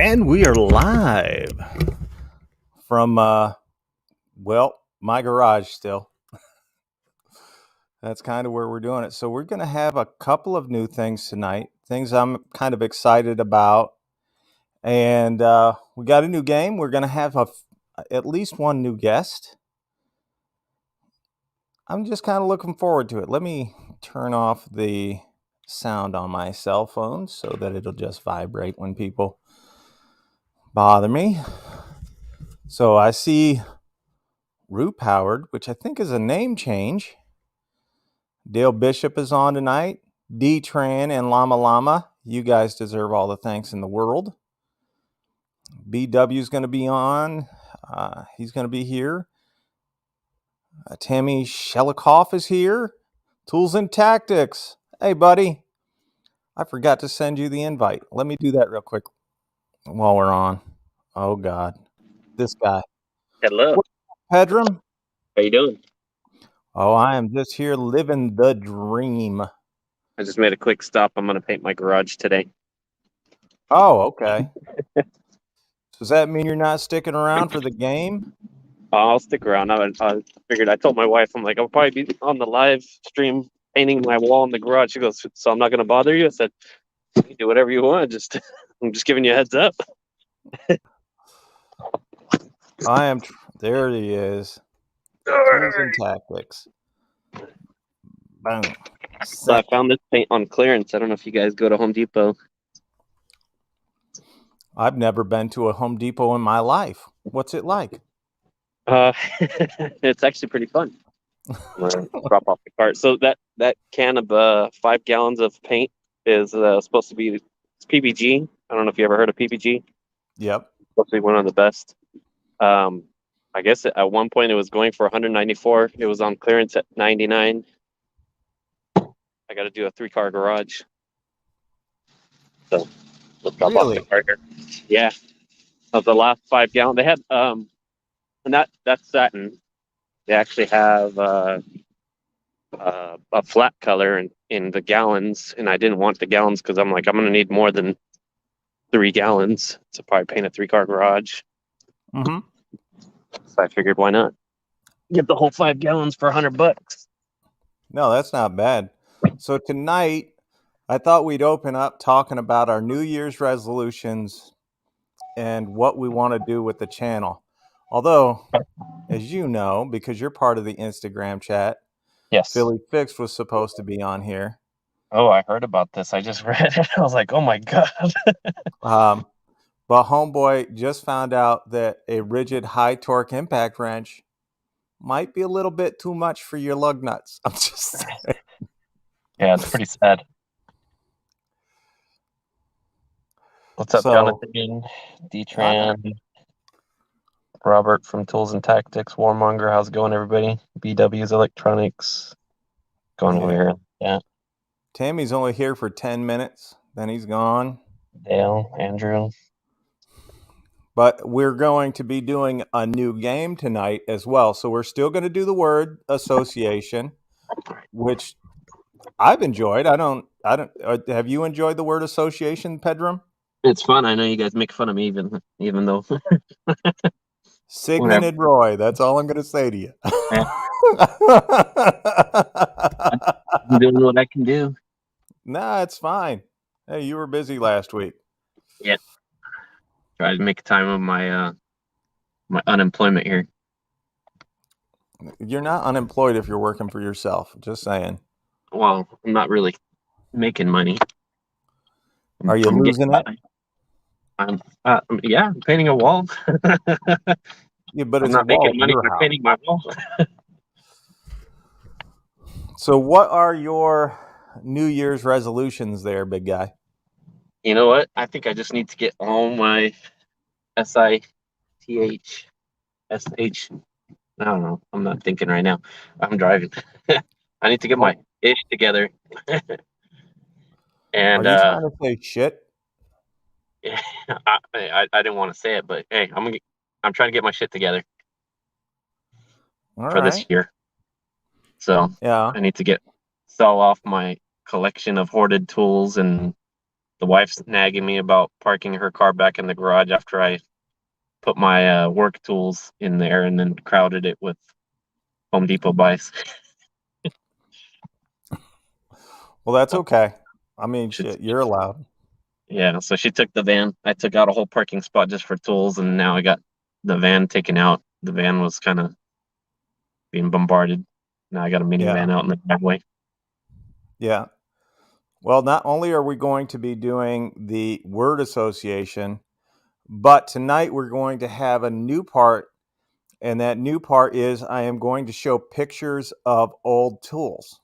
And we are live from, my garage still. That's kind of where we're doing it. So we're going to have a couple of new things tonight, things I'm kind of excited about. And we got a new game. We're going to have at least one new guest. I'm just kind of looking forward to it. Let me turn off the sound on my cell phone so that it'll just vibrate when people bother me. So I see Rue Howard, which I think is a name change. Dale Bishop is on tonight. D-Tran and Llama Llama. You guys deserve all the thanks in the world. BW is going to be on. He's going to be here. Tammy Shelikoff is here. Tools and Tactics. Hey, buddy. I forgot to send you the invite. Let me do that real quick while we're on. Oh, God. This guy. Hello. What's up, Pedram? How you doing? Oh, I am just here living the dream. I just made a quick stop. I'm going to paint my garage today. Oh, okay. Does that mean you're not sticking around for the game? I'll stick around. I figured, I told my wife, I'm like, I'll probably be on the live stream painting my wall in the garage. She goes, so I'm not going to bother you? I said, you can do whatever you want. I'm just giving you a heads up. There he is. Tools and Tactics. Boom. So I found this paint on clearance. I don't know if you guys go to Home Depot. I've never been to a Home Depot in my life. What's it like? It's actually pretty fun. I'm gonna drop off the cart. So that can of 5 gallons of paint is supposed to be PPG. I don't know if you ever heard of PPG. Yep. Supposed to be one of the best. I guess at one point it was going for 194. It was on clearance at 99. I got to do a 3-car garage. So let's drop off the cart here. Yeah. Of the last 5 gallon, they had and that's satin. They actually have a flat color in the gallons, and I didn't want the gallons because I'm like, I'm gonna need more than 3 gallons to probably paint a 3-car garage. Mm-hmm. So I figured, why not get the whole 5 gallons for $100? No, that's not bad. So tonight, I thought we'd open up talking about our New Year's resolutions and what we want to do with the channel. Although, as you know, because you're part of the Instagram chat, Yes. Philly Fix was supposed to be on here. Oh, I heard about this. I just read it. I was like, oh my God. But Homeboy just found out that a rigid high torque impact wrench might be a little bit too much for your lug nuts. I'm just saying. Yeah, it's pretty sad. What's up, Jonathan? D-Tran, Robert from Tools and Tactics, Warmonger. How's it going, everybody? BW's Electronics. Going over here. Yeah. Tammy's only here for 10 minutes. Then he's gone. Dale, Andrew. But we're going to be doing a new game tonight as well. So we're still going to do the word association, which I've enjoyed. Have you enjoyed the word association, Pedram? It's fun. I know you guys make fun of me even though. Sigmund Roy. That's all I'm going to say to you. Yeah. I'm doing what I can do. Nah, it's fine. Hey, you were busy last week. Yeah. Try to make time of my my unemployment here. You're not unemployed if you're working for yourself. Just saying. Well, I'm not really making money. Are you losing it? I'm painting a wall. Yeah, but I'm it's not making money for painting my wall. So what are your New Year's resolutions there, big guy? You know what? I think I just need to get all my SITH, SH. I don't know. I'm not thinking right now. I'm driving. I need to get my ish together. And are you trying to say shit? Yeah, I didn't want to say it, but hey, I'm trying to get my shit together for this year. So yeah, I need to sell off my collection of hoarded tools and the wife's nagging me about parking her car back in the garage after I put my work tools in there and then crowded it with Home Depot buys. Well, that's okay. I mean, She- shit, you're allowed. yeah, so she took the van. I took out a whole parking spot just for tools, and now I got the van taken out. The van was kind of being bombarded. Now I got a Yeah. minivan out in the driveway. Yeah. Well, not only are we going to be doing the word association, but tonight we're going to have a new part. And that new part is I am going to show pictures of old tools.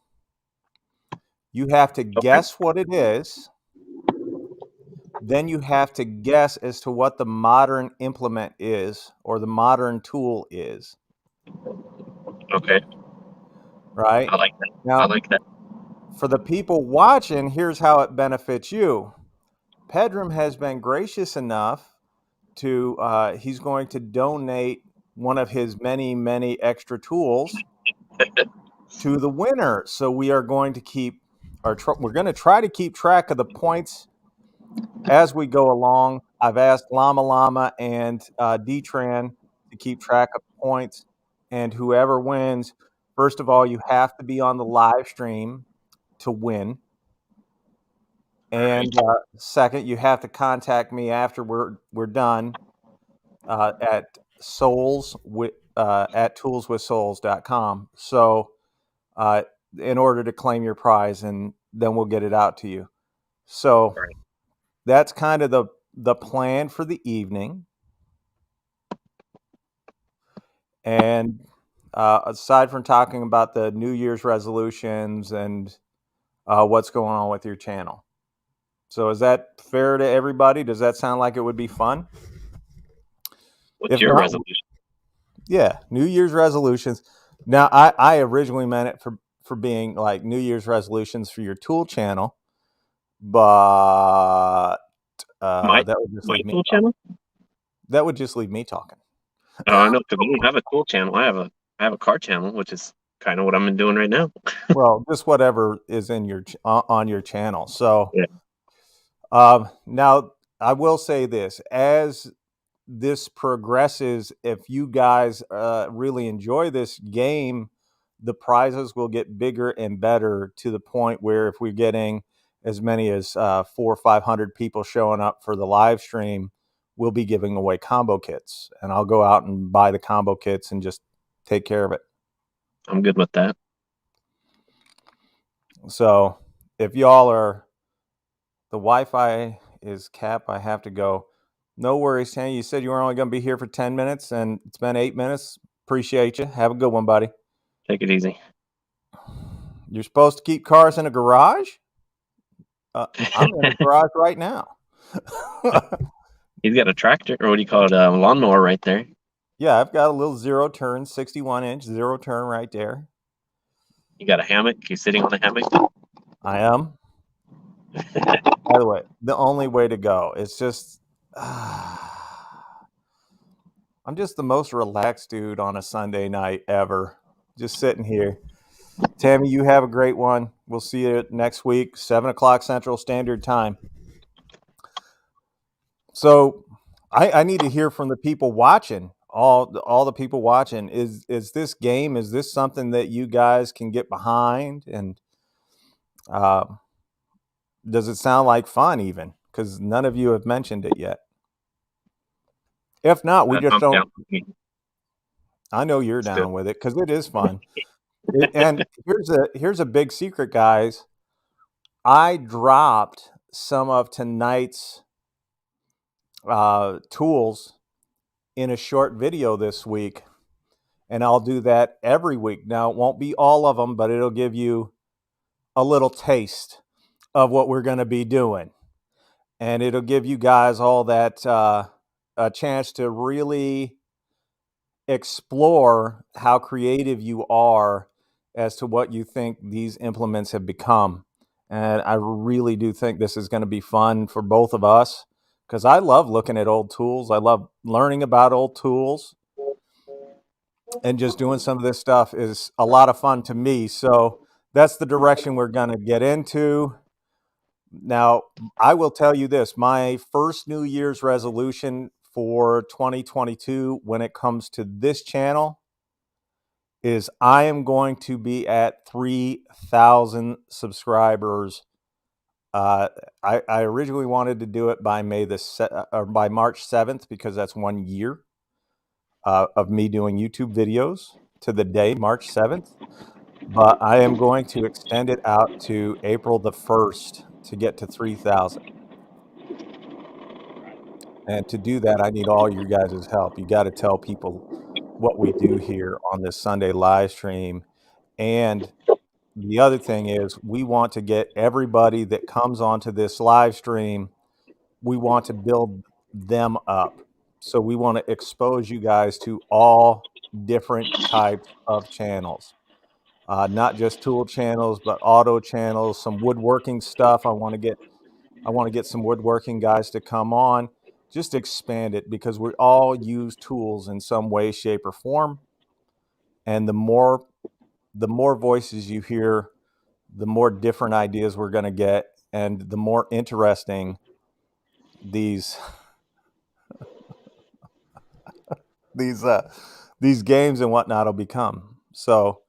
You have to Okay. guess what it is. Then you have to guess as to what the modern implement is or the modern tool is, Okay. right? I like that. I Now, like that. for the people watching, here's how it benefits you. Pedram has been gracious enough to, he's going to donate one of his many, many extra tools to the winner. So we are going to keep, we're going to try to keep track of the points as we go along. I've asked Llama Llama and Detran to keep track of points, and whoever wins, first of all, you have to be on the live stream to win. All right. And second, you have to contact me after we're done at souls with at toolswithsouls.com. So uh, in order to claim your prize, and then we'll get it out to you. So All right. that's kind of the plan for the evening. And aside from talking about the New Year's resolutions and what's going on with your channel. So is that fair to everybody? Does that sound like it would be fun? What's If your not, resolution? yeah, New Year's resolutions. Now, I originally meant it for being like New Year's resolutions for your tool channel, but My that would just my leave me tool talking. channel? That would just leave me talking. Oh, I know because I don't have a tool channel. I have a car channel, which is kind of what I'm doing right now. Well, just whatever is in your on your channel. So Yeah, now I will say this: as this progresses, if you guys really enjoy this game, the prizes will get bigger and better to the point where if we're getting as many as 400 or 500 people showing up for the live stream, we'll be giving away combo kits, and I'll go out and buy the combo kits and just take care of it. I'm good with that. So if y'all are, the Wi-Fi is cap, I have to go. No worries, Tanny. You said you were only going to be here for 10 minutes, and it's been 8 minutes. Appreciate you. Have a good one, buddy. Take it easy. You're supposed to keep cars in a garage? I'm in a garage right now. He's got a tractor, or what do you call it, a lawnmower right there. Yeah, I've got a little zero turn, 61-inch zero turn right there. You got a hammock. You're sitting on the hammock. I am. By the way, the only way to go. It's just, I'm just the most relaxed dude on a Sunday night ever. Just sitting here. Tammy, you have a great one. We'll see you next week, 7 o'clock Central Standard Time. So I need to hear from the people watching, all the people watching. Is this game, is this something that you guys can get behind? And uh, does it sound like fun even? Because none of you have mentioned it yet. If not, we just I'm don't. down. I know you're Let's do it. down with it because it is fun. And here's a big secret, guys. I dropped some of tonight's tools in a short video this week, and I'll do that every week. Now, it won't be all of them, but it'll give you a little taste of what we're going to be doing, and it'll give you guys all that a chance to really explore how creative you are as to what you think these implements have become. And I really do think this is going to be fun for both of us because I love looking at old tools. I love learning about old tools, and just doing some of this stuff is a lot of fun to me. So that's the direction we're going to get into. Now, I will tell you this, my first New Year's resolution for 2022 when it comes to this channel is I am going to be at 3,000 subscribers. I originally wanted to do it by or by March 7th because that's 1 year of me doing YouTube videos to the day, March 7th. But I am going to extend it out to April the 1st to get to 3,000. And to do that, I need all your guys' help. You got to tell people what we do here on this Sunday live stream. And the other thing is, we want to get everybody that comes onto this live stream, we want to build them up. So we want to expose you guys to all different types of channels, not just tool channels, but auto channels, some woodworking stuff. I want to get some woodworking guys to come on, just expand it because we all use tools in some way, shape, or form. And the more voices you hear, the more different ideas we're going to get, and the more interesting these these these games and whatnot will become. So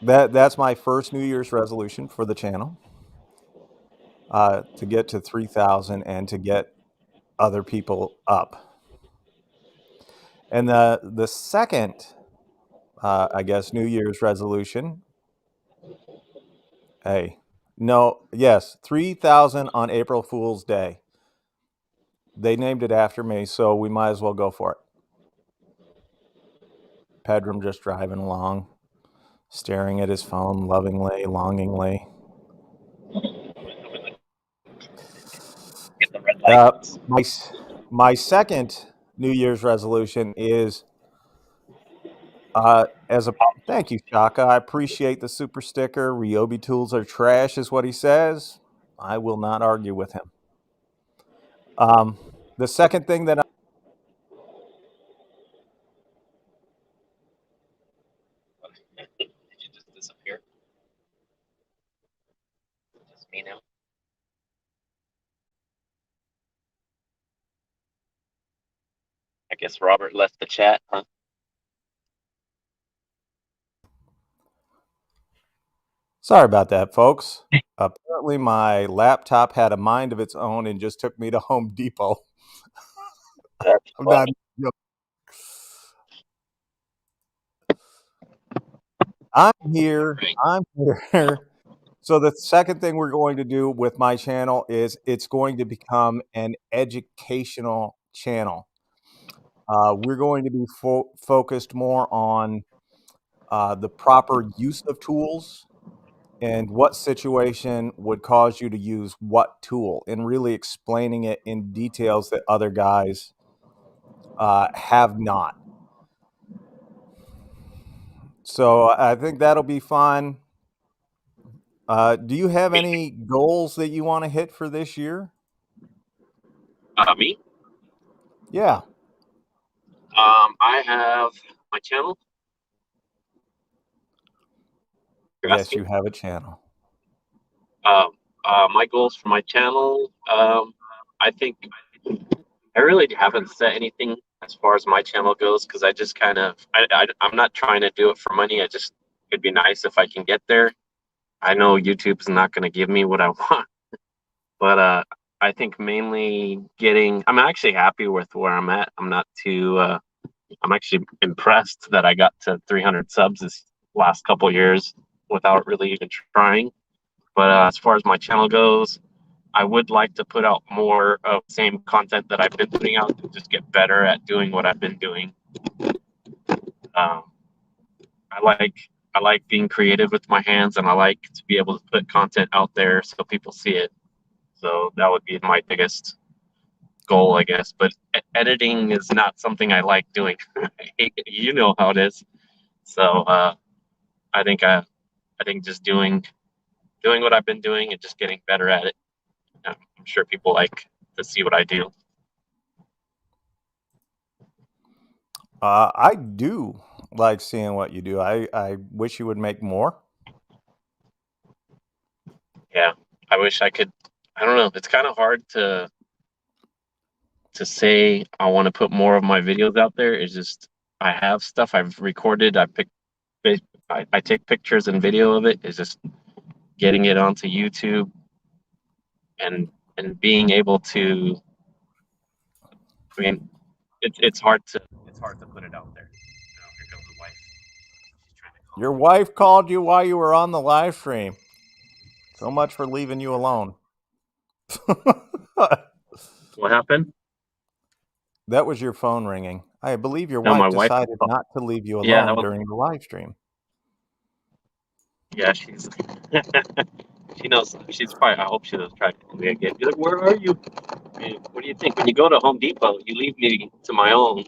that's my first New Year's resolution for the channel, to get to 3,000 and to get other people up. And the second, I guess, New Year's resolution. Hey, no, yes, 3,000 on April Fool's Day. They named it after me, so we might as well go for it. Pedram just driving along, staring at his phone lovingly, longingly. Get the red lights. My second New Year's resolution is as a thank you, Shaka. I appreciate the super sticker. Ryobi tools are trash, is what he says. I will not argue with him. The second thing that Did you just disappear? Just me now. I guess Robert left the chat, huh? Sorry about that, folks. Apparently, my laptop had a mind of its own and just took me to Home Depot. That's I'm not. funny. I'm here. I'm here. So the second thing we're going to do with my channel is it's going to become an educational channel. We're going to be focused more on the proper use of tools and what situation would cause you to use what tool, and really explaining it in details that other guys have not. So I think that'll be fun. Do you have any goals that you want to hit for this year? Me? Yeah. I have my channel. You're Yes, asking? you have a channel. My goals for my channel. I think I really haven't set anything as far as my channel goes because I just kind of I'm not trying to do it for money. I just it'd be nice if I can get there. I know YouTube's not going to give me what I want, but I think mainly getting. I'm actually happy with where I'm at. I'm not too. I'm actually impressed that I got to 300 subs this last couple years without really even trying. But as far as my channel goes, I would like to put out more of the same content that I've been putting out to just get better at doing what I've been doing. Um, I like I like being creative with my hands, and I like to be able to put content out there so people see it. So that would be my biggest goal, I guess. But editing is not something I like doing. You know how it is. So I think I think just doing what I've been doing and just getting better at it. I'm sure people like to see what I do. I do like seeing what you do. I wish you would make more. Yeah. I wish I could. I don't know. It's kind of hard to say I want to put more of my videos out there. It's just I have stuff I've recorded. I take pictures and video of it. It's just getting it onto YouTube and being able to. I mean, it's hard to put it out there. Oh, here comes the wife. She's trying to call Your me. wife called you while you were on the live stream. So much for leaving you alone. What happened? That was your phone ringing. I believe your No, my wife wife. decided not to leave you Yeah, that alone was. during the live stream. Yeah, she's. She knows. She's probably. I hope she doesn't try to call me again. Be like, where are you? I mean, what do you think? When you go to Home Depot, you leave me to my own.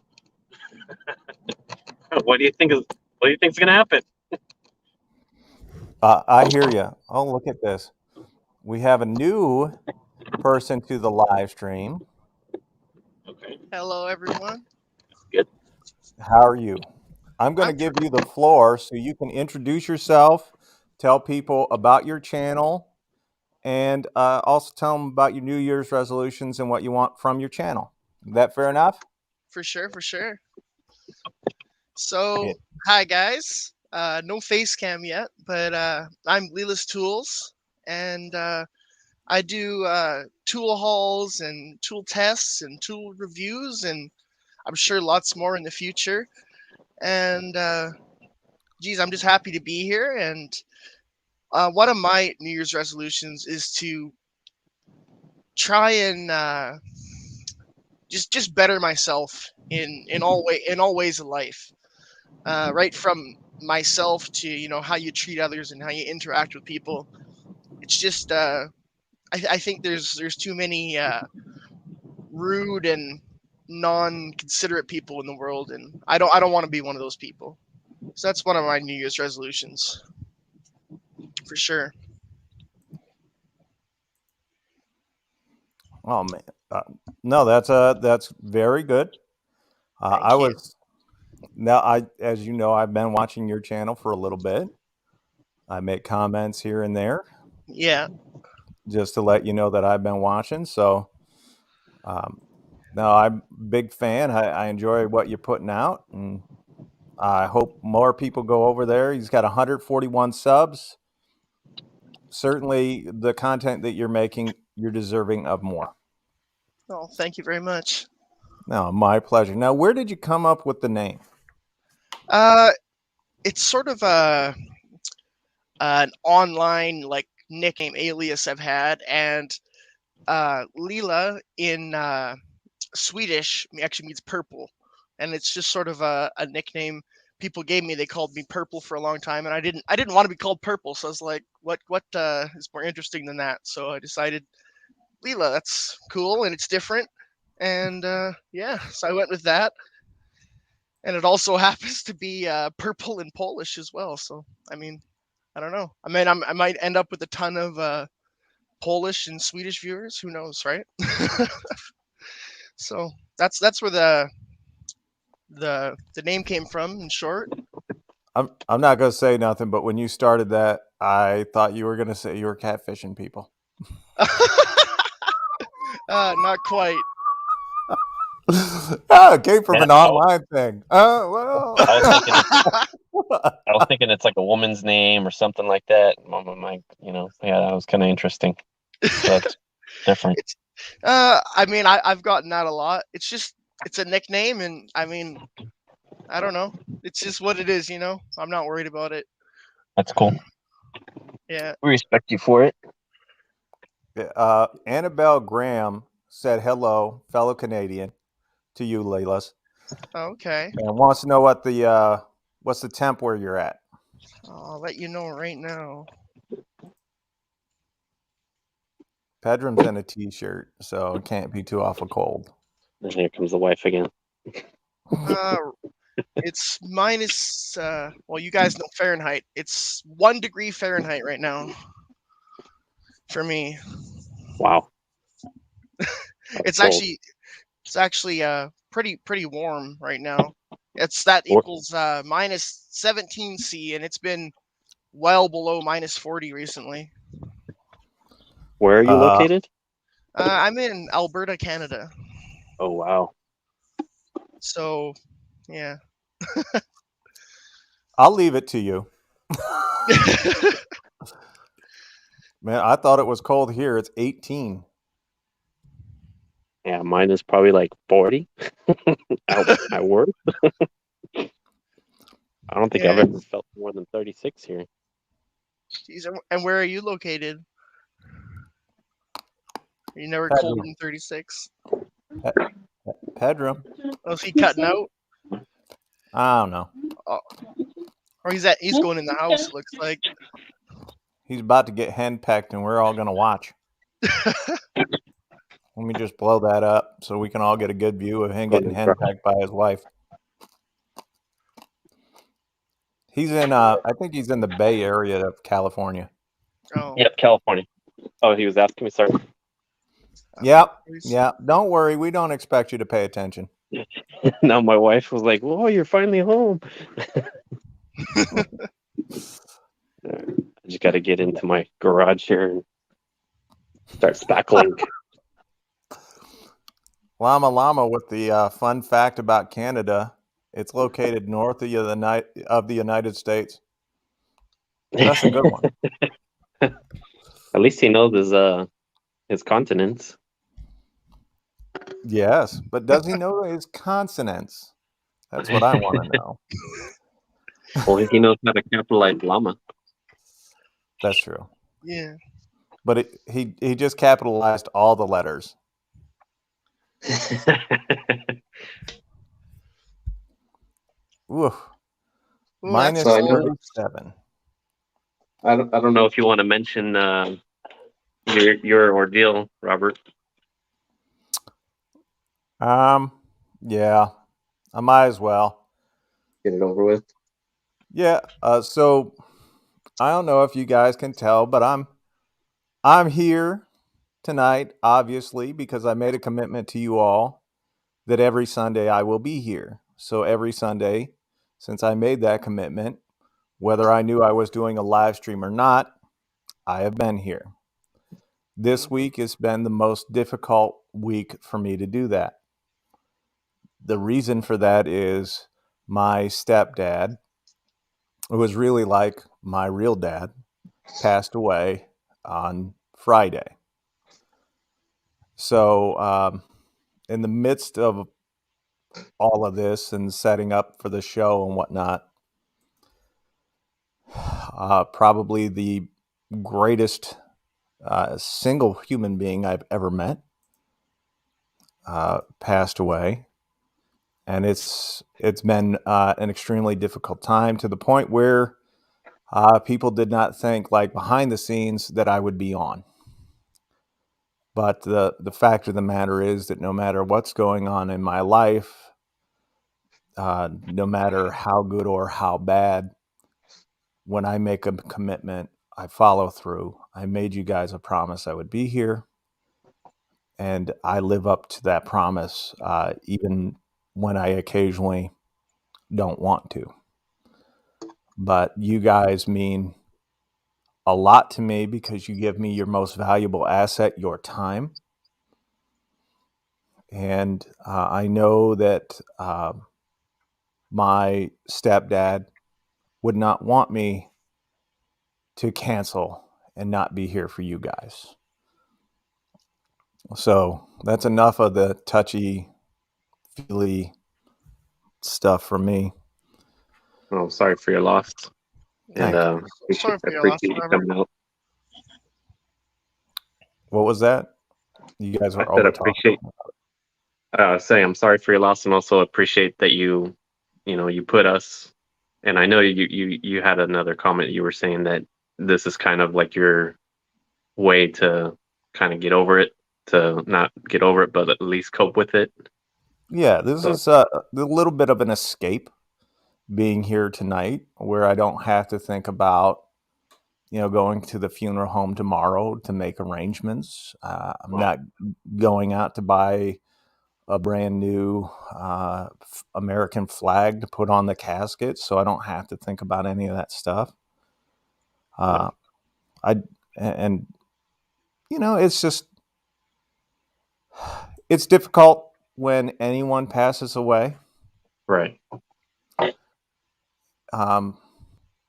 What do you think is? What do you think's gonna happen? I hear you. Oh, look at this. We have a new person to the live stream. Okay, Hello, everyone. good. How are you? I'm going to I'm give you the floor so you can introduce yourself, tell people about your channel, and also tell them about your New Year's resolutions and what you want from your channel. Is that fair enough? for sure, for sure. So, Yeah. hi guys. No face cam yet, but I'm Leela's Tools, and I do tool hauls and tool tests and tool reviews, and I'm sure lots more in the future. And geez, I'm just happy to be here. And one of my New Year's resolutions is to try and just better myself in all ways of life. Right from myself to how you treat others and how you interact with people. It's just I think there's too many rude and non-considerate people in the world, and I don't want to be one of those people. So that's one of my New Year's resolutions, for sure. Oh man, no, that's very good. I Thank you. was now I as you know I've been watching your channel for a little bit. I make comments here and there Yeah, just to let you know that I've been watching. So no, I'm a big fan. I enjoy what you're putting out, and I hope more people go over there. He's got 141 subs. Certainly, the content that you're making, you're deserving of more. well, thank you very much. No, my pleasure. Now, where did you come up with the name? uh it's sort of an online like nickname alias I've had, and Leela in Swedish actually means purple, and it's just sort of a nickname people gave me. They called me Purple for a long time, and I didn't want to be called Purple, so I was like, what is more interesting than that? So I decided Leela. That's cool and it's different, and yeah, so I went with that. And it also happens to be purple in Polish as well. So I mean, I don't know. I mean, I might end up with a ton of Polish and Swedish viewers. Who knows, right? So that's where the name came from, in short. I'm not going to say nothing, but when you started that, I thought you were going to say you were catfishing people. Not quite. It came from an online thing. Well. I was thinking it's like a woman's name or something like that. Yeah, that was kind of interesting. So that's different. I mean, I've gotten that a lot. It's a nickname, and I mean, I don't know. It's just what it is, I'm not worried about it. That's cool. Yeah. We respect you for it. Annabelle Graham said hello, fellow Canadian, to you, Leilas. Okay. And wants to know what's the temp where you're at. I'll let you know right now. Pedram's in a t-shirt, so it can't be too awful cold. And here comes the wife again. It's minus. Well, you guys know Fahrenheit. It's 1 degree Fahrenheit right now for me. Wow. It's actually pretty warm right now. That equals minus 17 C, and it's been well below minus 40 recently. Where are you located? I'm in Alberta, Canada. Oh, wow. So, yeah. I'll leave it to you. Man, I thought it was cold here. It's 18. Yeah, mine is probably like 40 at work. I don't think I've ever felt more than 36 here. Jeez, and where are you located? Are you never Pedro. cold than 36? Pedro. Oh, is he cutting out? I don't know. Oh. Or he's going in the house, it looks like. He's about to get henpecked, and we're all going to watch. Let me just blow that up so we can all get a good view of him getting henpecked by his wife. He's in, I think he's in the Bay Area of California. Oh. Yep, California. Oh, he was asking me, sorry. Yep. Don't worry. We don't expect you to pay attention. Now my wife was like, "Whoa, you're finally home." I just got to get into my garage here and start spackling. Llama with the fun fact about Canada. It's located north of the United States. That's a good one. At least he knows his continents. Yes, but does he know his consonants? That's what I want to know. Well, he knows how to capitalize llama. That's true. Yeah. But he just capitalized all the letters. Oof. Minus 37. I don't know if you want to mention your ordeal, Robert. Yeah, I might as well get it over with. Yeah. So I don't know if you guys can tell, but I'm here tonight, obviously, because I made a commitment to you all that every Sunday I will be here. So every Sunday, since I made that commitment, whether I knew I was doing a live stream or not, I have been here. This week has been the most difficult week for me to do that. The reason for that is my stepdad, who was really like my real dad, passed away on Friday. So in the midst of all of this and setting up for the show and whatnot, probably the greatest single human being I've ever met passed away. And it's been an extremely difficult time, to the point where people did not think, like behind the scenes, that I would be on. But the fact of the matter is that no matter what's going on in my life, no matter how good or how bad, when I make a commitment, I follow through. I made you guys a promise I would be here, and I live up to that promise, even when I occasionally don't want to. But you guys mean a lot to me because you give me your most valuable asset, your time. And I know that my stepdad would not want me to cancel and not be here for you guys. So that's enough of the touchy feely stuff for me. Oh, sorry for your loss. Thank And sorry for your loss, Robert. Out. What was that? You guys were over talking. Say I'm sorry for your loss, and also appreciate that you put us. And I know you had another comment. You were saying that this is kind of like your way to kind of get over it, to not get over it, but at least cope with it. Yeah, this is a little bit of an escape, being here tonight, where I don't have to think about, going to the funeral home tomorrow to make arrangements. I'm not going out to buy a brand new American flag to put on the casket, so I don't have to think about any of that stuff. And it's just, it's difficult when anyone passes away. Right.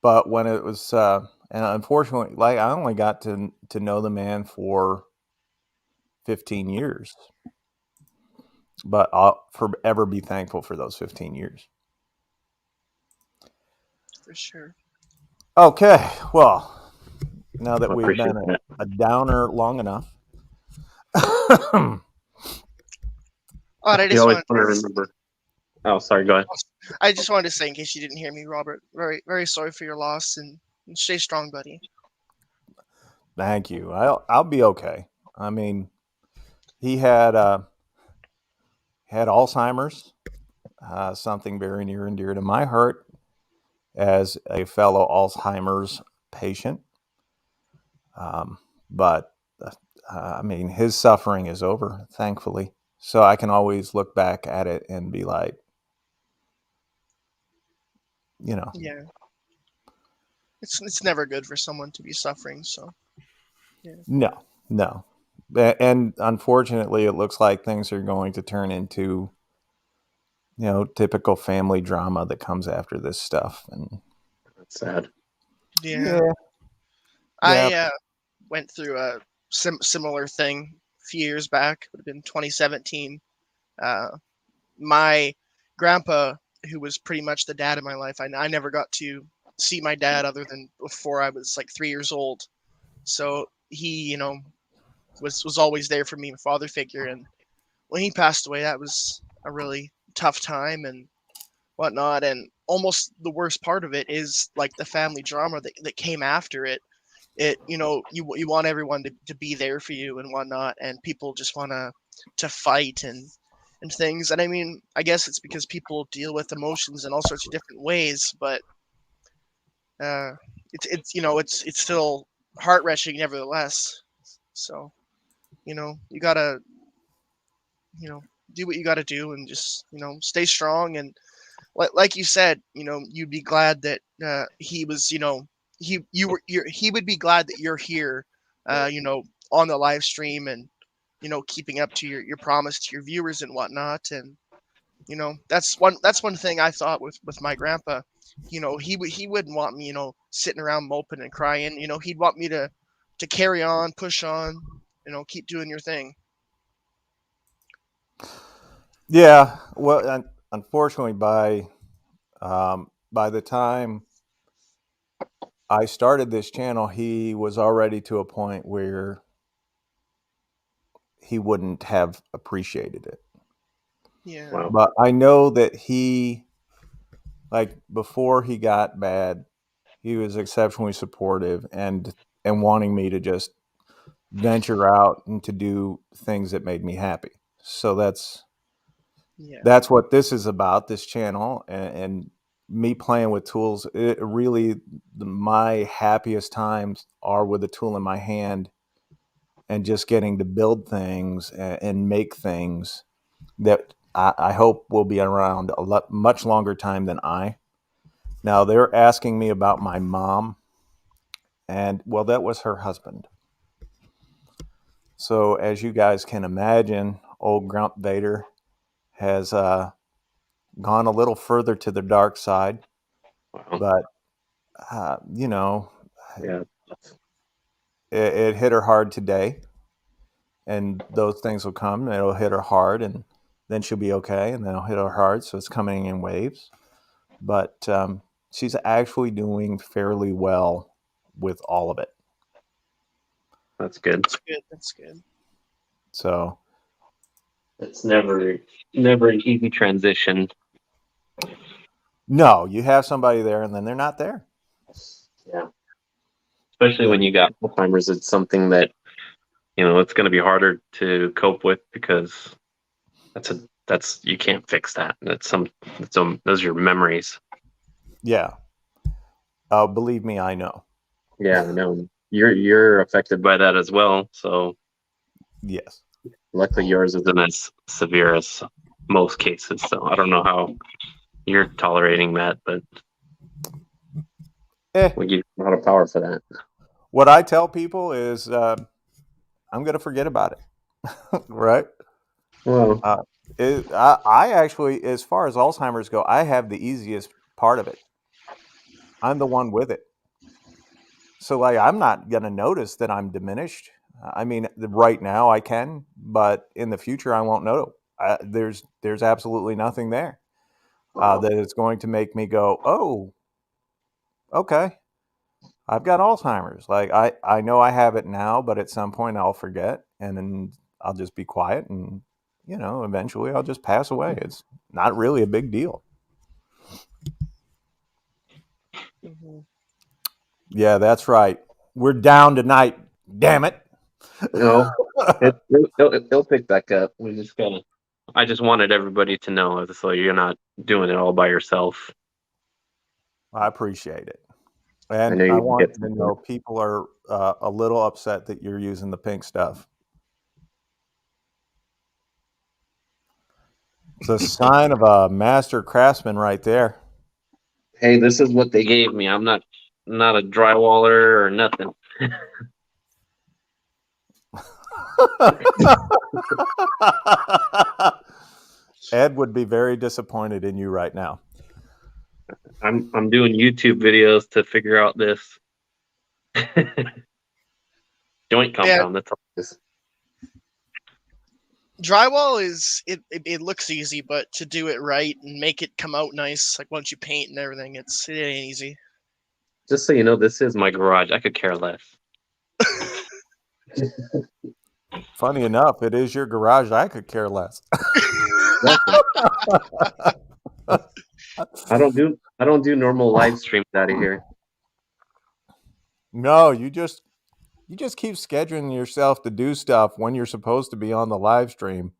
But when it was, and unfortunately, like, I only got to know the man for 15 years, but I'll forever be thankful for those 15 years. For sure. Okay, well, now that I we've appreciate been that. a downer long enough. Oh, and You always want to remember. Oh, sorry. Go ahead. I just wanted to say, in case you didn't hear me, Robert, very, very sorry for your loss, and stay strong, buddy. Thank you. I'll be okay. I mean, he had Alzheimer's, something very near and dear to my heart as a fellow Alzheimer's patient. But I mean, his suffering is over, thankfully. So I can always look back at it and be like, Yeah, it's never good for someone to be suffering. So yeah. no. And unfortunately, it looks like things are going to turn into, typical family drama that comes after this stuff. And That's sad. Yeah. yeah. I went through a similar thing a few years back. It would have been 2017. My grandpa, who was pretty much the dad of my life, I never got to see my dad other than before I was like 3 years old. So he, was always there for me, my father figure. And when he passed away, that was a really tough time and whatnot. And almost the worst part of it is like the family drama that came after it. You want everyone to be there for you and whatnot, and people just want to fight and things. And I mean, I guess it's because people deal with emotions in all sorts of different ways, but it's still heart wrenching nevertheless. So you gotta do what you gotta do and just stay strong. And like you said, you'd be glad that he was, he would be glad that you're here, on the live stream and keeping up to your promise to your viewers and whatnot. And that's one thing I thought with my grandpa. He wouldn't want me sitting around moping and crying. He'd want me to carry on, push on, keep doing your thing. Yeah. Well, unfortunately, by the time I started this channel, he was already to a point where he wouldn't have appreciated it. Yeah. Wow. But I know that like before he got bad, he was exceptionally supportive and wanting me to just venture out and to do things that made me happy. So that's Yeah. what this is about, this channel, and me playing with tools. It really, my happiest times are with a tool in my hand and just getting to build things and make things that I hope will be around much longer time than I. Now they're asking me about my mom, and well, that was her husband. So as you guys can imagine, old Grump Vader has gone a little further to the dark side, Wow. but Yeah. it hit her hard today, and those things will come. And it'll hit her hard, and then she'll be okay, and then it'll hit her hard. So it's coming in waves, but she's actually doing fairly well with all of it. That's good. That's good. So it's never an easy transition. no, you have somebody there, and then they're not there. Yeah. Especially when you got Alzheimer's, it's something that it's going to be harder to cope with because that's you can't fix that. Those are your memories. Yeah. Believe me, I know. Yeah, I know. You're affected by that as well. So yes. Luckily, yours isn't as severe as most cases. So I don't know how you're tolerating that, but we give you a lot of power for that. What I tell people is I'm going to forget about it. Right? Well, I actually, as far as Alzheimer's go, I have the easiest part of it. I'm the one with it. So like I'm not going to notice that I'm diminished. I mean, right now I can, but in the future I won't know. There's absolutely nothing there that is going to make me go, oh, okay, I've got Alzheimer's. Like I know I have it now, but at some point I'll forget, and then I'll just be quiet, and eventually I'll just pass away. It's not really a big deal. Mhm. Yeah, that's right. We're down tonight. Damn it. no, it'll pick back up. We just gotta. I just wanted everybody to know, so you're not doing it all by yourself. I appreciate it. I And know I you want get you to some. know people are a little upset that you're using the pink stuff. It's a sign of a master craftsman right there. Hey, this is what they gave me. I'm not a drywaller or nothing. Ed would be very disappointed in you right now. I'm doing YouTube videos to figure out this joint compound. That's all it is. Drywall it looks easy, but to do it right and make it come out nice, like once you paint and everything, it ain't easy. Just so you know, this is my garage. I could care less. Funny enough, it is your garage. I could care less. I don't do normal live streams out of here. No, you just keep scheduling yourself to do stuff when you're supposed to be on the live stream.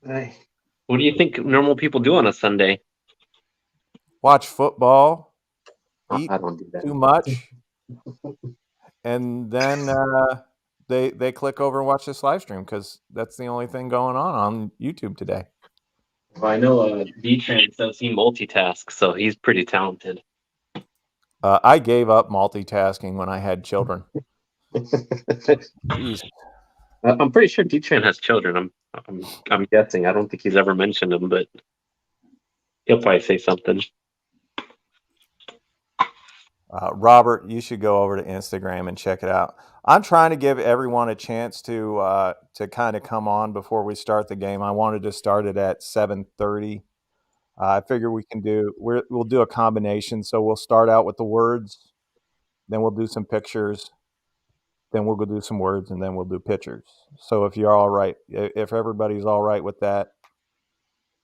Hey, what do you think normal people do on a Sunday? Watch football, eat I don't do that. too much, and then they click over and watch this live stream because that's the only thing going on YouTube today. Well, I know D-Train says he multitasks, so he's pretty talented. I gave up multitasking when I had children. Jeez. I'm pretty sure D-Train has children. I'm guessing. I don't think he's ever mentioned them, but he'll probably say something. Robert, you should go over to Instagram and check it out. I'm trying to give everyone a chance to kind of come on before we start the game. I wanted to start it at 7:30. I figure we'll do a combination. So we'll start out with the words, then we'll do some pictures, then we'll go do some words, and then we'll do pictures. So if you're all right, if everybody's all right with that,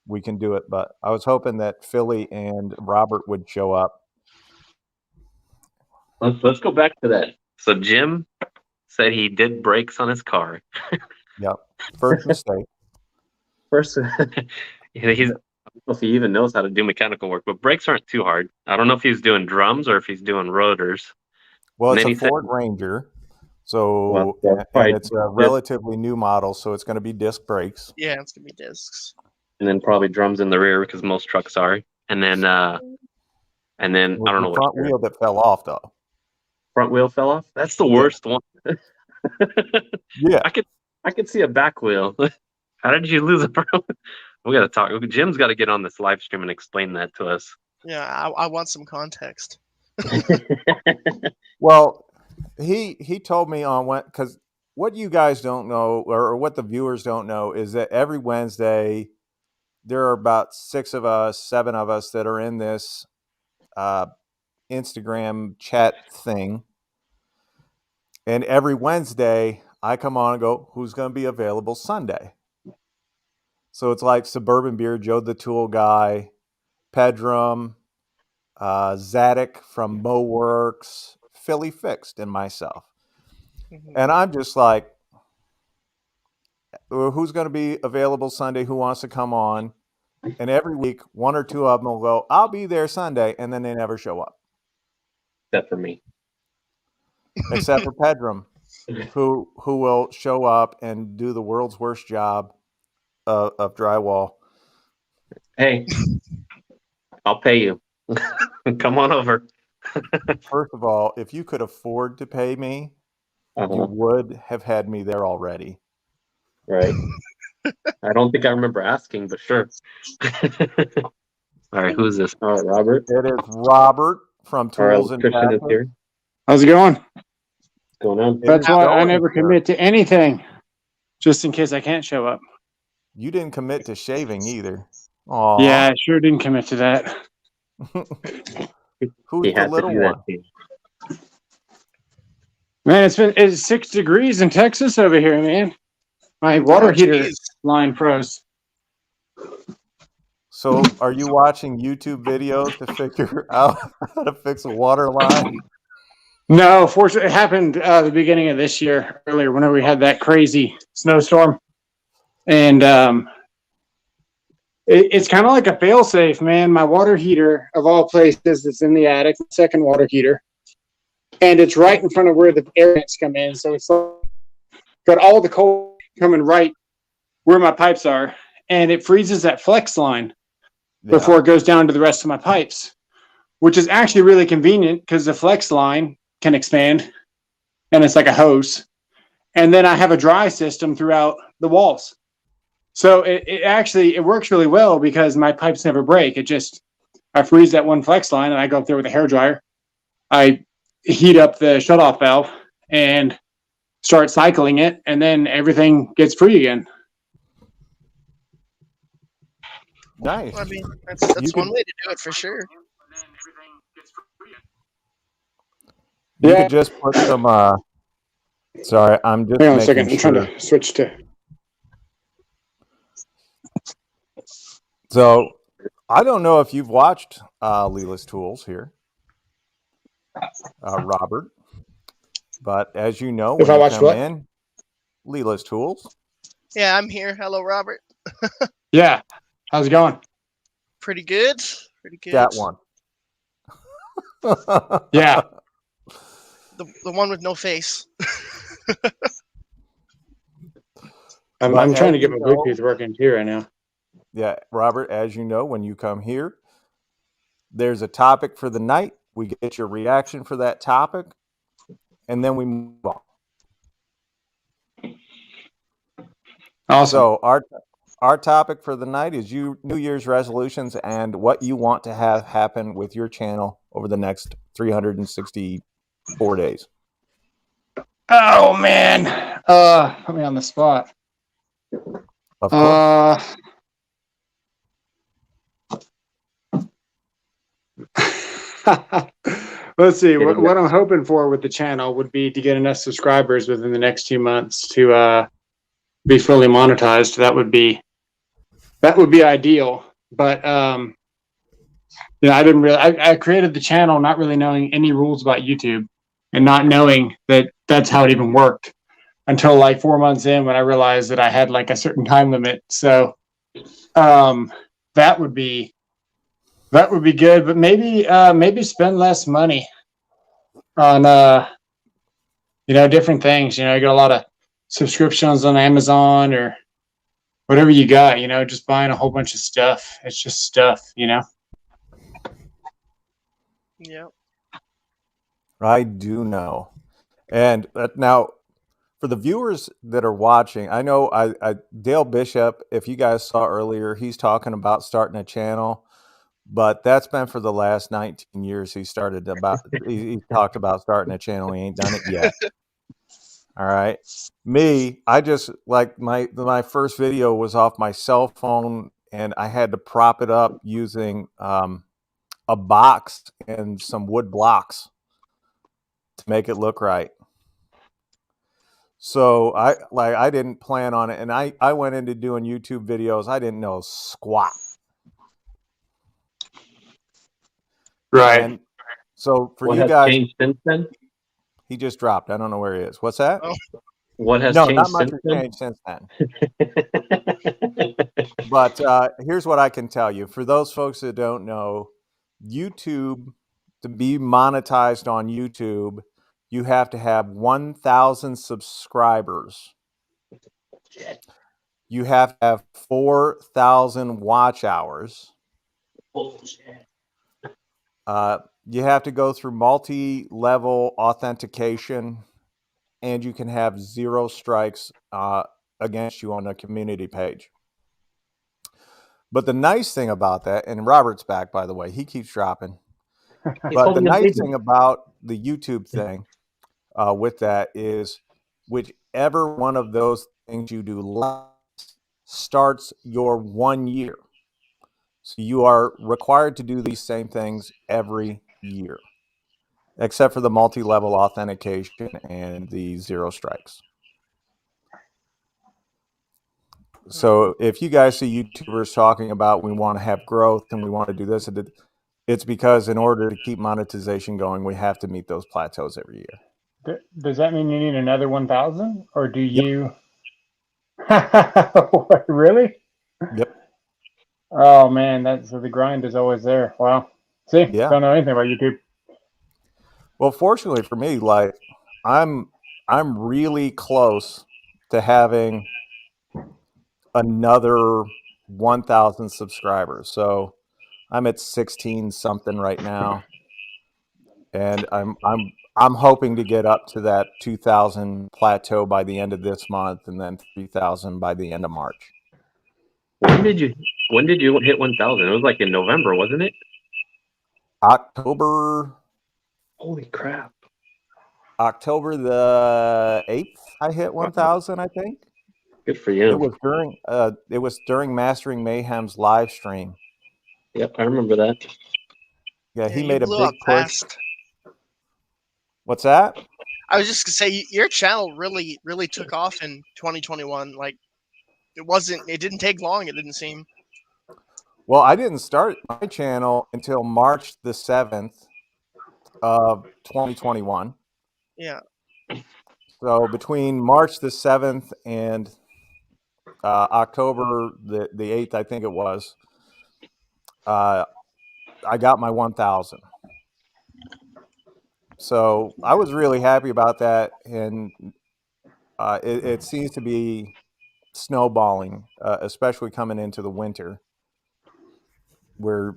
we can do it. But I was hoping that Philly and Robert would show up. Let's go back to that. So Jim said he did brakes on his car. Yep. First mistake. First, I don't know if he even knows how to do mechanical work, but brakes aren't too hard. I don't know if he's doing drums or if he's doing rotors. Well, And it's then a he said, Ford Ranger, so well, and it's a relatively new model, so it's going to be disc brakes. Yeah, it's gonna be discs. And then probably drums in the rear because most trucks are. And then I don't know The front wheel that fell off though. Front wheel fell off. That's the worst one. Yeah, I could see a back wheel. How did you lose a front? We got to talk. Jim's got to get on this live stream and explain that to us. Yeah, I want some context. Well, he told me on when, because what you guys don't know or what the viewers don't know is that every Wednesday there are about 7 of us that are in this Instagram chat thing, and every Wednesday I come on and go, who's going to be available Sunday? So it's like Suburban Beer, Joe the Tool Guy, Pedram, Zadok from Moworks, Philly Fixed, and myself. Mhm. And I'm just like, who's going to be available Sunday? Who wants to come on? And every week, 1 or 2 of them will go, I'll be there Sunday. And then they never show up. Except for me. Except for Pedram, who will show up and do the world's worst job of drywall. Hey, I'll pay you. Come on over. First of all, if you could afford to pay me, you would have had me there already. Right. I don't think I remember asking, but sure. All right, who's this? All right, Robert. It is Robert from Tools and Christian is Tactics. here. How's it going? What's going on? That's why I never sir. commit to anything, just in case I can't show up. You didn't commit to shaving either. Aww. Yeah, I sure didn't commit to that. Who's the little one? Man, it's 6 degrees in Texas over here, man. My water heater line froze. So, are you watching YouTube videos to figure out how to fix a water line? No, fortunately, it happened the beginning of this year, earlier, whenever we had that crazy snowstorm. And it's kind of like a fail-safe, man. My water heater, of all places, is in the attic, second water heater. And it's right in front of where the air vents come in. So it's got all the cold coming right where my pipes are. And it freezes that flex line before it goes down to the rest of my pipes, which is actually really convenient because the flex line can expand and it's like a hose. And then I have a dry system throughout the walls. So it works really well because my pipes never break. I freeze that one flex line and I go up there with a hairdryer. I heat up the shutoff valve and start cycling it, and then everything gets free again. Nice. Well, I mean, that's one way to do it for sure. You could just put some. Sorry, I'm just. Hang on a second. I'm trying to switch to. So, I don't know if you've watched Leela's Tools here, Robert. But as you know, if when I you watch come what? in, Leela's Tools. Yeah, I'm here. Hello, Robert. Yeah. How's it going? Pretty good. Pretty good. That one. Yeah. The one with no face. I'm trying to get my Bluetooth working too right now. Yeah, Robert, as you know, when you come here, there's a topic for the night. We get your reaction for that topic, and then we move on. Awesome. So our topic for the night is New Year's resolutions and what you want to have happen with your channel over the next 364 days. Oh man. Put me on the spot. Of course. Let's see. What I'm hoping for with the channel would be to get enough subscribers within the next 2 months to be fully monetized. That would be ideal. But I created the channel not really knowing any rules about YouTube and not knowing that that's how it even worked until like 4 months in when I realized that I had like a certain time limit. So that would be good, but maybe spend less money on different things. You get a lot of subscriptions on Amazon or whatever you got, just buying a whole bunch of stuff. It's just stuff, Yeah. I do know. And now for the viewers that are watching, I know Dale Bishop, if you guys saw earlier, he's talking about starting a channel. But that's been for the last 19 years. He talked about starting a channel. He ain't done it yet. All right. Me, I just like my first video was off my cell phone and I had to prop it up using a box and some wood blocks to make it look right. So I didn't plan on it. And I went into doing YouTube videos. I didn't know squat. right. And so for What you has guys, changed since then? he just dropped. I don't know where he is. What's that? Oh. What has No, changed not much since has changed since then. But here's what I can tell you. For those folks that don't know, YouTube, to be monetized on YouTube, you have to have 1,000 subscribers. You have to have 4,000 watch hours. Bullshit. You have to go through multi-level authentication. and you can have 0 strikes against you on a community page. But the nice thing about that, and Robert's back, by the way, he keeps dropping. But the nice thing about the YouTube thing with that is whichever one of those things you do last starts your 1 year. So you are required to do these same things every year, except for the multi-level authentication and the 0 strikes. So if you guys see YouTubers talking about we want to have growth and we want to do this, it's because in order to keep monetization going, we have to meet those plateaus every year. Does that mean you need another 1,000, or do you? Really? Yep. Oh man, so the grind is always there. Wow. See, Yeah. don't know anything about YouTube. Well, fortunately for me, like I'm really close to having another 1,000 subscribers. So I'm at 16 something right now, and I'm hoping to get up to that 2,000 plateau by the end of this month, and then 3,000 by the end of March. When did you hit 1,000? It was like in November, wasn't it? October. Holy crap! October the 8th, I hit 1,000. I think. Good for you. It was during Mastering Mayhem's live stream. Yep, I remember that. Yeah, he you made a blew big up push. fast. What's that? I was just gonna say your channel really took off in 2021. Like it didn't take long. It didn't seem. Well, I didn't start my channel until March the 7th of 2021. Yeah. So between March the 7th and October the 8th, I think it was, I got my 1,000. So I was really happy about that, and it seems to be snowballing, especially coming into the winter, where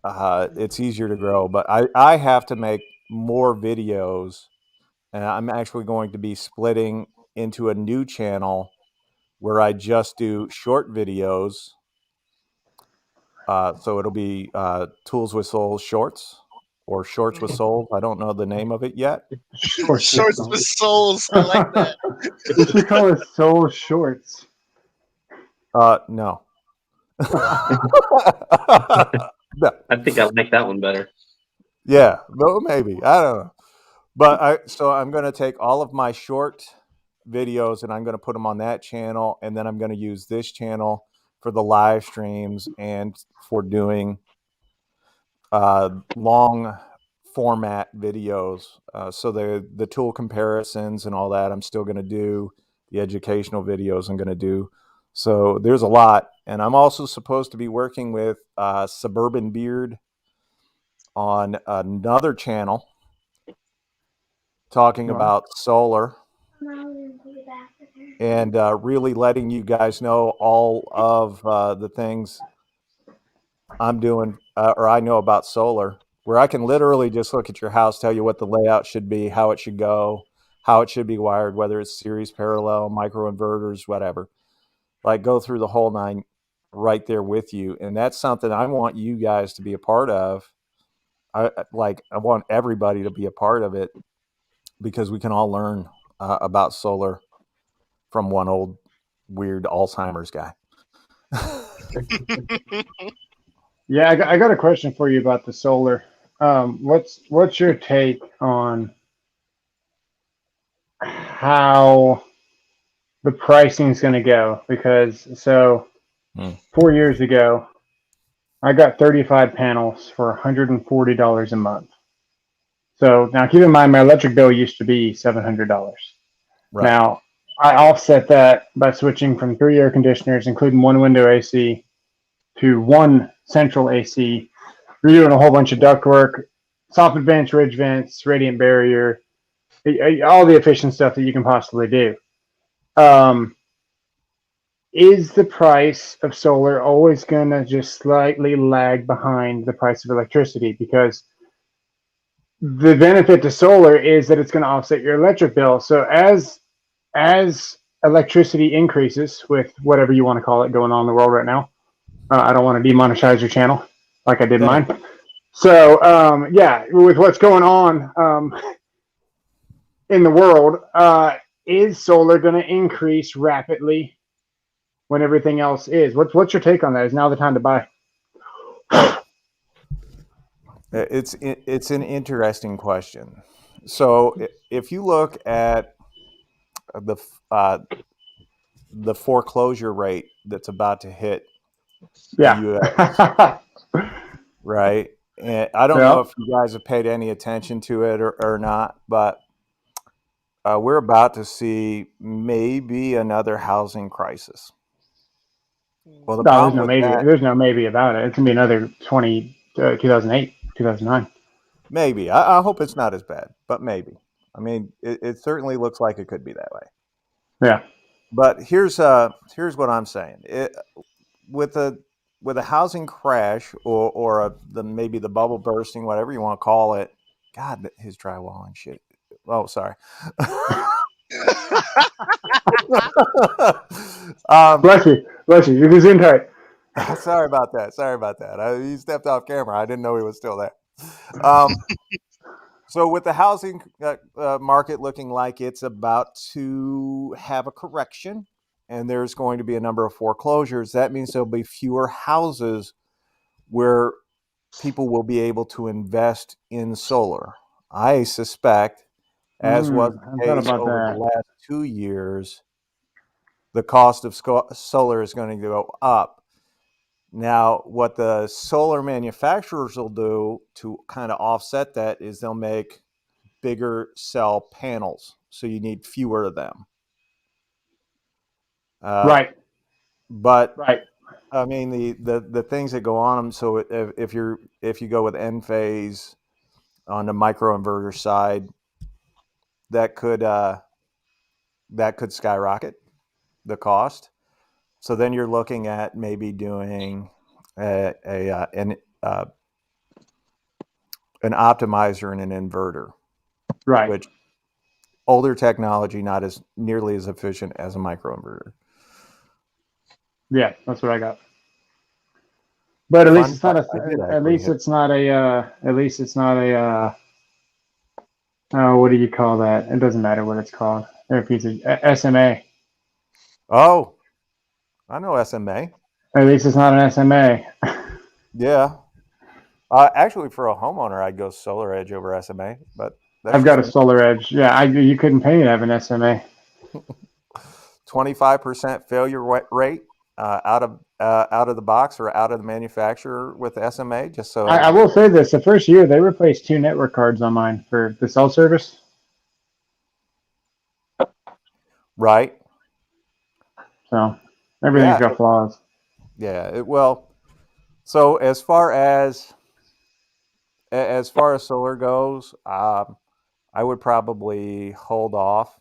it's easier to grow. But I have to make more videos, and I'm actually going to be splitting into a new channel where I just do short videos. So it'll be Tools with Souls Shorts or Shorts with Souls. I don't know the name of it yet. Shorts with souls. I like that. You should call it Soul Shorts. No. No. I think I like that one better. Yeah, well, maybe. I don't know. But I'm going to take all of my short videos and I'm going to put them on that channel, and then I'm going to use this channel for the live streams and for doing long format videos. So the tool comparisons and all that I'm still going to do. The educational videos I'm going to do. So there's a lot. And I'm also supposed to be working with Suburban Beard on another channel talking about solar and really letting you guys know all of the things I'm doing or I know about solar, where I can literally just look at your house, tell you what the layout should be, how it should go, how it should be wired, whether it's series, parallel, microinverters, whatever. Like go through the whole nine right there with you. And that's something I want you guys to be a part of. I want everybody to be a part of it, because we can all learn about solar from one old weird Alzheimer's guy. Yeah, I got a question for you about the solar. What's your take on how the pricing is going to go? Because 4 years ago, I got 35 panels for $140 a month. So now keep in mind, my electric bill used to be $700. Right. Now, I offset that by switching from 3 air conditioners, including one window AC, to one central AC, redoing a whole bunch of ductwork, soffit vents, ridge vents, radiant barrier, all the efficient stuff that you can possibly do. Is the price of solar always going to just slightly lag behind the price of electricity? Because the benefit to solar is that it's going to offset your electric bill. So as electricity increases with whatever you want to call it going on in the world right now, I don't want to demonetize your channel like I did mine. So yeah, with what's going on in the world, is solar going to increase rapidly when everything else is? What's your take on that? Is now the time to buy? It's an interesting question. So if you look at the foreclosure rate that's about to hit the U.S., right? And I don't know if you guys have paid any attention to it or not, but we're about to see maybe another housing crisis. Well, the problem with that, there's no maybe about it. It's gonna be another 2008, 2009. Maybe. I hope it's not as bad, but maybe. I mean, it certainly looks like it could be that way. Yeah. But here's what I'm saying. With a housing crash or maybe the bubble bursting, whatever you want to call it. God, his drywall and shit. Oh, sorry. Bless you. You're just in tight. Sorry about that. He stepped off camera. I didn't know he was still there. So with the housing market looking like it's about to have a correction, and there's going to be a number of foreclosures, that means there'll be fewer houses where people will be able to invest in solar. I suspect, as was the case over the last 2 years, the cost of solar is going to go up. Now, what the solar manufacturers will do to kind of offset that is they'll make bigger cell panels, so you need fewer of them. Right. But I mean the things that go on them. So if you go with Enphase on the microinverter side, that could skyrocket the cost. So then you're looking at maybe doing an optimizer and an inverter, right? Which older technology, not as nearly as efficient as a microinverter. Yeah, that's what I got. But at least it's not a. What do you call that? It doesn't matter what it's called. They're a piece of SMA. Oh, I know SMA. At least it's not an SMA. Yeah. Actually, for a homeowner, I'd go Solar Edge over SMA. But I've got a Solar Edge. Yeah, you couldn't pay me to have an SMA. 25% failure rate out of the box or out of the manufacturer with SMA. Just so I will say this: the first year they replaced 2 network cards on mine for the cell service. Right. So everything's got flaws. Yeah. So as far as solar goes, I would probably hold off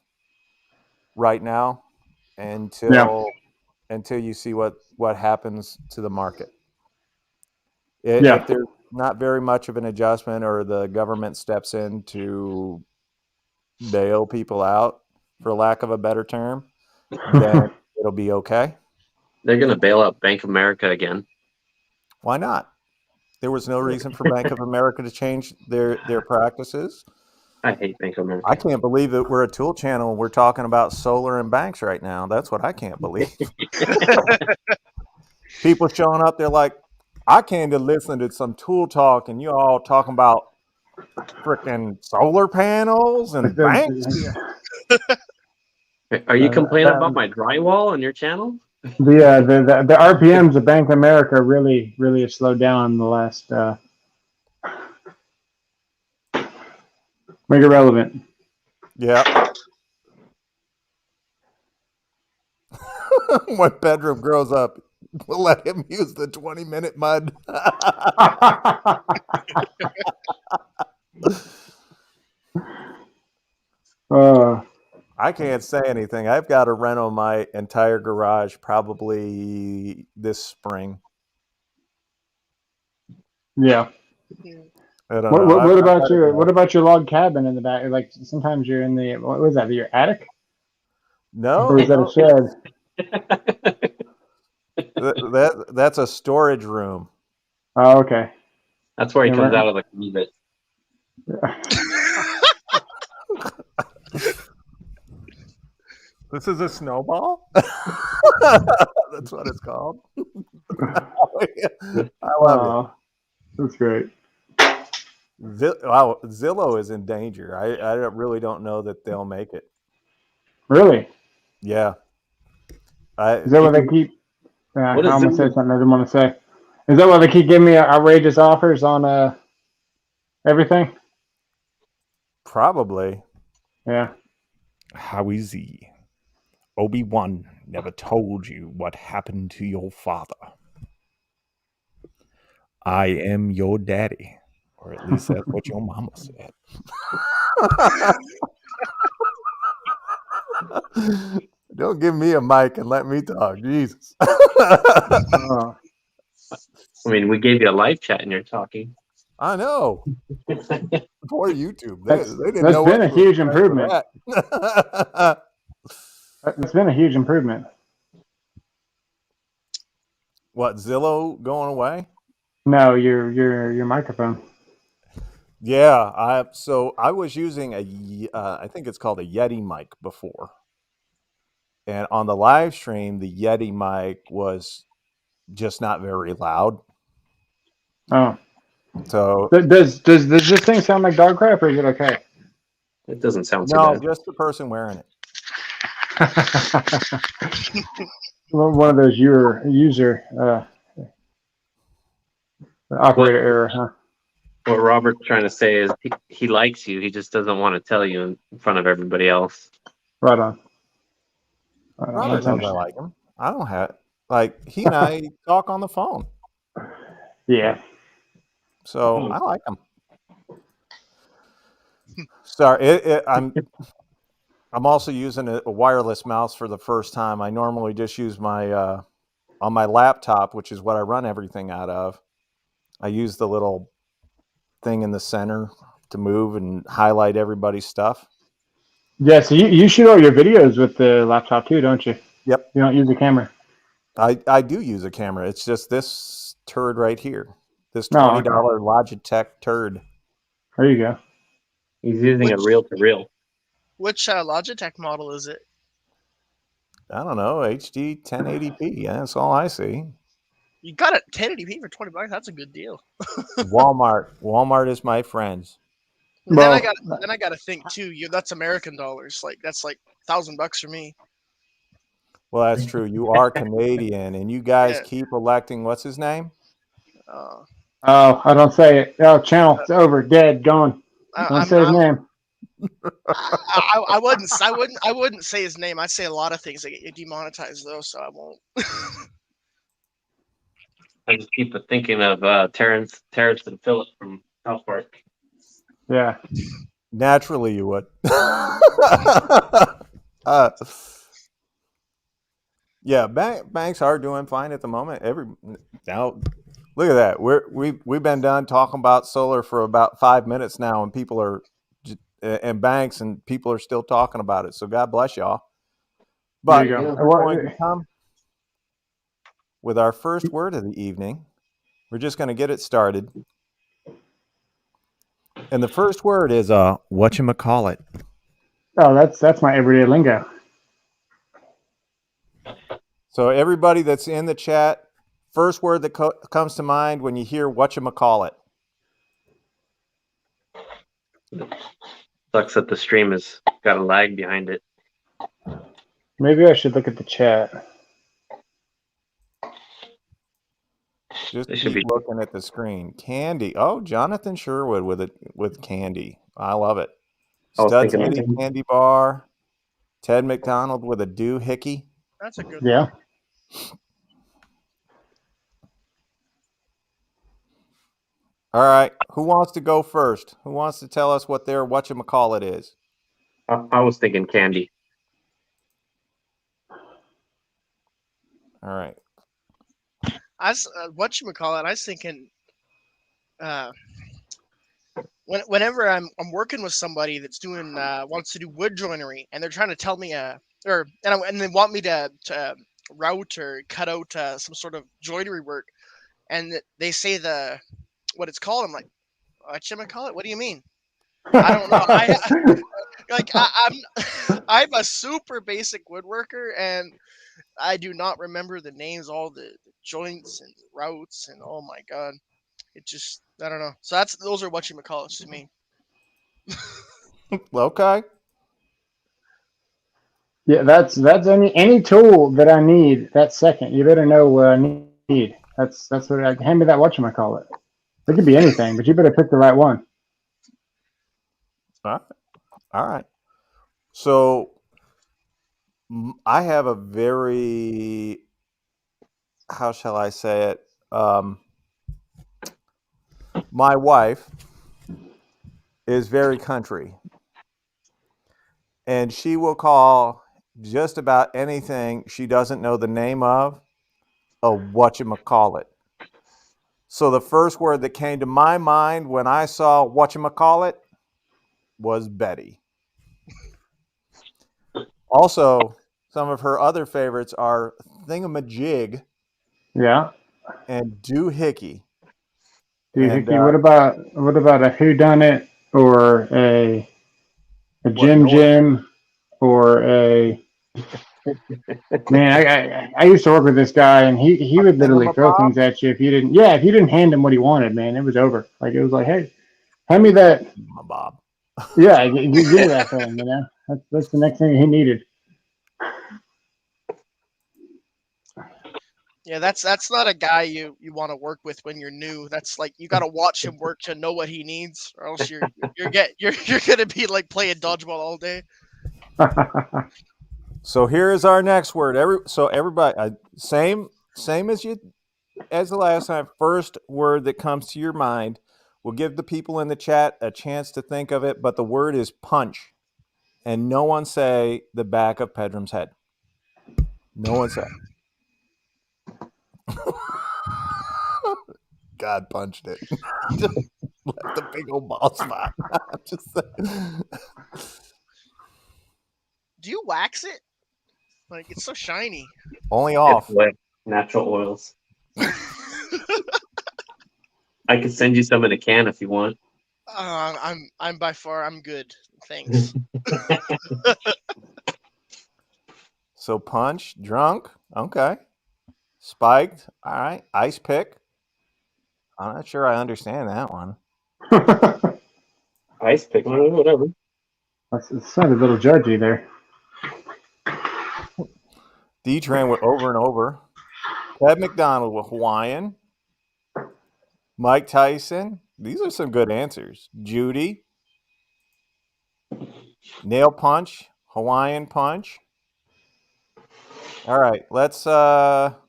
right now until you see what happens to the market. If there's not very much of an adjustment or the government steps in to bail people out, for lack of a better term, then it'll be okay. They're going to bail out Bank of America again. Why not? There was no reason for Bank of America to change their practices. I hate Bank of America. I can't believe that we're a tool channel and we're talking about solar and banks right now. That's what I can't believe. People showing up, they're like, I came to listen to some tool talk and you all talking about freaking solar panels and banks. Are you complaining about my drywall on your channel? The RPMs of Bank of America really have slowed down in the last. Make it relevant. Yeah. When Bedroom grows up, we'll let him use the 20-minute mud. I can't say anything. I've got to reno my entire garage probably this spring. Yeah. I don't know. What about your log cabin in the back? Like sometimes you're in the what was that? Your attic? No, Or is that a shed? that's a storage room. Oh, okay. That's where he comes out of the closet. This is a snowball? That's what it's called. I love it. That's great. Wow, Zillow is in danger. I really don't know that they'll make it. Really? Yeah. Is that what they keep? I'm What is gonna say Zillow? something I didn't want to say. Is that why they keep giving me outrageous offers on everything? Probably. Yeah. How is he? Obi-Wan never told you what happened to your father. I am your daddy. Or at least that's what your mama said. Don't give me a mic and let me talk. Jesus. Oh. I mean, we gave you a live chat and you're talking. I know. Poor YouTube. They didn't That's know been what a to huge expect for improvement. that. It's been a huge improvement. What, Zillow going away? No, your microphone. Yeah, I was using I think it's called a Yeti mic before, and on the live stream, the Yeti mic was just not very loud. Oh, So does this thing sound like dog crap, or is it okay? It doesn't sound too no, bad. just the person wearing it. One of those user operator error, huh? What Robert's trying to say is he likes you. He just doesn't want to tell you in front of everybody else. Right on. Robert knows I like him. I don't have he and I talk on the phone, Yeah. so I like him. Sorry, I'm also using a wireless mouse for the first time. I normally just use my on my laptop, which is what I run everything out of. I use the little thing in the center to move and highlight everybody's stuff. Yeah, so you shoot all your videos with the laptop too, don't you? Yep. You don't use a camera. I do use a camera. It's just this turd right here. This $20 Logitech turd. There you go. He's using a reel-to-reel. Which Logitech model is it? I don't know. HD 1080p. Yeah, that's all I see. You got it 1080p for $20. That's a good deal. Walmart is my friends. Then I got to think too. That's American dollars. Like that's like $1,000 for me. Well, that's true. You are Canadian, and you guys Yeah. keep electing. What's his name? Oh, I don't say it. Oh, channel, it's over, dead, gone. Don't say his name. I wouldn't say his name. I'd say a lot of things that get you demonetized though, so I won't. I just keep thinking of Terrence and Phillip from South Park. Yeah. Naturally, you would. Yeah, banks are doing fine at the moment. Now, look at that. We've been done talking about solar for about 5 minutes now, and people are and banks and people are still talking about it. So God bless y'all. But There you go. we're going to come with our first word of the evening. We're just going to get it started. And the first word is whatchamacallit. Oh, that's my everyday lingo. So everybody that's in the chat, first word that comes to mind when you hear whatchamacallit. Sucks that the stream has got a lag behind it. Maybe I should look at the chat. Just keep looking at the screen. Candy. Oh, Jonathan Sherwood with candy. I love it. Stud City candy bar. Ted McDonald with a doohickey. That's a good one. All right. Who wants to go first? Who wants to tell us what their whatchamacallit is? I was thinking candy. All right. whatchamacallit, I was thinking whenever I'm working with somebody that's doing wants to do wood joinery, and they're trying to tell me and they want me to route or cut out some sort of joinery work, and they say what it's called, I'm like, whatchamacallit? What do you mean? I don't know. I'm a super basic woodworker, and I do not remember the names, all the joints and routes, and oh my god, it just, I don't know. So those are whatchamacallits to me. Okay. Yeah, that's any tool that I need that second. You better know what I need. That's what hand me that whatchamacallit. It could be anything, but you better pick the right one. All right. So I have a very, how shall I say it? My wife is very country, and she will call just about anything she doesn't know the name of a whatchamacallit. So the first word that came to my mind when I saw whatchamacallit was Betty. Also, some of her other favorites are thingamajig Yeah. and doohickey. Doohickey. What about a whodunit or a Jim or a man? I used to work with this guy, and he would literally throw things at you if you didn't hand him what he wanted, man. It was over. Like, it was like, hey, hand me that. My Bob. Yeah, give me that thing. You know, that's the next thing he needed. Yeah, that's not a guy you want to work with when you're new. That's like, you got to watch him work to know what he needs, or else you're gonna be like playing dodgeball all day. So here is our next word. Everybody, same as the last time. First word that comes to your mind. We'll give the people in the chat a chance to think of it, but the word is punch. And no one say the back of Pedram's head. No one say. God punched it. Just left the big old ball spot. Just Do you wax it? Like, it's so shiny. only off. Natural oils. I could send you some in a can if you want. I'm by far, I'm good. Thanks. So punch, drunk, okay. Spiked, all right. Ice pick. I'm not sure I understand that one. Ice pick, whatever. It sounded a little judgy there. D-Train went over and over. Ted McDonald with Hawaiian. Mike Tyson. These are some good answers. Judy. Nail punch. Hawaiian punch. All right, let's start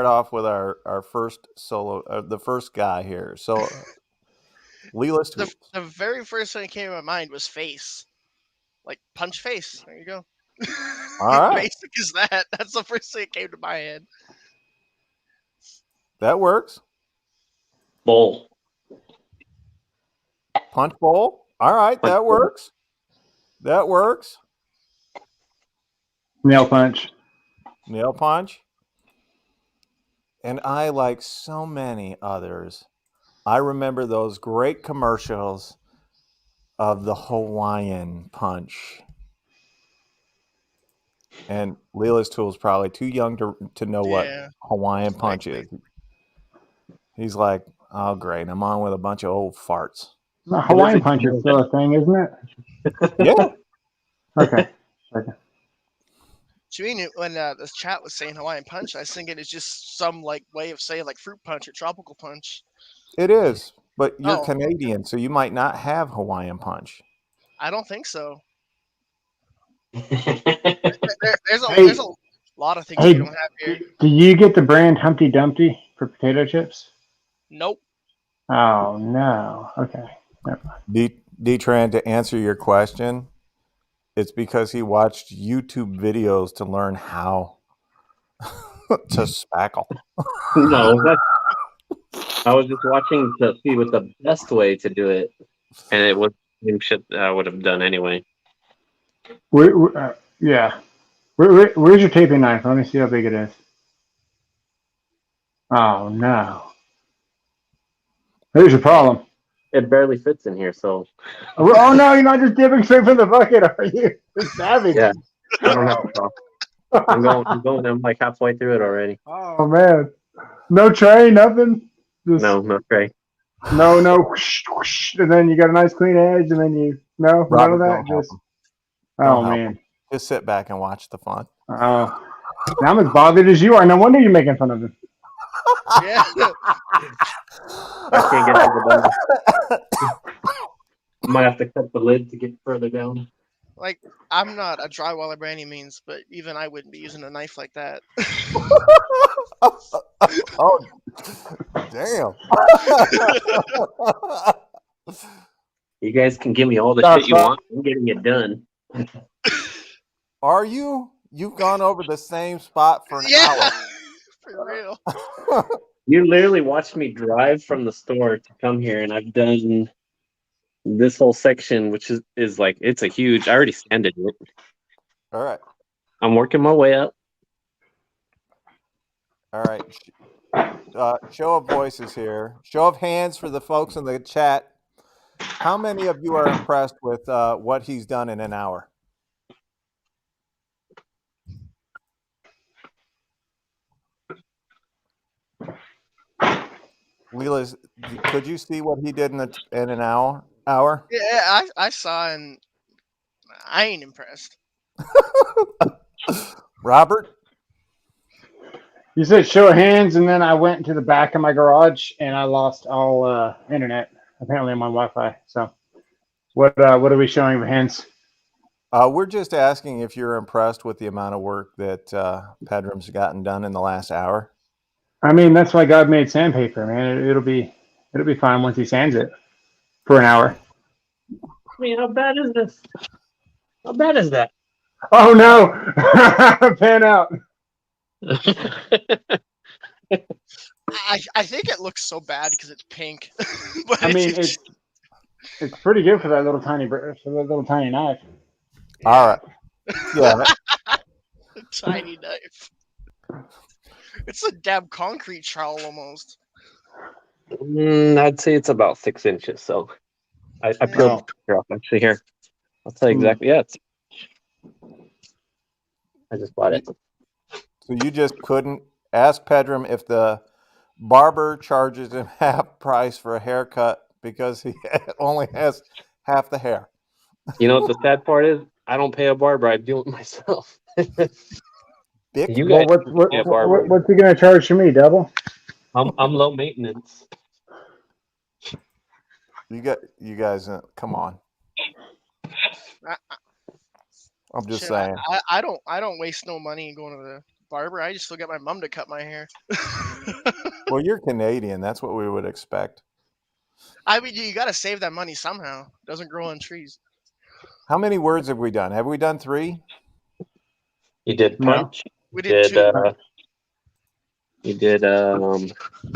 off with our first solo, the first guy here. So, Leela's the very first thing that came to my mind was face, like punch face. There you go. All right, basic as that. That's the first thing that came to my head. That works. Bowl. Punch bowl. All right, that works. That works. Nail punch. Nail punch. And I, like so many others, I remember those great commercials of the Hawaiian punch. And Leela's Tool's probably too young to know what Hawaiian punch is. He's like, oh, great. I'm on with a bunch of old farts. No, Hawaiian punch is still a thing, isn't it? Yeah. Okay. Do you mean when the chat was saying Hawaiian punch, I was thinking it's just some like way of saying like fruit punch or tropical punch. It is, but you're Canadian, so you might not have Hawaiian punch. I don't think so. There's a lot of things we don't have here. Do you get the brand Humpty Dumpty for potato chips? Nope. Oh, no. Okay. D-Tran, to answer your question, it's because he watched YouTube videos to learn how to spackle. No, I was just watching to see what the best way to do it, and it was the same shit that I would have done anyway. Yeah. Where's your taping knife? Let me see how big it is. Oh no. Here's your problem. It barely fits in here, so. Oh no, you're not just dipping straight from the bucket, are you? You're savage. Yeah, I don't have to talk. I'm like halfway through it already. Oh man. No tray, nothing? Just, No tray. No, whoosh, whoosh, and then you got a nice clean edge, and then none of Robert, that. don't help Just him. oh Don't help man. him. Just sit back and watch the fun. Oh, now I'm as bothered as you are. No wonder you're making fun of him. Yeah. I can't get to the bottom. Might have to cut the lid to get further down. Like, I'm not a drywaller by any means, but even I wouldn't be using a knife like that. Oh, damn. You guys can give me all the shit you want. I'm getting it done. Are you? You've gone over the same spot for an hour. For real. You literally watched me drive from the store to come here, and I've done this whole section, which is like, it's a huge. I already sanded it. All right. I'm working my way up. All right. Show of voices here. Show of hands for the folks in the chat. How many of you are impressed with what he's done in an hour? Leela, could you see what he did in an hour? Yeah, I saw, and I ain't impressed. Robert? You said show of hands, and then I went to the back of my garage, and I lost all internet. Apparently, I'm on Wi-Fi. So, what are we showing of hands? We're just asking if you're impressed with the amount of work that Pedram's gotten done in the last hour. I mean, that's why God made sandpaper, man. It'll be fine once he sands it for an hour. I mean, how bad is this? How bad is that? Oh no! Pan out. I think it looks so bad because it's pink. But I mean, it's pretty good for that little tiny knife. Yeah. All right. Yeah. Tiny knife. It's a damn concrete trowel almost. I'd say it's about 6 inches. So I peeled the picture off actually here. I'll tell you exactly. Yeah, I just bought it. So you just couldn't ask Pedram if the barber charges him half price for a haircut because he only has half the hair. You know what the sad part is? I don't pay a barber. I do it myself. You guys pay a barber. What's he gonna charge for me? Double? I'm low maintenance. You guys, come on. I'm just saying. I don't waste no money going to the barber. I just still get my mom to cut my hair. Well, you're Canadian. That's what we would expect. I mean, you got to save that money somehow. It doesn't grow on trees. How many words have we done? Have we done 3? You did punch. We did 2. You did.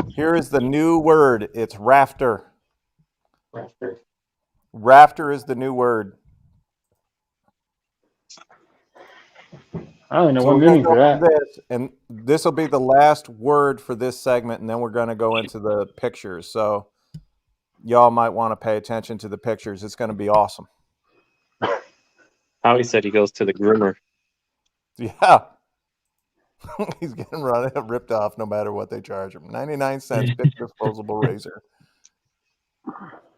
Here is the new word. It's rafter. Rafter. Rafter is the new word. I don't know what meaning for that. And this will be the last word for this segment, and then we're going to go into the pictures. So y'all might want to pay attention to the pictures. It's going to be awesome. Howie said he goes to the groomer. Yeah. He's getting ripped off no matter what they charge him. 99 cents, big disposable razor.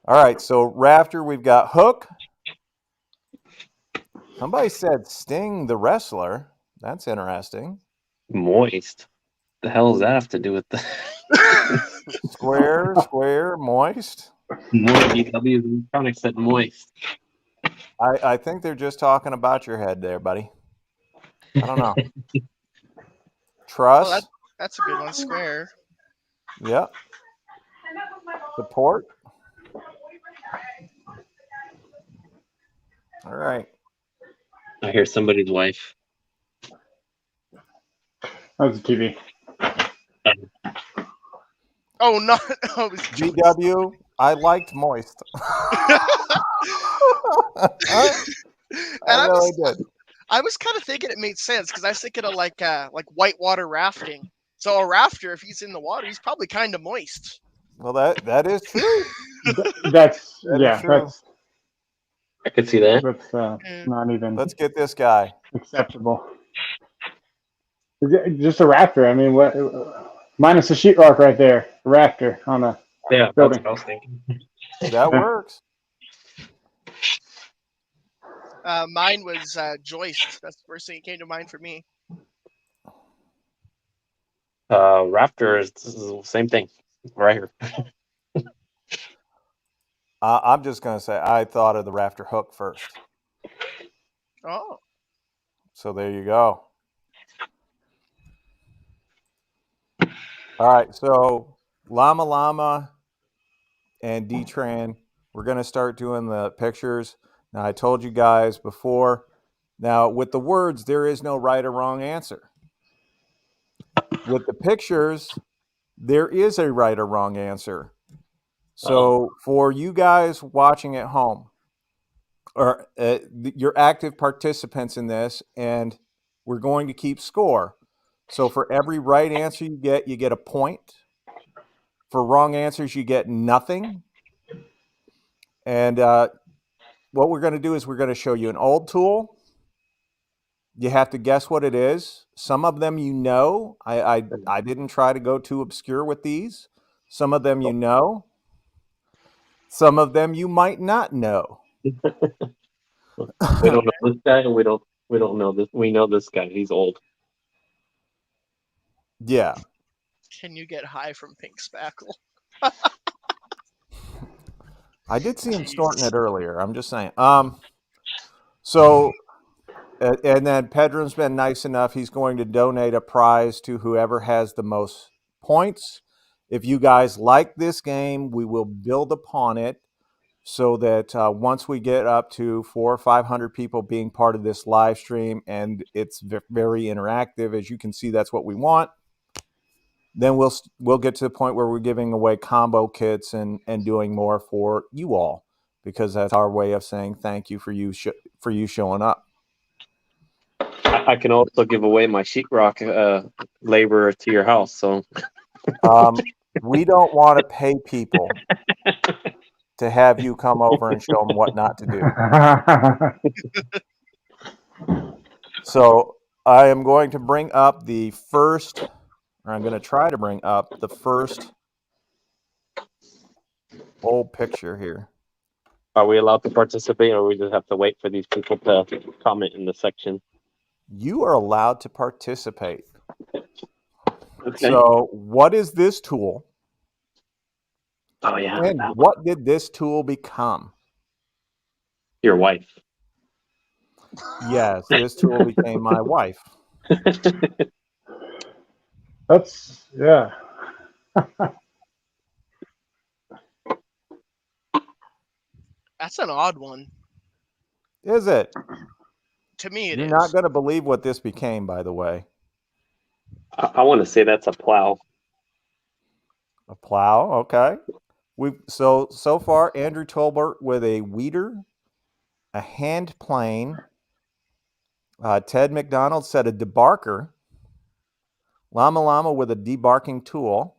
All right, so rafter, we've got hook. Somebody said Sting the wrestler. That's interesting. Moist. The hell does that have to do with the square, moist? BW Electronics said moist. I think they're just talking about your head there, buddy. I don't know. Trust. Well, that's a good one. Square. Yep. Support. All right. I hear somebody's wife. That was the TV. Oh, not. Oh, it was Joyce. GW, I liked moist. I really did. I was kind of thinking it made sense because I was thinking of like whitewater rafting. So a rafter, if he's in the water, he's probably kind of moist. Well, that is true. That's That is yeah. true. I could see that. That's not even Let's get this guy. acceptable. Just a rafter. I mean, what? Minus the sheetrock right there. A rafter on a Yeah, that's building. what I was thinking. That works. Mine was joist. That's the first thing that came to mind for me. Raptor is the same thing, right here. I'm just going to say I thought of the rafter hook first. Oh. So there you go. All right. So Llama Llama and D-Tran, we're going to start doing the pictures. Now, I told you guys before. Now, with the words, there is no right or wrong answer. With the pictures, there is a right or wrong answer. So for you guys watching at home, or you're active participants in this, and we're going to keep score. So for every right answer you get a point. For wrong answers, you get nothing. And what we're going to do is we're going to show you an old tool. You have to guess what it is. Some of them you know. I didn't try to go too obscure with these. Some of them you know. Some of them you might not know. We don't know this guy, and we don't know this. We know this guy. He's old. Yeah. Can you get high from pink spackle? I did see him snorting it earlier. I'm just saying. So, and then Pedro's been nice enough. He's going to donate a prize to whoever has the most points. If you guys like this game, we will build upon it so that once we get up to 400 or 500 people being part of this live stream, and it's very interactive, as you can see, that's what we want. Then we'll get to the point where we're giving away combo kits and doing more for you all, because that's our way of saying thank you for you showing up. I can also give away my sheetrock laborer to your house. So we don't want to pay people to have you come over and show them what not to do. So I am going to bring up the first, or I'm going to try to bring up the first old picture here. Are we allowed to participate, or we just have to wait for these people to comment in the section? You are allowed to participate. Okay. So what is this tool? Oh, yeah. And what did this tool become? Your wife. Yes, this tool became my wife. That's yeah. That's an odd one. Is it? To me, You're not going to believe what this became, by the way. I want to say that's a plow. A plow, okay. So far, Andrew Tolbert with a weeder, a hand plane. Ted McDonald said a debarker. Llama Llama with a debarking tool.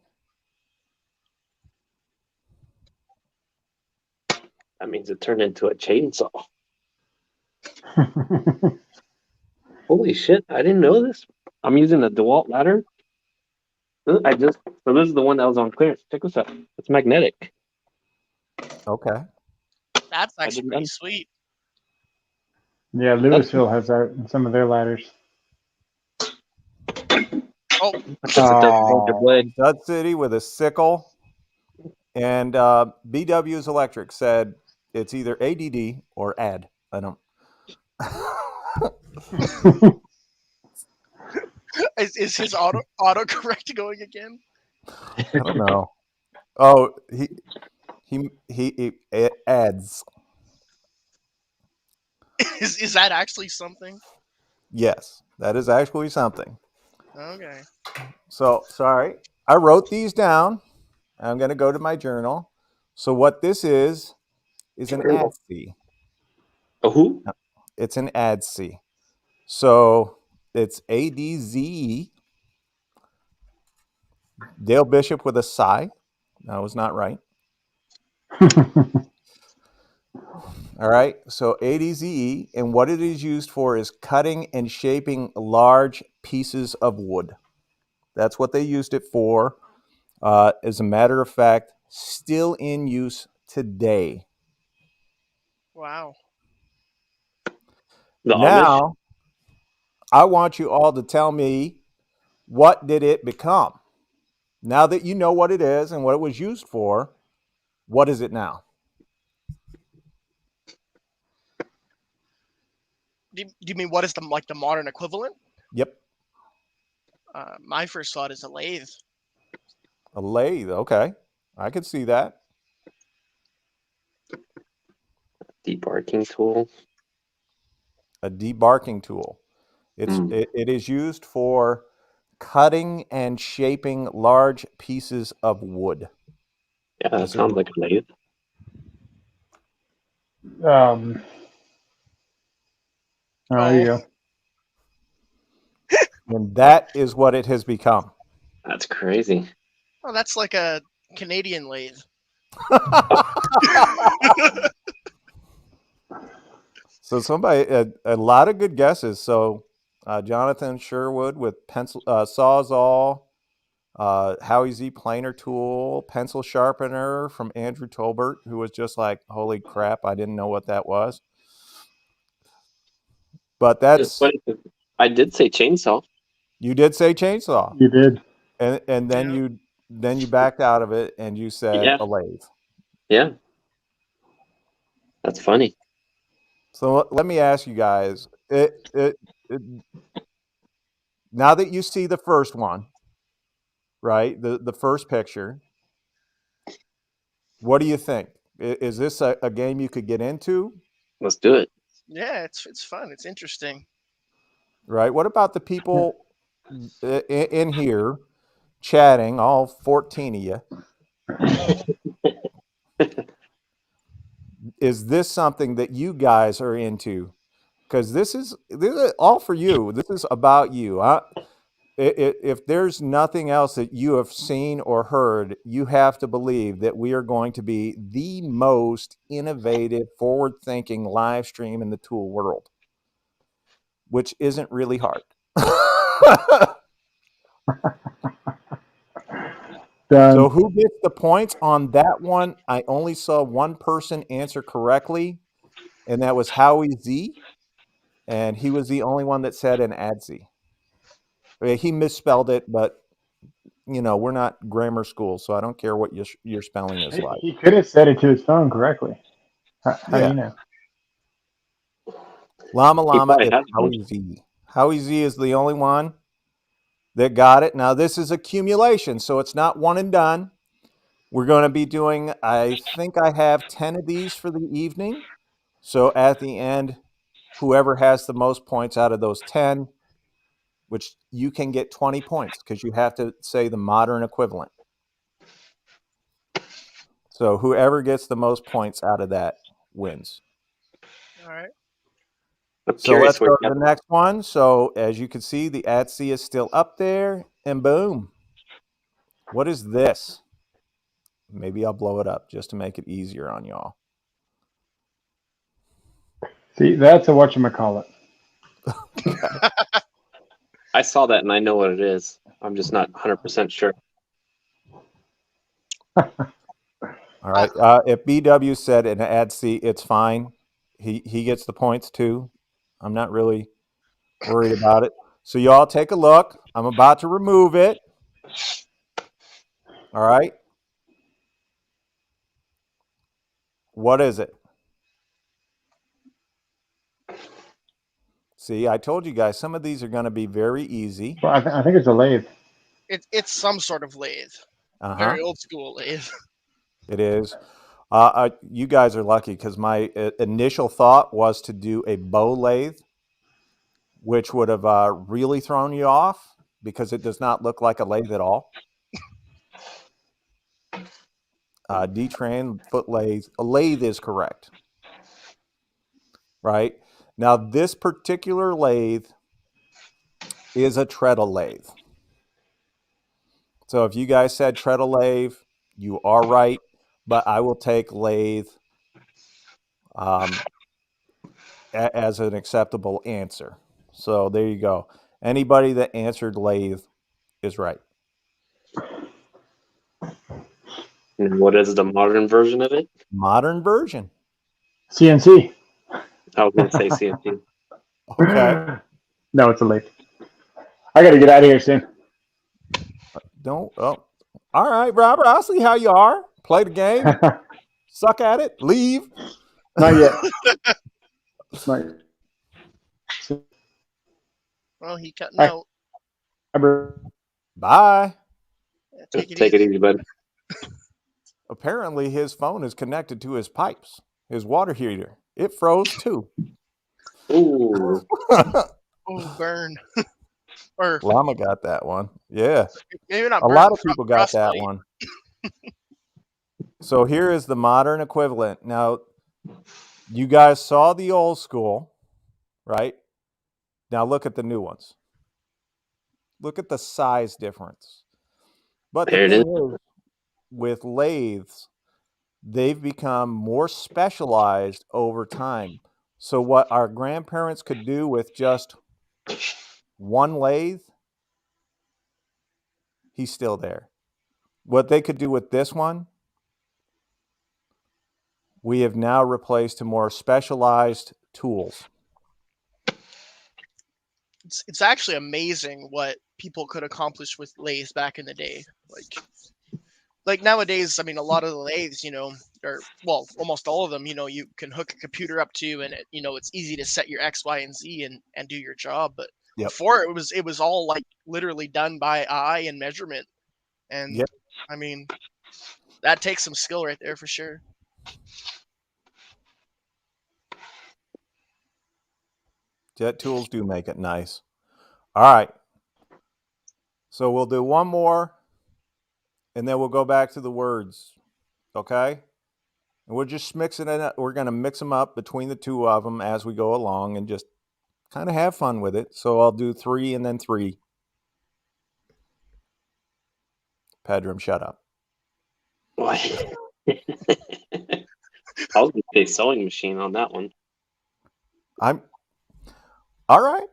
That means it turned into a chainsaw. Holy shit, I didn't know this. I'm using a DeWalt ladder. So this is the one that was on clearance. Check this out. It's magnetic. Okay. That's actually pretty sweet. Yeah, Louisville has that in some of their ladders. Oh, Dud City with a sickle. And BW's Electric said it's either ADD or AD. I don't. Is his autocorrect going again? I don't know. Oh, he adds. Is that actually something? Yes, that is actually something. Okay. So sorry, I wrote these down. I'm going to go to my journal. So what this is an Journal. ADSI. A who? It's an ADSI. So it's ADZE. Dale Bishop with a sigh. That was not right. All right. So ADZE, and what it is used for is cutting and shaping large pieces of wood. That's what they used it for. As a matter of fact, still in use today. Wow. The Amish? Now, I want you all to tell me, what did it become? Now that you know what it is and what it was used for, what is it now? Do you mean what is the modern equivalent? Yep. My first thought is a lathe. A lathe. Okay. I could see that. Debarking tool. A debarking tool. It is used for cutting and shaping large pieces of wood. Yeah, that sounds like a lathe. There you go. And that is what it has become. That's crazy. Oh, that's like a Canadian lathe. So somebody, a lot of good guesses. So Jonathan Sherwood with pencil, Sawzall, Howie Z planer tool, pencil sharpener from Andrew Tolbert, who was just like, holy crap, I didn't know what that was. But that's, I did say chainsaw. you did say chainsaw. You did. And then you backed out of it and you said a lathe. Yeah. That's funny. So let me ask you guys, now that you see the first one, right, the first picture, what do you think? Is this a game you could get into? Let's do it. Yeah, it's fun. It's interesting. Right. What about the people in here chatting, all 14 of you? Is this something that you guys are into? Because this is all for you. This is about you. If there's nothing else that you have seen or heard, you have to believe that we are going to be the most innovative, forward-thinking live stream in the tool world, which isn't really hard. So who gets the points on that one? I only saw one person answer correctly, and that was Howie Z, and he was the only one that said an ADSI. He misspelled it, but we're not grammar school, so I don't care what your spelling is like. He could have said it to his phone correctly. How do you know? Llama, it's Howie Z. Howie Z is the only one that got it. Now, this is accumulation, so it's not one and done. We're going to be doing, I think I have 10 of these for the evening. So at the end, whoever has the most points out of those 10, which you can get 20 points because you have to say the modern equivalent. So whoever gets the most points out of that wins. All right. So let's go to the next one. So as you can see, the ADSI is still up there, and boom. What is this? Maybe I'll blow it up just to make it easier on y'all. See, that's a whatchamacallit. I saw that and I know what it is. I'm just not 100% sure. All right. If BW said an ADSI, it's fine. He gets the points too. I'm not really worried about it. So y'all take a look. I'm about to remove it. All right. What is it? See, I told you guys some of these are going to be very easy. Well, I think it's a lathe. It's some sort of lathe. Very old school lathe. It is. You guys are lucky because my initial thought was to do a bow lathe, which would have really thrown you off because it does not look like a lathe at all. D-Tran, foot lathe. A lathe is correct. Right? Now, this particular lathe is a treadle lathe. So if you guys said treadle lathe, you are right, but I will take lathe as an acceptable answer. So there you go. Anybody that answered lathe is right. And what is the modern version of it? Modern version. CNC. I was going to say CNC. Okay. No, it's a late. I got to get out of here soon. Don't. Oh, all right, Robert. I'll see how you are. Play the game. Suck at it. Leave. Not yet. Not yet. Well, he cutting Hi. out. Bye. Yeah, Take it easy, bud. Apparently, his phone is connected to his pipes, his water heater. It froze too. Ooh. Oh, burn. Or Llama got that one. Yeah. maybe not A burn. lot of people got that frostbite. one. So here is the modern equivalent. Now, you guys saw the old school, right? Now look at the new ones. Look at the size difference. But the There it thing is, with lathes, they've become more specialized over time. So what our grandparents could do with just one lathe, he's still there. What they could do with this one, we have now replaced to more specialized tools. It's actually amazing what people could accomplish with lathes back in the day. Like nowadays, I mean, a lot of the lathes, or well, almost all of them, you can hook a computer up to, and it's easy to set your X, Y, and Z and do your job. But before it was all like literally done by eye and measurement, and I mean, that takes some skill right there for sure. Jet tools do make it nice. All right. So we'll do one more, and then we'll go back to the words. Okay? And we're just mixing it up. We're going to mix them up between the two of them as we go along and just kind of have fun with it. So I'll do 3 and then 3. Pedram, shut up. What? I was going to say sewing machine on that one. All right.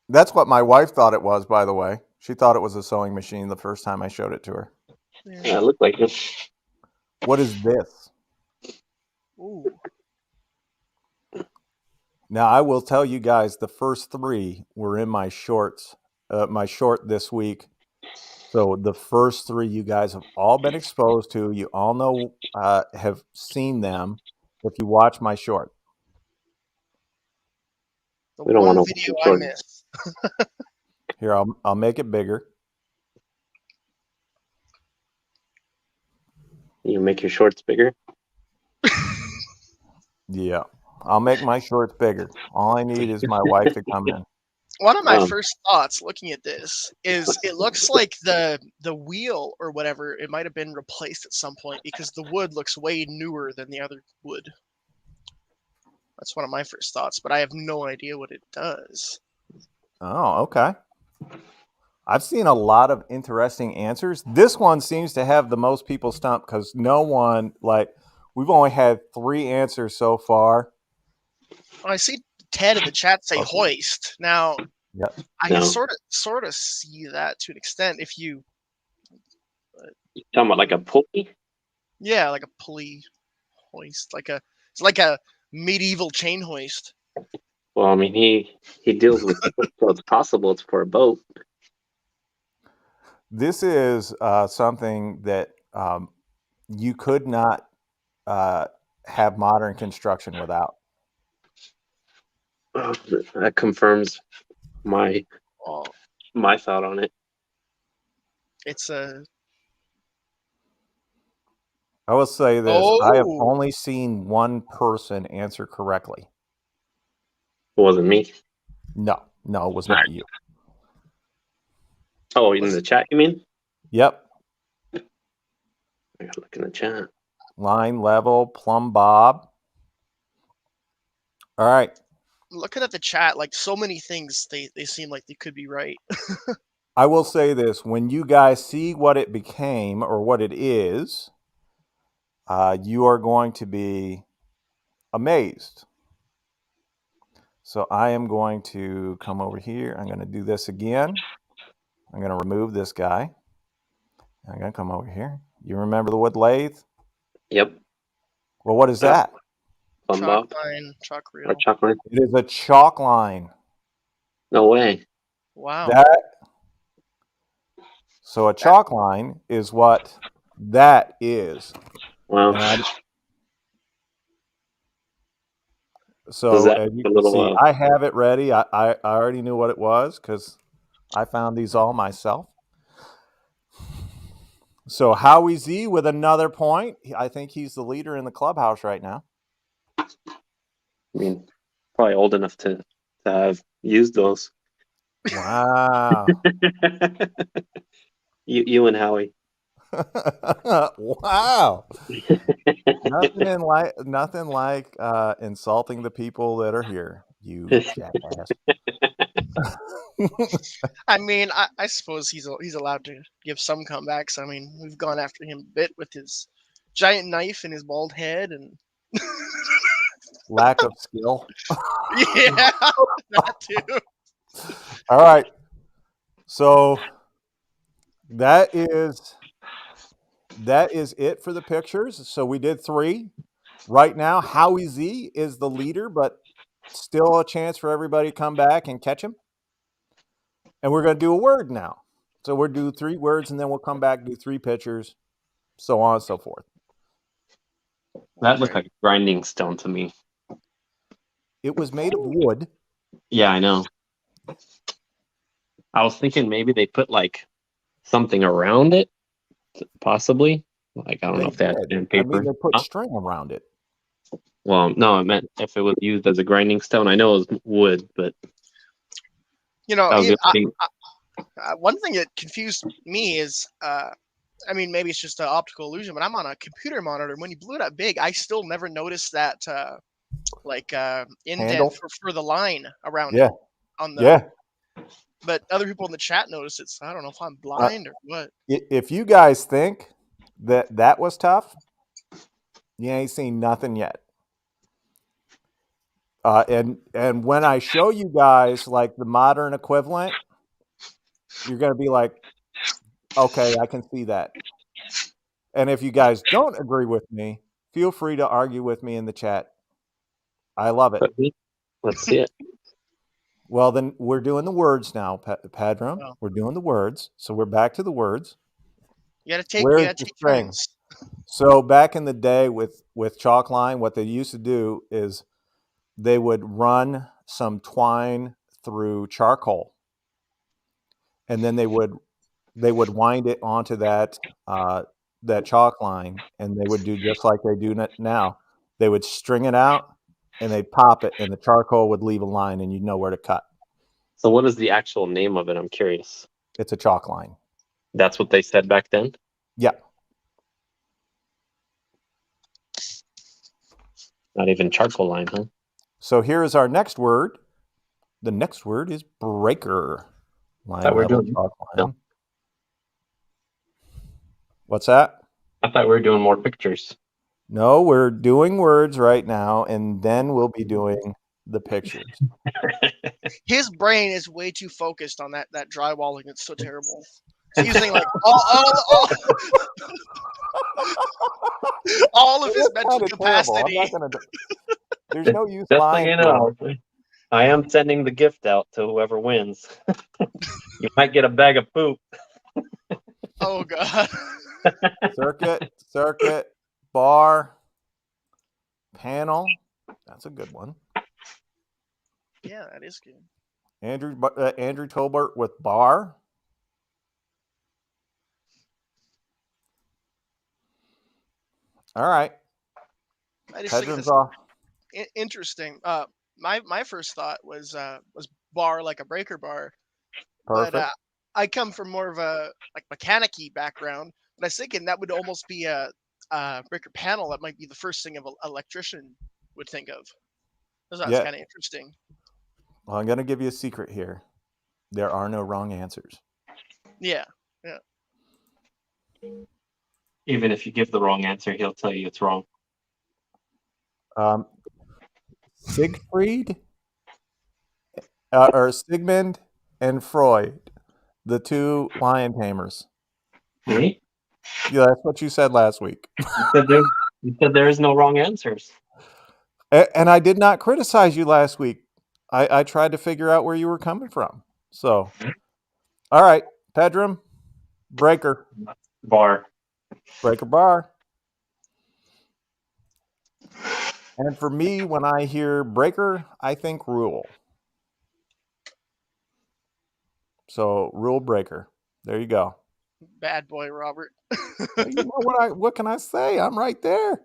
That's what my wife thought it was, by the way. She thought it was a sewing machine the first time I showed it to her. Yeah, it looked like it. What is this? Ooh. Now, I will tell you guys, the first 3 were in my shorts, my short this week. So the first 3 you guys have all been exposed to. You all know, have seen them if you watch my short. We don't want to video I missed. Here, I'll make it bigger. You make your shorts bigger? Yeah, I'll make my shorts bigger. All I need is my wife to come in. One of my first thoughts looking at this is it looks like the wheel or whatever, it might have been replaced at some point because the wood looks way newer than the other wood. That's one of my first thoughts, but I have no idea what it does. Oh, okay. I've seen a lot of interesting answers. This one seems to have the most people stumped because no one, we've only had 3 answers so far. Well, I see Ted in the chat say hoist. Now, I can sort of see that to an extent if you... You talking about like a pulley? Yeah, like a pulley hoist. It's like a medieval chain hoist. Well, I mean, he deals with it, so it's possible it's for a boat. This is something that you could not have modern construction without. That confirms my thought on it. It's a... I will say this. I have only seen one person answer correctly. It wasn't me. No, it was not you. Oh, in the chat, you mean? Yep. I gotta look in the chat. Line level, plumb bob. All right. Looking at the chat, like so many things, they seem like they could be right. I will say this: when you guys see what it became or what it is, you are going to be amazed. So I am going to come over here. I'm going to do this again. I'm going to remove this guy. I'm going to come over here. You remember the wood lathe? Yep. Well, what is that? Plumb Chalk bob line, chalk reel. or chalk line? It is a chalk line. No way. Wow. So a chalk line is what that is. Wow. So as you can see, I have it ready. I already knew what it was because I found these all myself. So Howie Z with another point. I think he's the leader in the clubhouse right now. I mean, probably old enough to have used those. Wow. you and Howie. Wow. Nothing like insulting the people that are here, you jackass. I mean, I suppose he's allowed to give some comebacks. I mean, we've gone after him a bit with his giant knife and his bald head and Lack of skill. yeah, that too. All right. So that is it for the pictures. So we did 3. Right now, Howie Z is the leader, but still a chance for everybody to come back and catch him. And we're going to do a word now. So we'll do 3 words, and then we'll come back, do 3 pictures, so on and so forth. That looked like a grinding stone to me. It was made of wood. Yeah, I know. I was thinking maybe they put like something around it, possibly. Like I don't know if they had sandpaper. I mean, they put string around it. Well, no, I meant if it was used as a grinding stone. I know it was wood, but You know, one one thing that confused me is, I mean, maybe it's just an optical illusion, but I'm on a computer monitor. When you blew it up big, I still never noticed that, indent for the line around it. On the But other people in the chat noticed it. So I don't know if I'm blind or what. If you guys think that was tough, you ain't seen nothing yet. And when I show you guys like the modern equivalent, you're going to be like, okay, I can see that. And if you guys don't agree with me, feel free to argue with me in the chat. I love it. Let's see it. Well, then we're doing the words now, Padron. Oh. We're doing the words. So we're back to the words. You got to take strings. So back in the day with chalk line, what they used to do is they would run some twine through charcoal, and then they would wind it onto that chalk line, and they would do just like they do now. They would string it out, and they'd pop it, and the charcoal would leave a line, and you'd know where to cut. So what is the actual name of it? I'm curious. It's a chalk line. That's what they said back then? Yeah. Not even charcoal line, huh? So here is our next word. The next word is breaker. Line we're doing chalk line. No. What's that? I thought we were doing more pictures. No, we're doing words right now, and then we'll be doing the pictures. His brain is way too focused on that drywalling. It's so terrible. He's using like all of his mental capacity. There's no use Just lying. So you know, I am sending the gift out to whoever wins. You might get a bag of poop. Oh God. Circuit, bar, panel. That's a good one. Yeah, that is good. Andrew Tolbert with bar. All right. I just think it's interesting. My first thought was bar, like a breaker bar. Perfect. But I come from more of a like mechanic-y background, And I was thinking that would almost be a breaker panel. That might be the first thing an electrician would think of. That's Yeah. kind of interesting. Well, I'm going to give you a secret here. There are no wrong answers. Yeah. Even if you give the wrong answer, he'll tell you it's wrong. Siegfried or Sigmund and Freud, the two lion tamers. Me? Yeah, that's what you said last week. You said there is no wrong answers. And I did not criticize you last week. I tried to figure out where you were coming from. So, all right, Pedram, breaker. Bar. Breaker bar. And for me, when I hear breaker, I think rule. So rule breaker. There you go. Bad boy, Robert. Well, you know what can I say? I'm right there.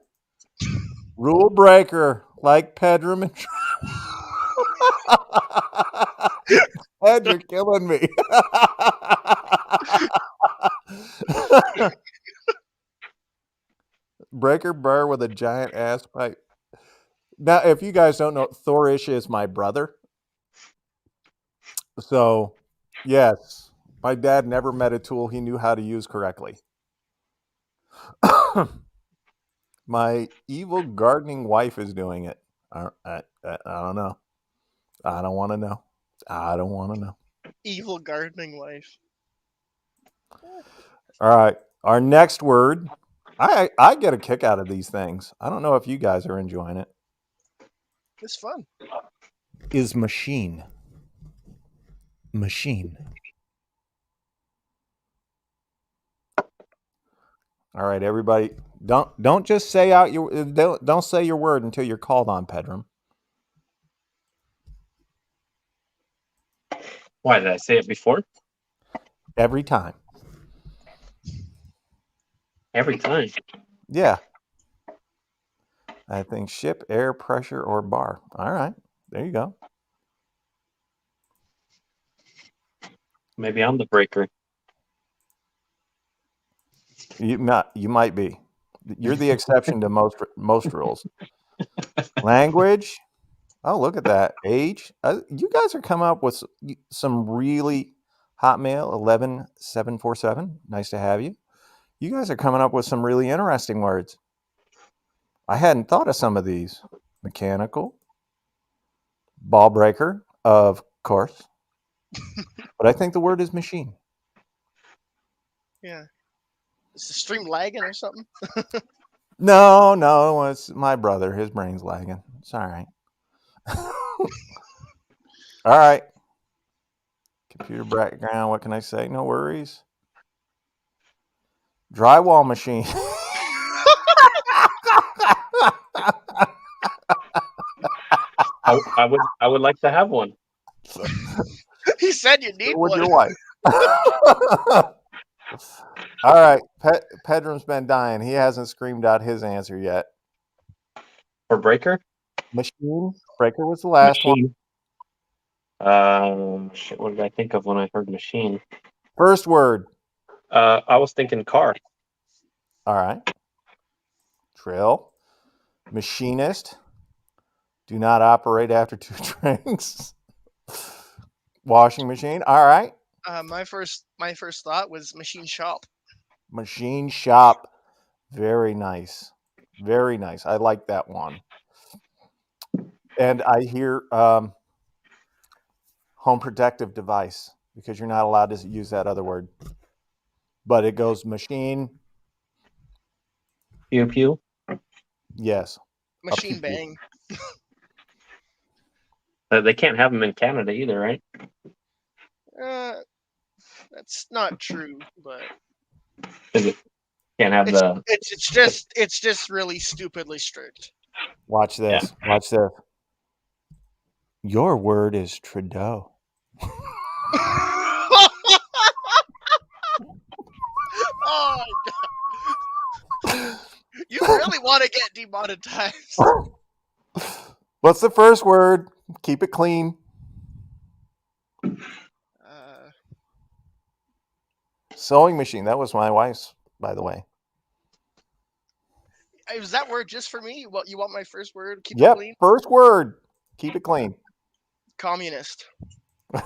Rule breaker, like Pedram and Ed, you're killing me. Breaker bar with a giant ass pipe. Now, if you guys don't know, Thorish is my brother. So, yes, my dad never met a tool he knew how to use correctly. My evil gardening wife is doing it. I don't know. I don't want to know. I don't want to know. Evil gardening wife. All right. Our next word. I get a kick out of these things. I don't know if you guys are enjoying it. It's fun. Is machine. Machine. All right, everybody. Don't just say out your don't say your word until you're called on, Pedram. Why did I say it before? Every time. Every time. Yeah. I think ship, air, pressure, or bar. All right. There you go. Maybe I'm the breaker. You might be. You're the exception to most rules. Language. Oh, look at that. Age. You guys are coming up with some really Hotmail 11747. Nice to have you. You guys are coming up with some really interesting words. I hadn't thought of some of these. Mechanical. Ball breaker, of course. But I think the word is machine. Yeah. Is the stream lagging or something? No, it's my brother. His brain's lagging. It's all right. All right. Computer background. What can I say? No worries. Drywall machine. I would like to have one. He said you need With one. your wife. All right. Pedram's been dying. He hasn't screamed out his answer yet. For breaker? Machine. Breaker was the last one. What did I think of when I heard machine? First word. I was thinking car. All right. Trill. Machinist. Do not operate after 2 drinks. Washing machine. All right. My first thought was machine shop. Machine shop. Very nice. Very nice. I like that one. And I hear home protective device, because you're not allowed to use that other word. But it goes machine. Pew pew. Yes. Machine bang. They can't have them in Canada either, right? That's not true, but can't have it's just really stupidly strict. Watch this. Yeah. Watch this. Your word is Trudeau. Oh my God. You really want to get demonetized. What's the first word? Keep it clean. Sewing machine. That was my wife's by the way. Is that word just for me? Well, you want my first word? Keep it Yep, clean. first word. Keep it clean. Communist.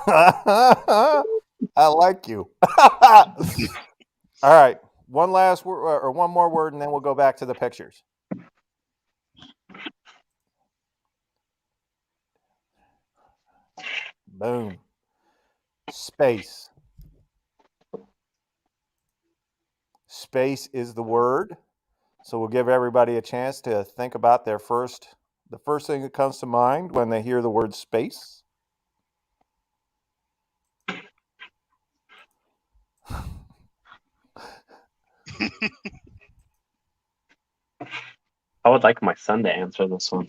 I like you. All right, one last word or one more word, and then we'll go back to the pictures. Boom. Space. Space is the word. So we'll give everybody a chance to think about the first thing that comes to mind when they hear the word space. I would like my son to answer this one.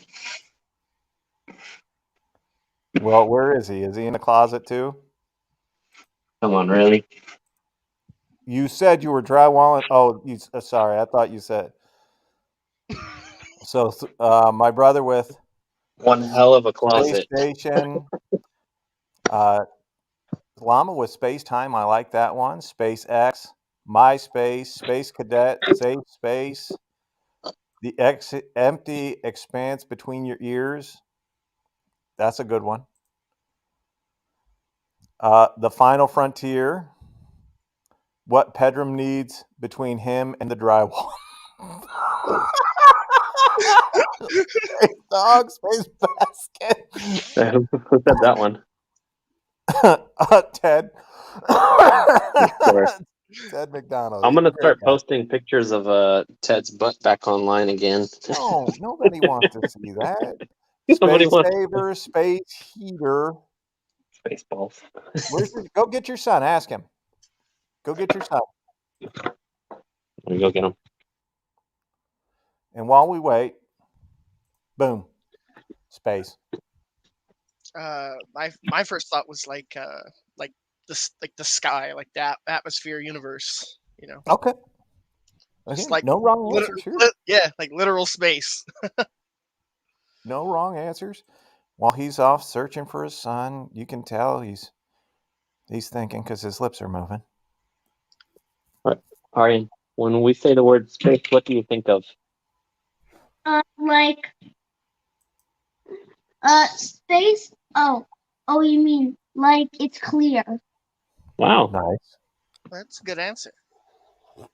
Well, where is he? Is he in the closet too? Come on, really? You said you were drywalling. Oh, sorry. I thought you said. So, my brother with One hell of a Space closet. Station. Llama with Space Time. I like that one. SpaceX, MySpace, Space Cadet, Safe Space, the empty expanse between your ears. That's a good one. The Final Frontier. What Pedram needs between him and the drywall. Space dog, space basket. Who said that one? Ted. Sure. Ted McDonald. I'm He's gonna a great start guy. posting pictures of Ted's butt back online again. No, nobody wants to see that. Nobody Space wants saver, space heater. Spaceballs. Go get your son. Ask him. Go get your son. Let me go get him. And while we wait, boom, space. My first thought was like the sky, like that atmosphere, universe. You know, Okay. just Again, like no wrong answers here. yeah, like literal space. No wrong answers. While he's off searching for his son, you can tell he's thinking because his lips are moving. Arian, when we say the word space, what do you think of? Like space. Oh, you mean like it's clear? Wow. Nice. That's a good answer.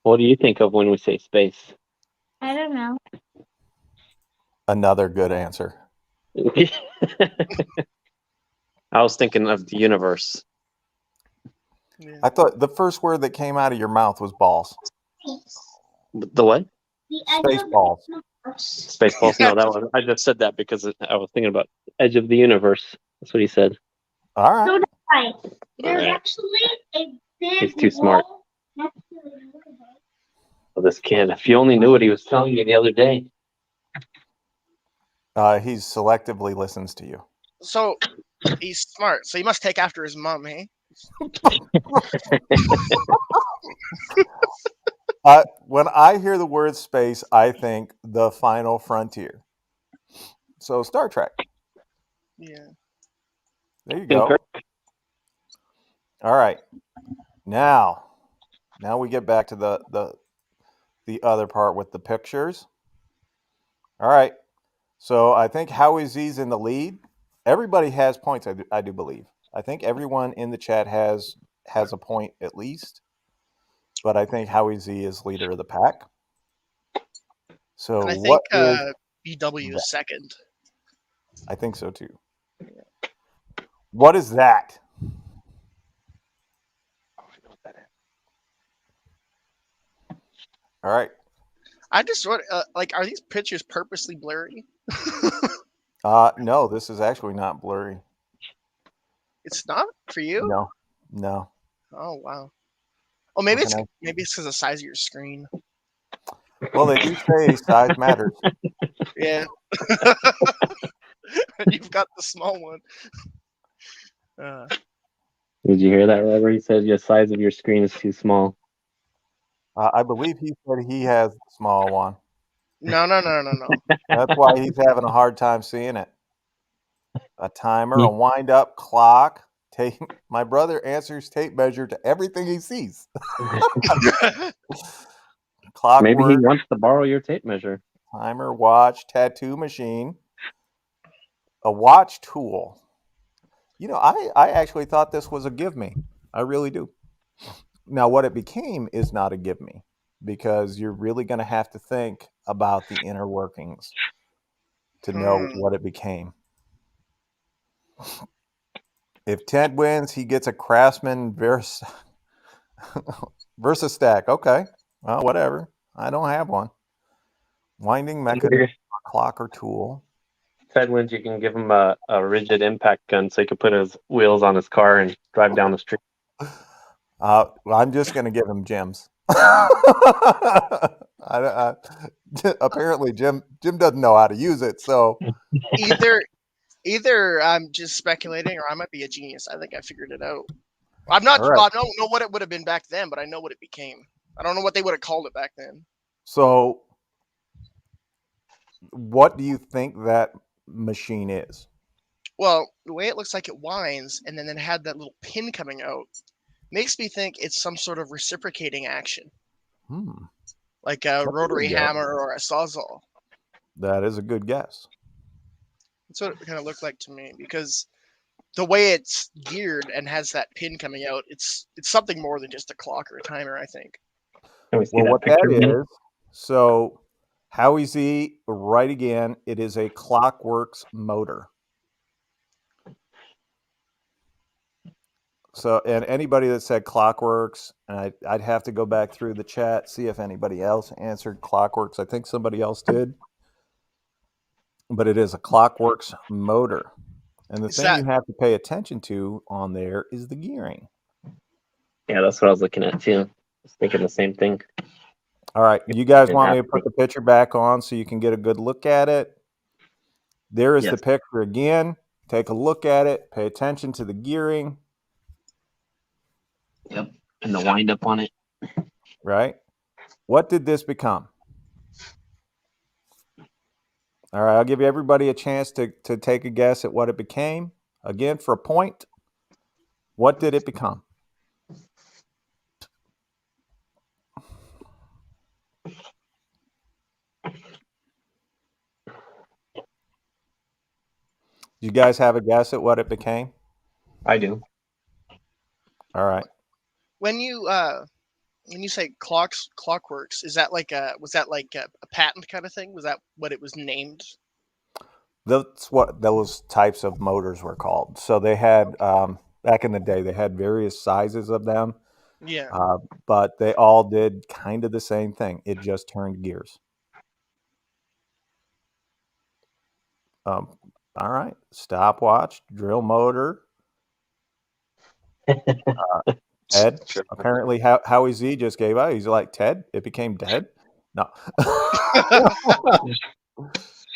What do you think of when we say space? I don't know. Another good answer. I was thinking of the universe. Yeah. I thought the first word that came out of your mouth was balls. The what? The edge Space of balls. the universe. Spaceballs? No, that one. I just said that because I was thinking about edge of the universe. That's what he said. All right. So did I. There's Alright. actually a big He's too smart. wall next to the universe. Well, this kid, if you only knew what he was telling you the other day. He selectively listens to you. So he's smart. So he must take after his mom, hey? When I hear the word space, I think the final frontier. So Star Trek. Yeah. There you go. All right. Now we get back to the other part with the pictures. All right. So I think Howie Z's in the lead. Everybody has points, I do believe. I think everyone in the chat has a point at least. But I think Howie Z is leader of the pack. So And I think what is BW that? is second. I think so too. What is that? All right. I just wrote, like, are these pictures purposely blurry? No, this is actually not blurry. It's not for you? No. Oh wow. Oh, maybe What it's can because of the size of your screen. Well, they do say size matters. Yeah. You've got the small one. Did you hear that, Robert? He said the size of your screen is too small. I believe he said he has the small one. No. That's why he's having a hard time seeing it. A timer, a wind-up clock. My brother answers tape measure to everything he sees. Clockwork. Maybe he wants to borrow your tape measure. Timer, watch, tattoo machine, a watch tool. You know, I actually thought this was a give me. I really do. Now, what it became is not a give me, because you're really going to have to think about the inner workings to know what it became. If Ted wins, he gets a Craftsman versus stack. Okay, well, whatever. I don't have one. Winding mechanism, clock or tool. Ted wins, you can give him a rigid impact gun so he can put his wheels on his car and drive down the street. I'm just going to give him Jim's. Apparently, Jim doesn't know how to use it. So either I'm just speculating, or I might be a genius. I think I figured it out. I'm not. Right. I don't know what it would have been back then, but I know what it became. I don't know what they would have called it back then. So, what do you think that machine is? Well, the way it looks like it winds, and then it had that little pin coming out, makes me think it's some sort of reciprocating action, like a rotary hammer or a sawzall. That is a good guess. That's what it kind of looked like to me, because the way it's geared and has that pin coming out, it's something more than just a clock or a timer, I think. Well, what that is, so Howie Z, right again, it is a Clockworks motor. So, and anybody that said Clockworks, and I'd have to go back through the chat, see if anybody else answered Clockworks. I think somebody else did. But it is a Clockworks motor. And the thing you have to pay attention to on there is the gearing. Yeah, that's what I was looking at too. I was thinking the same thing. All right. You guys want me to put the picture back on so you can get a good look at it? There is the picture again. Take a look at it. Pay attention to the gearing. Yep. And the wind up on it. Right. What did this become? All right. I'll give everybody a chance to take a guess at what it became. Again, for a point. What did it become? You guys have a guess at what it became? I do. All right. When you say Clockworks, was that like a patent kind of thing? Was that what it was named? That's what those types of motors were called. So they had back in the day, they had various sizes of them. Yeah. But they all did kind of the same thing. It just turned gears. All right. Stopwatch, drill motor. Ted, apparently Howie Z just gave out. He's like, Ted, it became dead? No.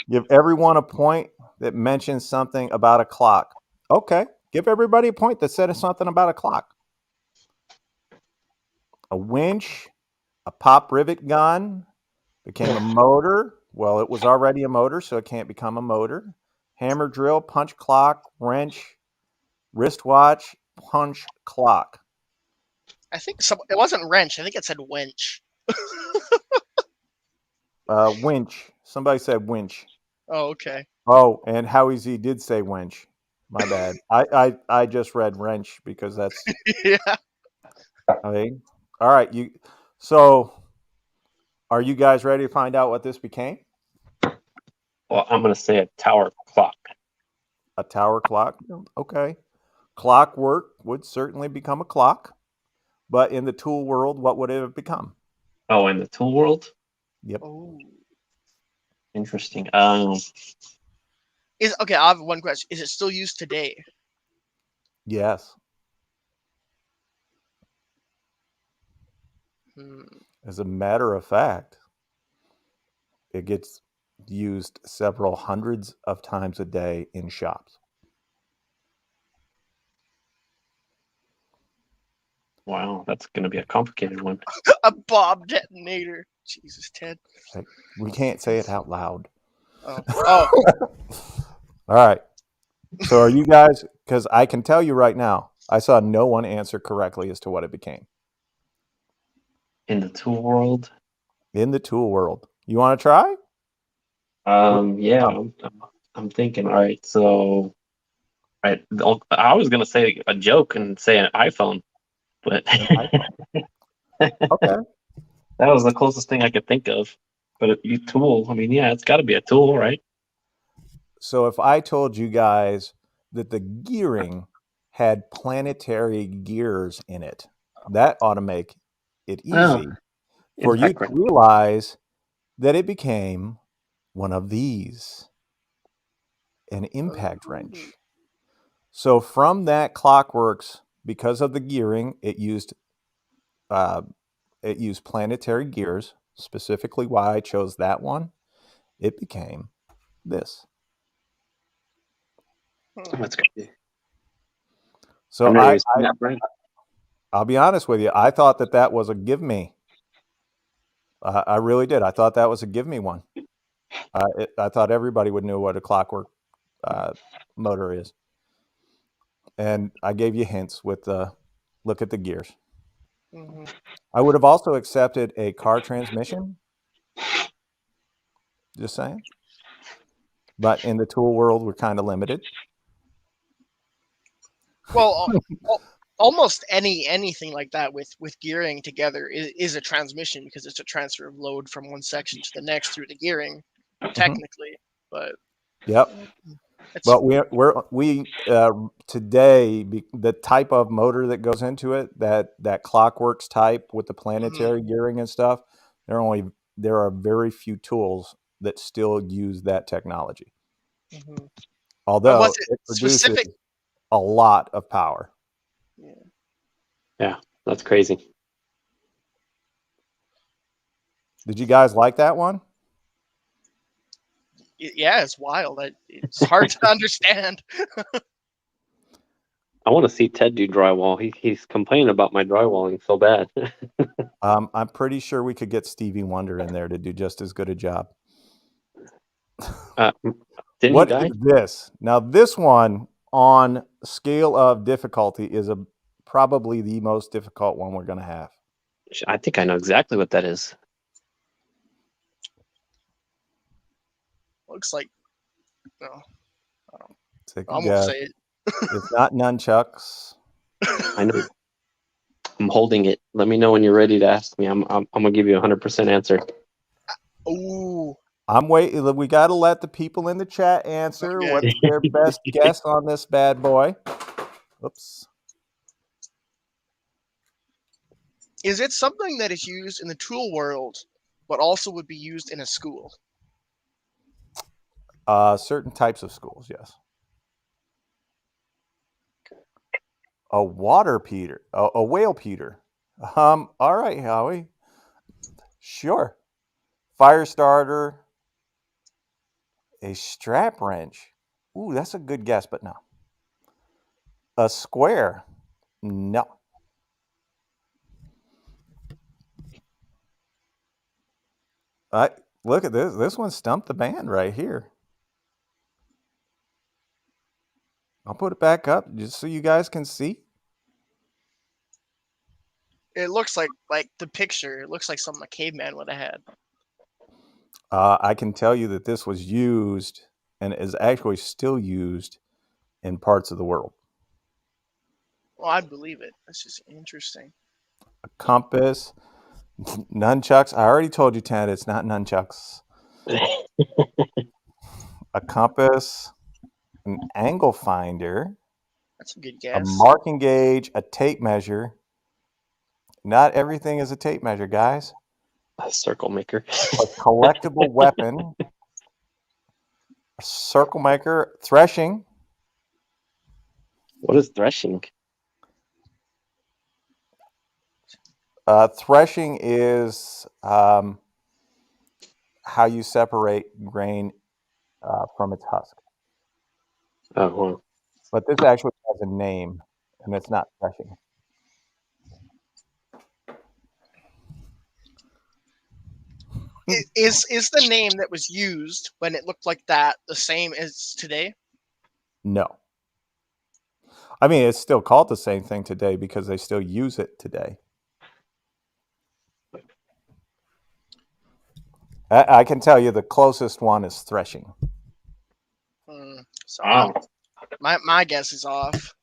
Give everyone a point that mentions something about a clock. Okay. Give everybody a point that said something about a clock. A winch, a pop rivet gun, became a motor. Well, it was already a motor, so it can't become a motor. Hammer drill, punch clock, wrench, wristwatch, punch clock. I think it wasn't wrench. I think it said winch. Winch. Somebody said winch. Oh, okay. Oh, and Howie Z did say winch. My bad. I just read wrench because that's yeah. I mean, all right. So are you guys ready to find out what this became? Well, I'm going to say a tower clock. A tower clock? Okay. Clockwork would certainly become a clock. But in the tool world, what would it have become? Oh, in the tool world? Yep. Oh. Interesting. Okay, I have one question. Is it still used today? Yes. As a matter of fact, it gets used several hundreds of times a day in shops. Wow, that's going to be a complicated one. A bomb detonator. Jesus, Ted. We can't say it out loud. Oh. All right. So are you guys, because I can tell you right now, I saw no one answer correctly as to what it became. In the tool world? in the tool world. You want to try? Yeah, I'm thinking. All right, so I was gonna say a joke and say an iPhone, but Okay. that was the closest thing I could think of. But you tool, I mean, yeah, it's got to be a tool, right? So if I told you guys that the gearing had planetary gears in it, that ought to make it easy for you Impact to wrench. realize that it became one of these, an impact wrench. So from that Clockworks, because of the gearing, it used planetary gears. Specifically, why I chose that one, it became this. That's crazy. So I've never even seen that brand. I'll be honest with you. I thought that was a give me. I really did. I thought that was a give me one. I thought everybody would know what a clockwork motor is. And I gave you hints with the look at the gears. Mm-hmm. I would have also accepted a car transmission. Just saying. But in the tool world, we're kind of limited. Well, almost anything like that with gearing together is a transmission, because it's a transfer of load from one section to the next through the gearing, technically. But Yep. it's, But we today, the type of motor that goes into it, that Clockworks type with the planetary gearing and stuff, there are very few tools that still use that technology. and Although what's it it produces specific? a lot of power. Yeah, that's crazy. Did you guys like that one? Yeah, it's wild. It's hard to understand. I want to see Ted do drywall. He's complaining about my drywalling so bad. I'm pretty sure we could get Stevie Wonder in there to do just as good a job. Didn't What he die? is this? Now, this one on scale of difficulty is probably the most difficult one we're going to have. I think I know exactly what that is. Looks like, no, Take I a won't guess. say it. It's not nunchucks. I know. I'm holding it. Let me know when you're ready to ask me. I'm gonna give you a 100% answer. Ooh, I'm waiting. We got to let the people in the chat answer. Okay. What's their best guess on this bad boy? Oops. is it something that is used in the tool world, but also would be used in a school? Certain types of schools, yes. A water peter, a whale peter. All right, Howie. Sure. Fire starter, a strap wrench. Ooh, that's a good guess, but no. A square. No. Look at this. This one stumped the band right here. I'll put it back up just so you guys can see. It looks like the picture. It looks like something a caveman would have had. I can tell you that this was used and is actually still used in parts of the world. Well, I'd believe it. That's just interesting. A compass, nunchucks. I already told you, Ted, it's not nunchucks. A compass, an angle finder, That's a good a guess. marking gauge, a tape measure. Not everything is a tape measure, guys. A circle maker. A collectible weapon, a circle maker, threshing. What is threshing? Threshing is how you separate grain from its husk. Oh, wow. But this actually has a name, and it's not threshing. Is the name that was used when it looked like that the same as today? No. I mean, it's still called the same thing today because they still use it today. I can tell you the closest one is threshing. So Wow. my guess is off.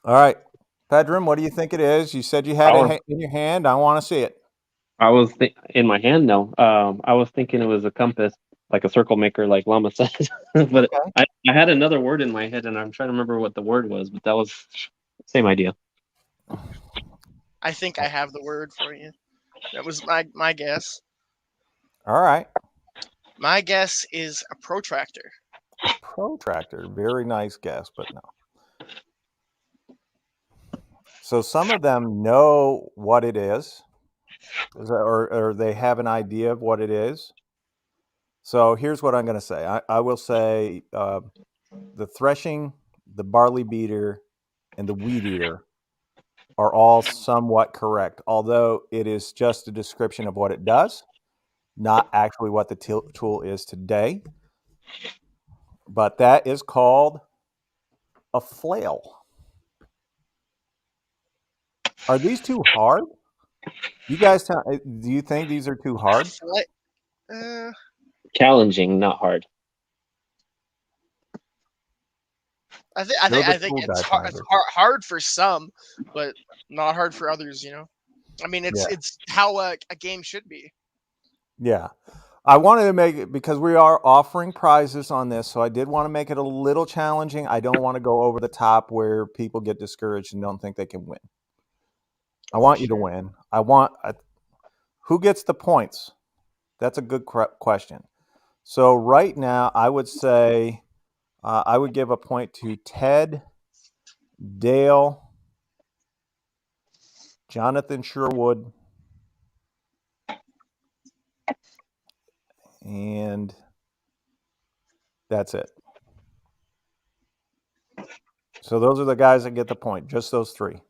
All right, Pedram, what do you think it is? You said you had it in your hand. I want to see it. I was in my hand. No, I was thinking it was a compass, like a circle maker, like Llama said. But Okay. I had another word in my head, and I'm trying to remember what the word was. But that was same idea. I think I have the word for you. That was my guess. All right. My guess is a protractor. Protractor. Very nice guess, but no. So some of them know what it is, or they have an idea of what it is. So here's what I'm going to say. I will say the threshing, the barley beater, and the weed eater are all somewhat correct, although it is just a description of what it does, not actually what the tool is today. But that is called a flail. Are these too hard? You guys, do you think these are too hard? Challenging, not hard. I think it's hard for some, but not hard for others. I mean, it's how a game should be. Yeah. I wanted to make it because we are offering prizes on this, so I did want to make it a little challenging. I don't want to go over the top where people get discouraged and don't think they can win. I want you to win. Who gets the points? That's a good question. So right now, I would say I would give a point to Ted, Dale, Jonathan Sherwood, and that's it. So those are the guys that get the point, just those three.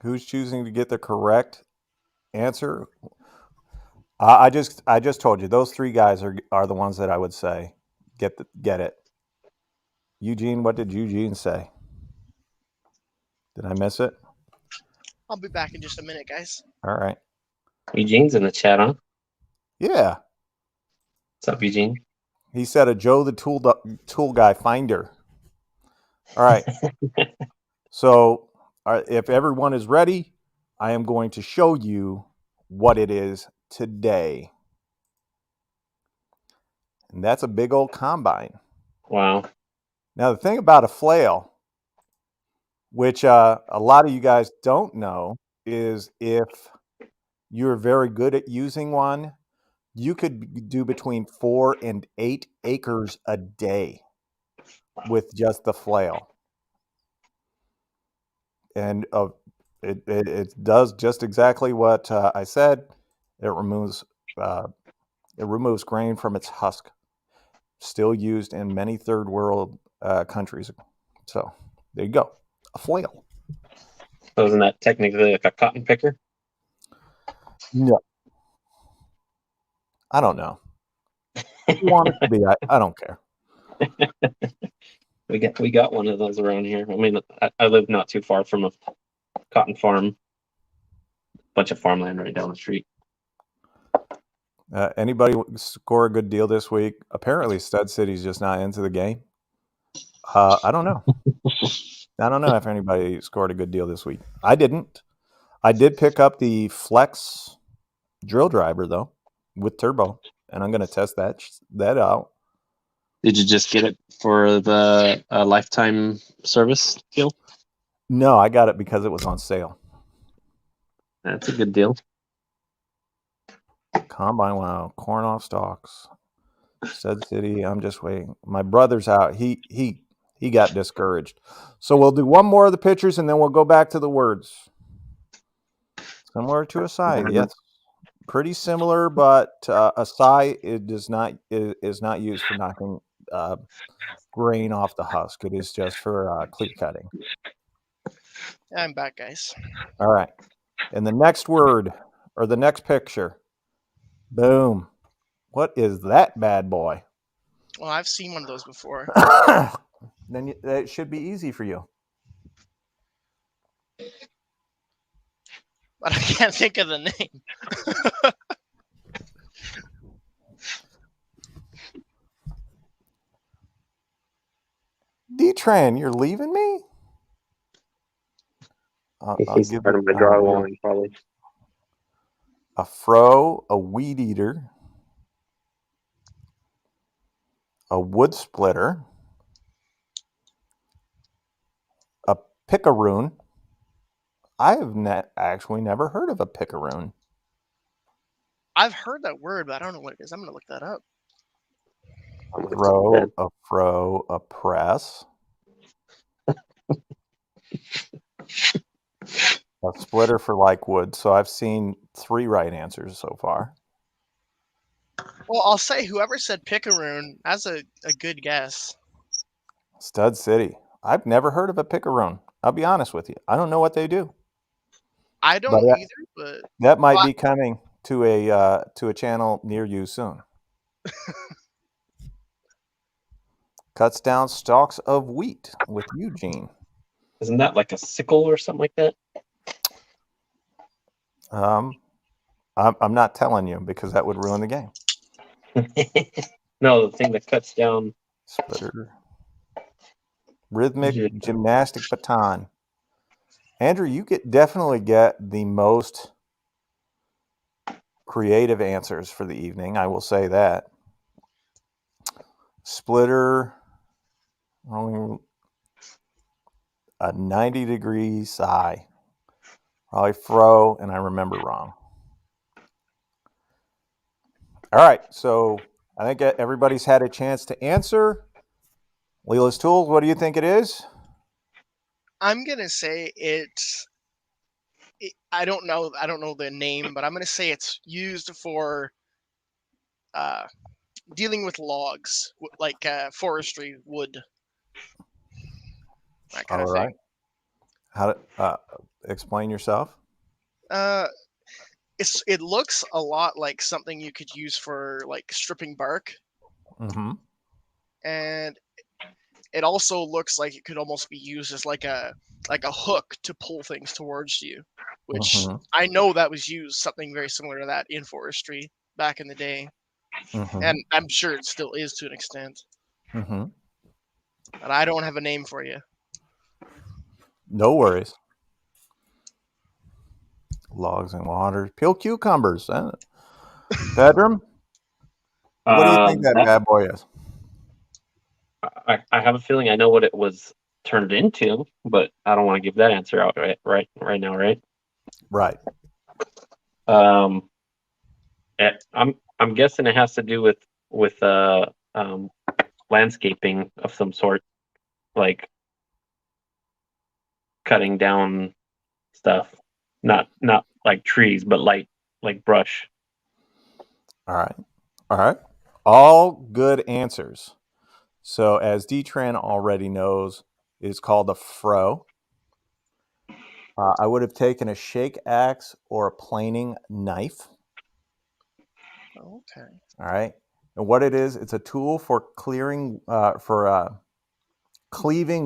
Who's choosing to get the correct answer? I just told you those three guys are the ones that I would say get it. Eugene, what did Eugene say? Did I miss it? I'll be back in just a minute, guys. All right. Eugene's in the chat, huh? Yeah. What's up, Eugene? He said a Joe the tool guy finder. All right. So if everyone is ready, I am going to show you what it is today. And that's a big old combine. Wow. Now, the thing about a flail, which a lot of you guys don't know, is if you're very good at using one, you could do between 4 and 8 acres a day with just the flail. And it does just exactly what I said. It removes grain from its husk. Still used in many third world countries. So there you go, a flail. So isn't that technically like a cotton picker? No, I don't know. If you want it to be, I don't care. We got one of those around here. I mean, I live not too far from a cotton farm. Bunch of farmland right down the street. Anybody score a good deal this week? Apparently, Stud City's just not into the game. I don't know. I don't know if anybody scored a good deal this week. I didn't. I did pick up the Flex drill driver though with turbo, and I'm going to test that out. Did you just get it for the lifetime service deal? No, I got it because it was on sale. That's a good deal. Combine, wow, corn off stalks. Stud City, I'm just waiting. My brother's out. He got discouraged. So we'll do one more of the pictures and then we'll go back to the words. Similar to a sigh, yes. Pretty similar, but a sigh is not used for knocking grain off the husk. It is just for clear cutting. I'm back, guys. All right. And the next word or the next picture. Boom. What is that bad boy? Well, I've seen one of those before. Then it should be easy for you. but I can't think of the name. D-Tran, you're leaving me? I'll He's give part it of my drywalling, probably. a fro, a weed eater, a wood splitter, a picaroon. I have actually never heard of a picaroon. I've heard that word, but I don't know what it is. I'm gonna look that up. Throw, a fro, a press, a splitter for like wood. So I've seen 3 right answers so far. Well, I'll say whoever said picaroon, that's a good guess. Stud City. I've never heard of a picaroon. I'll be honest with you. I don't know what they do. I don't either, but that might be coming to a channel near you soon. Cuts down stalks of wheat with Eugene. Isn't that like a sickle or something like that? I'm not telling you because that would ruin the game. No, the thing that cuts down. Splitter. Rhythmic gymnastic baton. Andrew, you definitely get the most creative answers for the evening. I will say that. Splitter, rolling a 90-degree sigh. Probably fro, and I remember wrong. All right, so I think everybody's had a chance to answer. Leela's Tools, what do you think it is? I'm gonna say I don't know the name, but I'm gonna say it's used for dealing with logs, like forestry, wood, that kind of thing. How to explain yourself? It looks a lot like something you could use for like stripping bark, and it also looks like it could almost be used as like a hook to pull things towards you, which I know that was used something very similar to that in forestry back in the day, and I'm sure it still is to an extent. But I don't have a name for you. No worries. Logs and waters. Peel cucumbers. Bedroom? What do you think that bad boy is? I have a feeling I know what it was turned into, but I don't want to give that answer out right now, right? Right. I'm guessing it has to do with landscaping of some sort, like cutting down stuff, not like trees, but like brush. All right. All good answers. So as D-Tran already knows, it is called a fro. I would have taken a shake axe or a planing knife. Okay. All right. And what it is, it's a tool for cleaving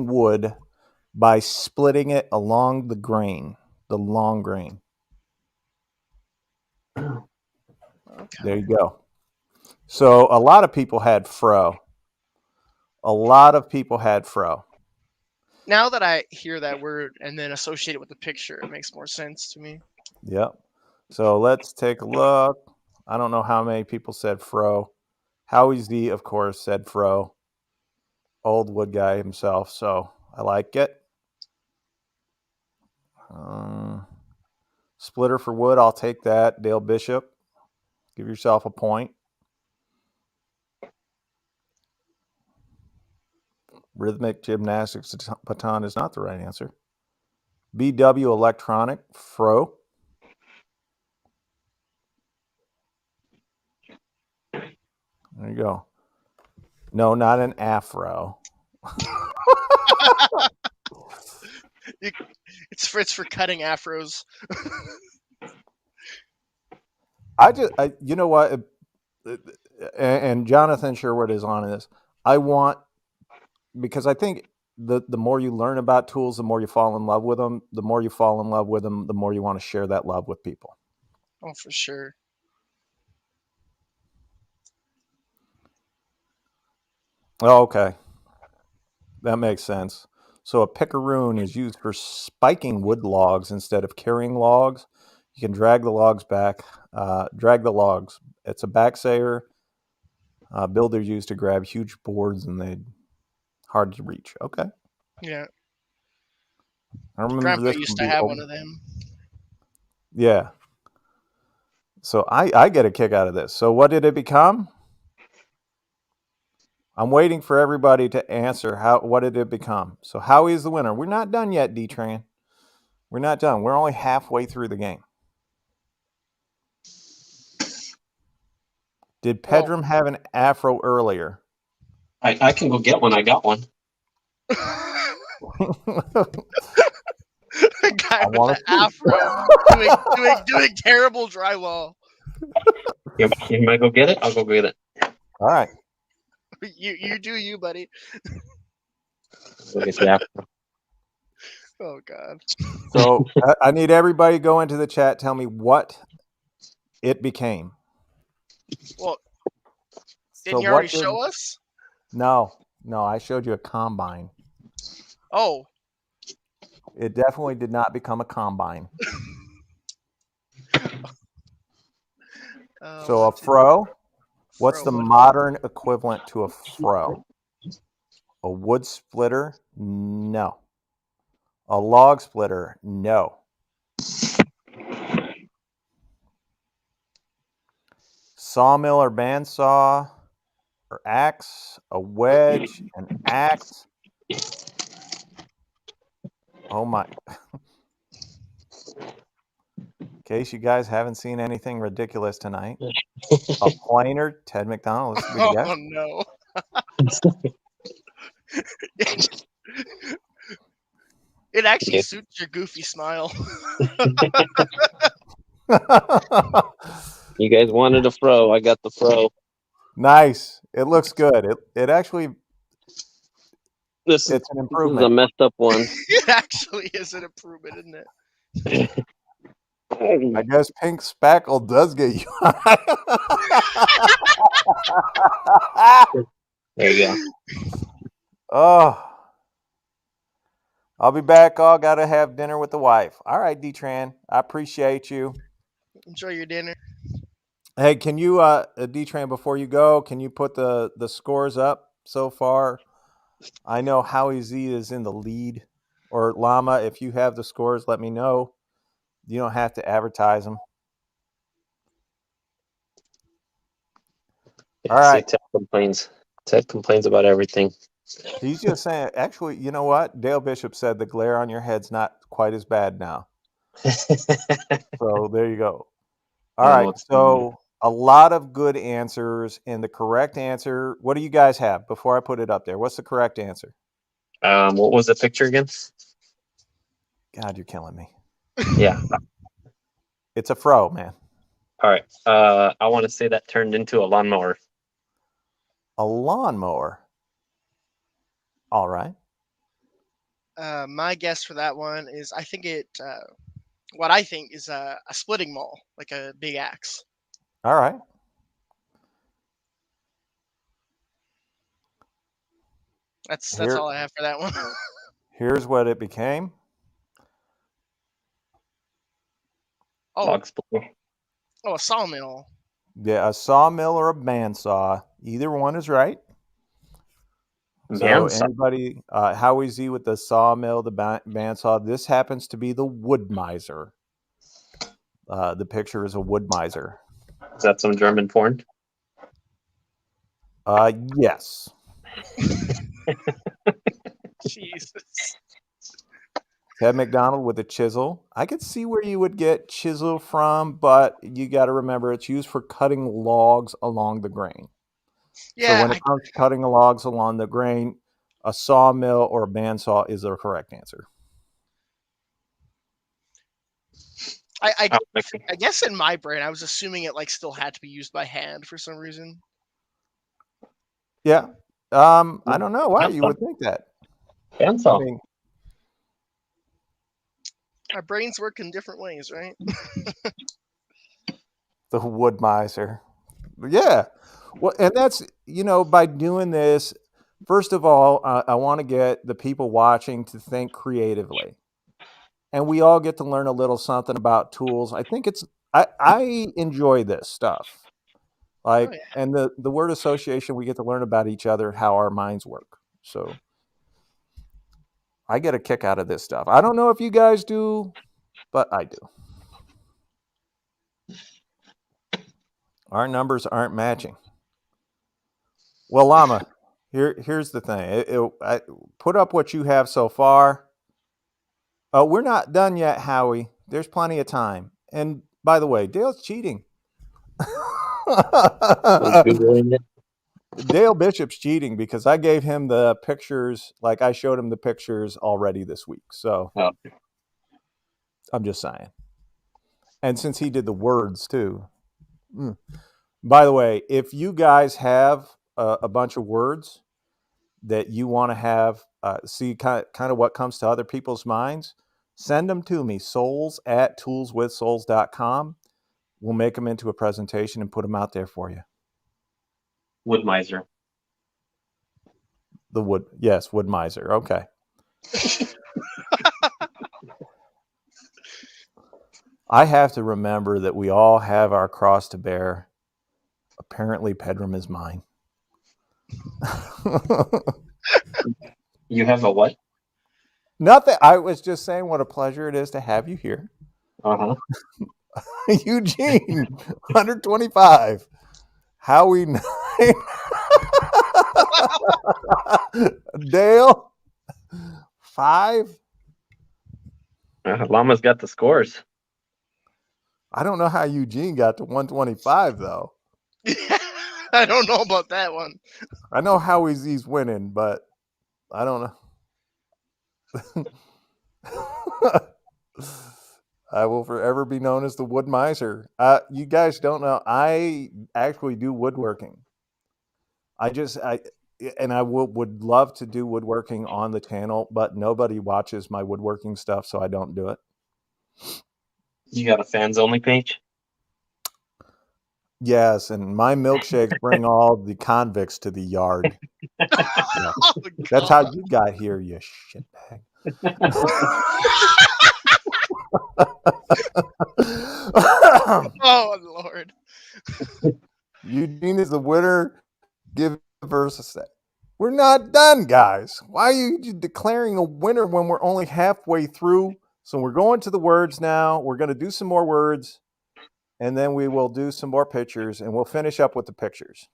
wood by splitting it along the grain, the long grain. Okay. There you go. So a lot of people had fro. Now that I hear that word and then associate it with the picture, it makes more sense to me. Yep. So let's take a look. I don't know how many people said fro. Howie Z, of course, said fro. Old wood guy himself, so I like it. Splitter for wood, I'll take that. Dale Bishop, give yourself a point. Rhythmic gymnastics baton is not the right answer. BW electronic, fro. There you go. No, not an afro. It's for cutting afros. You know what? And Jonathan Sherwood is on this. Because I think the more you learn about tools, the more you fall in love with them. The more you fall in love with them, the more you want to share that love with people. Oh, for sure. Oh, okay. That makes sense. So a picaroon is used for spiking wood logs instead of carrying logs. You can drag the logs back. Drag the logs. It's a backsayer. Builders used to grab huge boards and they're hard to reach. Okay. Yeah. I remember Grandpa this used from to the have old. one of them. Yeah. So I get a kick out of this. So what did it become? I'm waiting for everybody to answer what did it become. So Howie is the winner. We're not done yet, D-Tran. We're not done. We're only halfway through the game. Did Pedram have an afro earlier? I can go get one. I got one. A guy with wanna the afro doing terrible drywall. You might go get it? I'll go get it. All right. You do you, buddy. Go get the afro. Oh God. So I need everybody to go into the chat. Tell me what it became. Well, So didn't you what already did- show us? No, I showed you a combine. Oh. It definitely did not become a combine. So a fro. What's the modern equivalent to a fro? A wood splitter? No. A log splitter? No. Sawmill or bandsaw or axe? A wedge? An axe? Oh my. In case you guys haven't seen anything ridiculous tonight. A planer? Ted McDonald. Let's be Oh no. It actually suits your goofy smile. You guys wanted a fro. I got the fro. Nice. It looks good. It actually, It's an This is improvement. a messed up one. It actually is an improvement, isn't it? I guess pink spackle does get you. There you go. Oh. I'll be back. All got to have dinner with the wife. All right, D-Tran. I appreciate you. Enjoy your dinner. Hey, can you, D-Tran, before you go, can you put the scores up so far? I know Howie Z is in the lead. Or Llama, if you have the scores, let me know. You don't have to advertise them. All right. Ted complains about everything. He's just saying, actually, you know what? Dale Bishop said the glare on your head's not quite as bad now. So there you go. All right. So a lot of good answers. And the correct answer, what do you guys have before I put it up there? What's the correct answer? What was the picture again? God, you're killing me. Yeah. It's a fro, man. All right. I want to say that turned into a lawnmower. A lawnmower. All right. My guess for that one is I think what I think is a splitting maul, like a big axe. All right. That's all I have for that one. Here's what it became. Log splitter. Oh, a sawmill. Yeah, a sawmill or a bandsaw. Either one is right. So Bandsaw. anybody, Howie Z with the sawmill, the bandsaw. This happens to be the wood miser. The picture is a wood miser. Is that some German porn? Yes. Jesus. Ted McDonald with a chisel. I could see where you would get chisel from, but you got to remember it's used for cutting logs along the grain. Yeah. So when it comes to cutting logs along the grain, a sawmill or a bandsaw is the correct answer. I guess in my brain I was assuming it still had to be used by hand for some reason. Yeah. I don't know why you would think that. Bandsaw. I mean, Our brains work in different ways, right? the wood miser. Yeah. Well, and that's, by doing this, first of all, I want to get the people watching to think creatively. And we all get to learn a little something about tools. I think I enjoy this stuff. Like, Oh, yeah. and the word association, we get to learn about each other, how our minds work. So I get a kick out of this stuff. I don't know if you guys do, but I do. Our numbers aren't matching. Well, Llama, here's the thing. Put up what you have so far. We're not done yet, Howie. There's plenty of time. And by the way, Dale's cheating. Dale Bishop's cheating because I gave him the pictures, like I showed him the pictures already this week. So I'm just saying. And since he did the words too. By the way, if you guys have a bunch of words that you want to have, see kind of what comes to other people's minds, send them to me, souls@toolswithsouls.com. We'll make them into a presentation and put them out there for you. Wood miser. The wood, yes, wood miser. Okay. I have to remember that we all have our cross to bear. Apparently, Pedram is mine. You have a what? Nothing. I was just saying what a pleasure it is to have you here. Uh-huh. Eugene, 125. Howie, 9. Dale, 5. Llama's got the scores. I don't know how Eugene got to 125, though. I don't know about that one. I know how he's winning, but I don't know. I will forever be known as the wood miser. You guys don't know. I actually do woodworking. I would love to do woodworking on the channel, but nobody watches my woodworking stuff, so I don't do it. You got a fans only page? Yes, and my milkshakes bring all the convicts to the yard. Oh, That's how you got here, you shitbag. Oh, Lord. Eugene is the winner. Give verse a set. We're not done, guys. Why are you declaring a winner when we're only halfway through? So we're going to the words now. We're going to do some more words, and then we will do some more pictures, and we'll finish up with the pictures.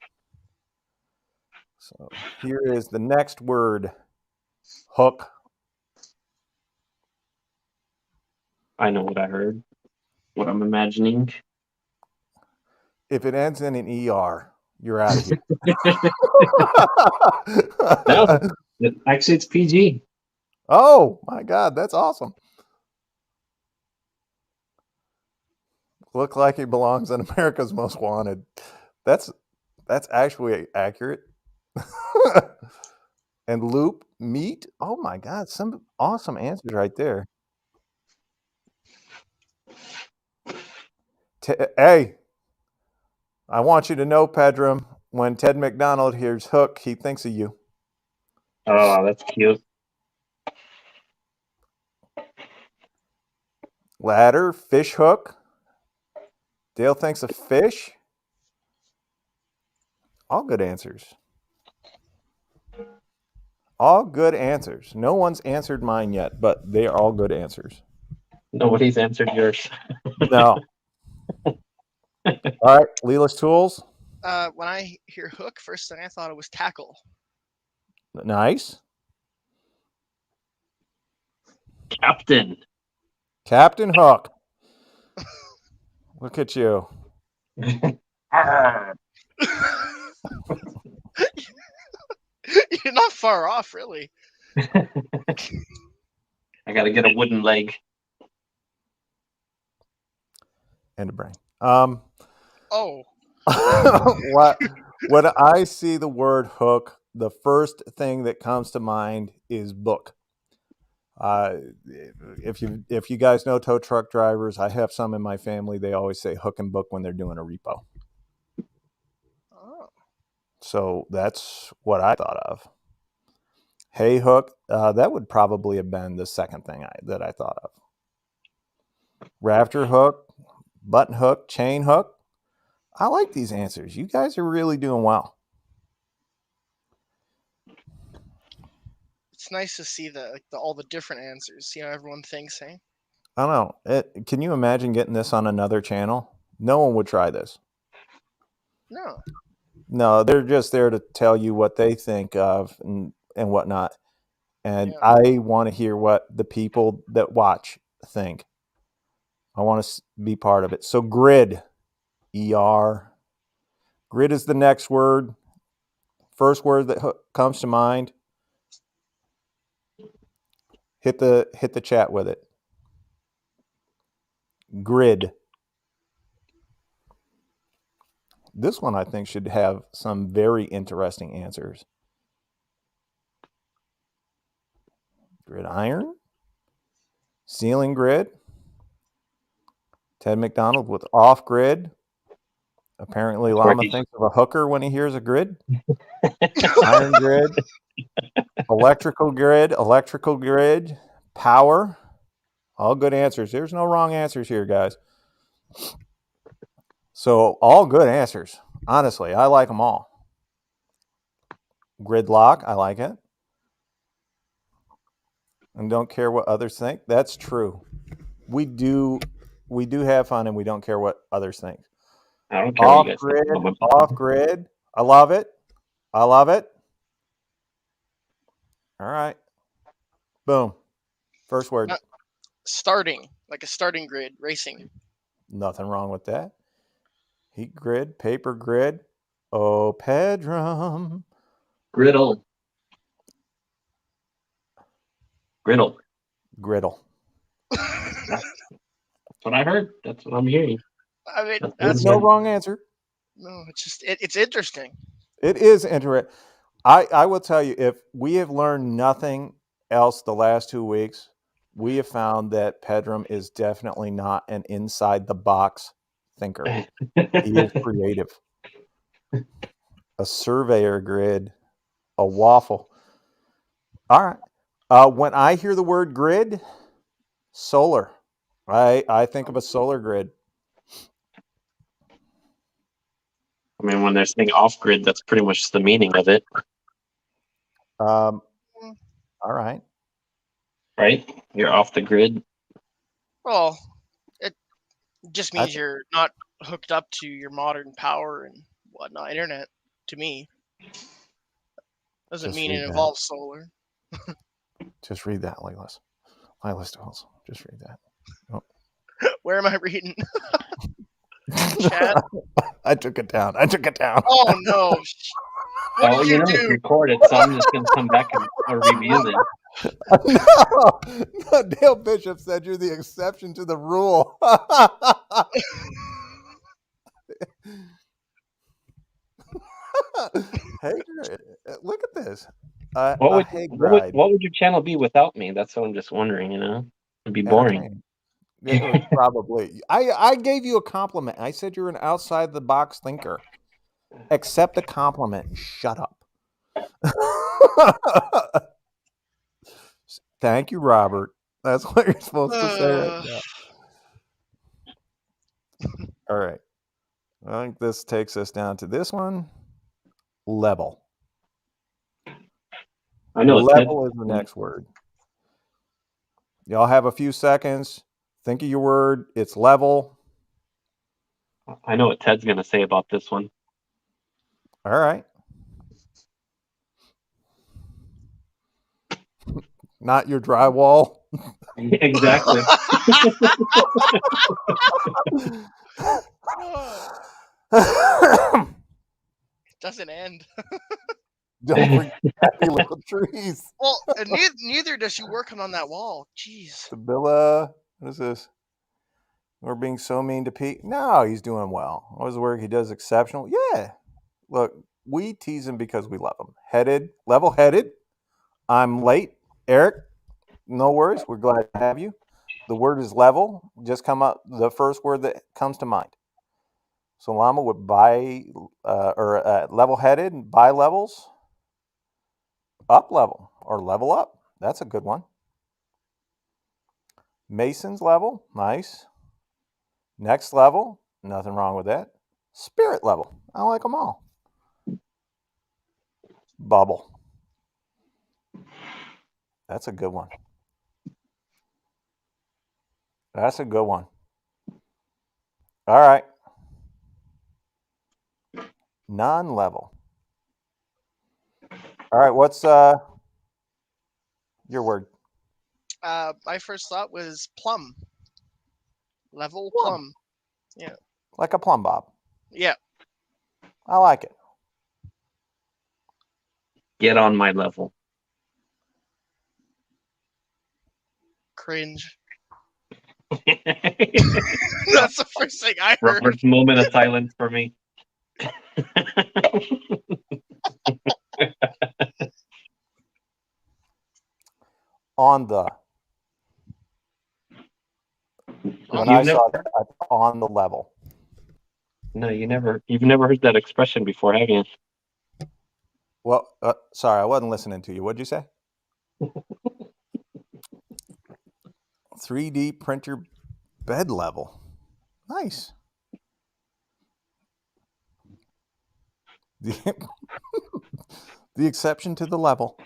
So here is the next word, hook. I know what I heard. What I'm imagining. If it ends in an ER, you're out of here. No, actually, it's PG. Oh, my God. That's awesome. Look like he belongs in America's Most Wanted. That's actually accurate. And loop, meat. Oh, my God. Some awesome answers right there. Hey, I want you to know, Pedram, when Ted McDonald hears hook, he thinks of you. Oh, that's cute. Ladder, fish hook. Dale thinks of fish. All good answers. All good answers. No one's answered mine yet, but they are all good answers. Nobody's answered yours. No. All right, Leela's tools. When I hear hook, first thing I thought it was tackle. Nice. Captain. Captain Hook. Look at you. You're not far off, really. I gotta get a wooden leg. And a brain. Oh. When I see the word hook, the first thing that comes to mind is book. If you guys know tow truck drivers, I have some in my family. They always say hook and book when they're doing a repo. Oh. So that's what I thought of. Hey hook, that would probably have been the second thing that I thought of. Rafter hook, button hook, chain hook. I like these answers. You guys are really doing well. It's nice to see all the different answers. See how everyone thinks, hey? I don't know. Can you imagine getting this on another channel? No one would try this. No. No, they're just there to tell you what they think of and whatnot. And Yeah. I want to hear what the people that watch think. I want to be part of it. So grid, ER. Grid is the next word. First word that comes to mind. Hit the chat with it. Grid. This one I think should have some very interesting answers. Gridiron. Ceiling grid. Ted McDonald with off grid. Apparently Llama thinks of a hooker when he hears a grid. Iron grid. Electrical grid. Power. All good answers. There's no wrong answers here, guys. So all good answers. Honestly, I like them all. Gridlock, I like it. And don't care what others think. That's true. We do have fun and we don't care what others think. I don't care. Off grid. I love it. All right. Boom. First word. Starting, like a starting grid, racing. Nothing wrong with that. Heat grid, paper grid. Oh, Pedrum. Griddle. Griddle. That's what I heard. That's what I'm hearing. I mean, there's no wrong answer. No, it's just it's interesting. It is interesting. I will tell you, if we have learned nothing else the last 2 weeks, we have found that Pedrum is definitely not an inside the box thinker. He is creative. A surveyor grid, a waffle. All right. When I hear the word grid, solar. I think of a solar grid. I mean, when they're saying off grid, that's pretty much the meaning of it. All right. Right? You're off the grid. Well, it just means you're not hooked up to your modern power and whatnot, internet, to me. Doesn't mean it involves solar. Just read that, Lilas. Lilas Dwells. Just read that. Oh. Where am I reading? Chat? I took it down. Oh, no. What did you do? It's recorded, so I'm just going to come back and review this. No, Dale Bishop said you're the exception to the rule. Hey, look at this. What would your channel be without me? That's what I'm just wondering, It'd be boring. Probably. I gave you a compliment. I said you're an outside the box thinker. Accept the compliment and shut up. Thank you, Robert. That's what you're supposed to say right now. All right. I think this takes us down to this one. Level. I know. Level is the next word. Y'all have a few seconds. Think of your word. It's level. I know what Ted's going to say about this one. All right. Not your drywall. Exactly. It doesn't end. Don't forget happy little trees. Well, neither does she working on that wall. Jeez. Sabilla, what is this? We're being so mean to Pete. No, he's doing well. What was the work he does exceptional? Yeah. Look, we tease him because we love him. Level-headed. I'm late. Eric, No worries. We're glad to have you. The word is level. Just come up the first word that comes to mind. So llama with level-headed, bi levels, up level, or level up. That's a good one. Mason's level, nice. Next level, nothing wrong with that. Spirit level, I like them all. Bubble. That's a good one. That's a good one. All right. Non-level. All right, what's your word? My first thought was plum. Level Plum. plum. Yeah. Like a plumb bob. Yeah. I like it. Get on my level. Cringe. That's the first thing I heard. Robert's moment of silence for me. On the. When I saw that, on the level. No, you've never heard that expression before, have you? Well, sorry, I wasn't listening to you. What'd you say? 3D printer bed level. Nice. The exception to the level.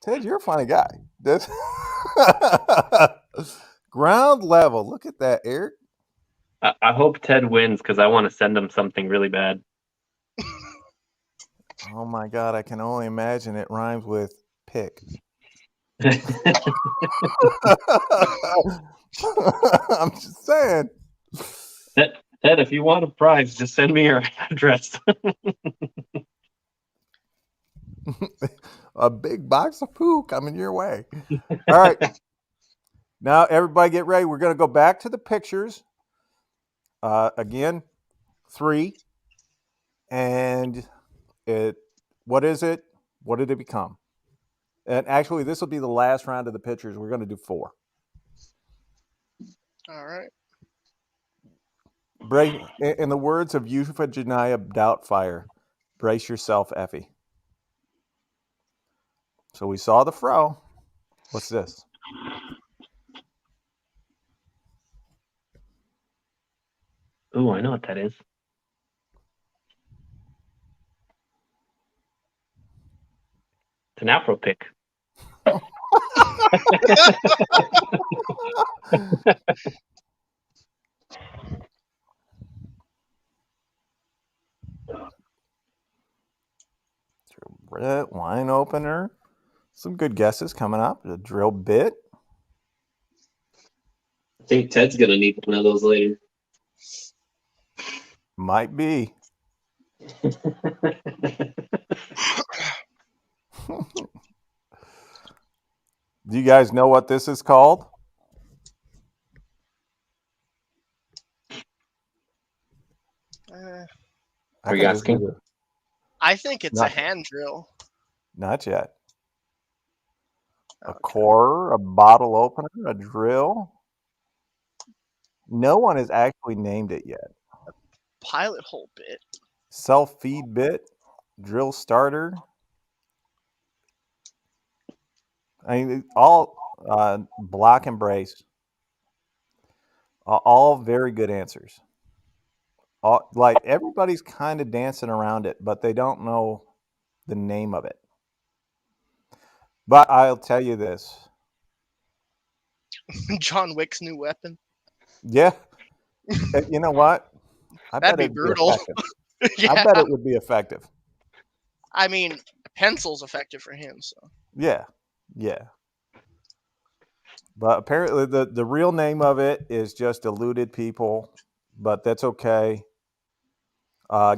Ted, you're a funny guy. Ground level. Look at that, Eric. I hope Ted wins because I want to send him something really bad. Oh my God, I can only imagine it rhymes with pick. I'm just saying. Ted, if you want a prize, just send me your address. A big box of poo coming your way. All right. Now, everybody get ready. We're going to go back to the pictures. Again, 3. And what is it? What did it become? And actually, this will be the last round of the pictures. We're going to do 4. All right. In the words of Euphegenia Doubtfire, brace yourself, Effie. So we saw the fro. What's this? Ooh, I know what that is. It's an Afro pick. Wine opener. Some good guesses coming up. The drill bit. I think Ted's going to need one of those later. Might be. Do you guys know what this is called? Are you asking? I think it's Not a hand drill. Not yet. A Okay. core, a bottle opener, a drill. No one has actually named it yet. Pilot hole bit. Self-feed bit, drill starter. I mean, all block and brace. All very good answers. Like everybody's kind of dancing around it, but they don't know the name of it. But I'll tell you this. John Wick's new weapon. Yeah. You know what? That'd be brutal. Yeah. I bet it would be effective. I mean, pencil's effective for him, so. Yeah. But apparently the real name of it is just eluded people, but that's okay.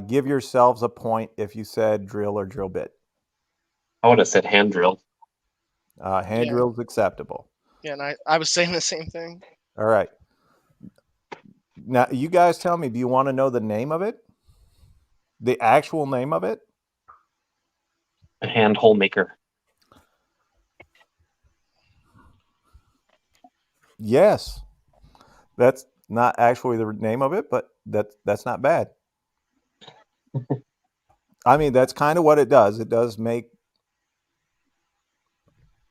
Give yourselves a point if you said drill or drill bit. I would have said hand drill. Hand drill's acceptable. Yeah, and I was saying the same thing. All right. Now, you guys tell me, do you want to know the name of it? The actual name of it? A hand hole maker. Yes. That's not actually the name of it, but that's not bad. I mean, that's kind of what it does. It does make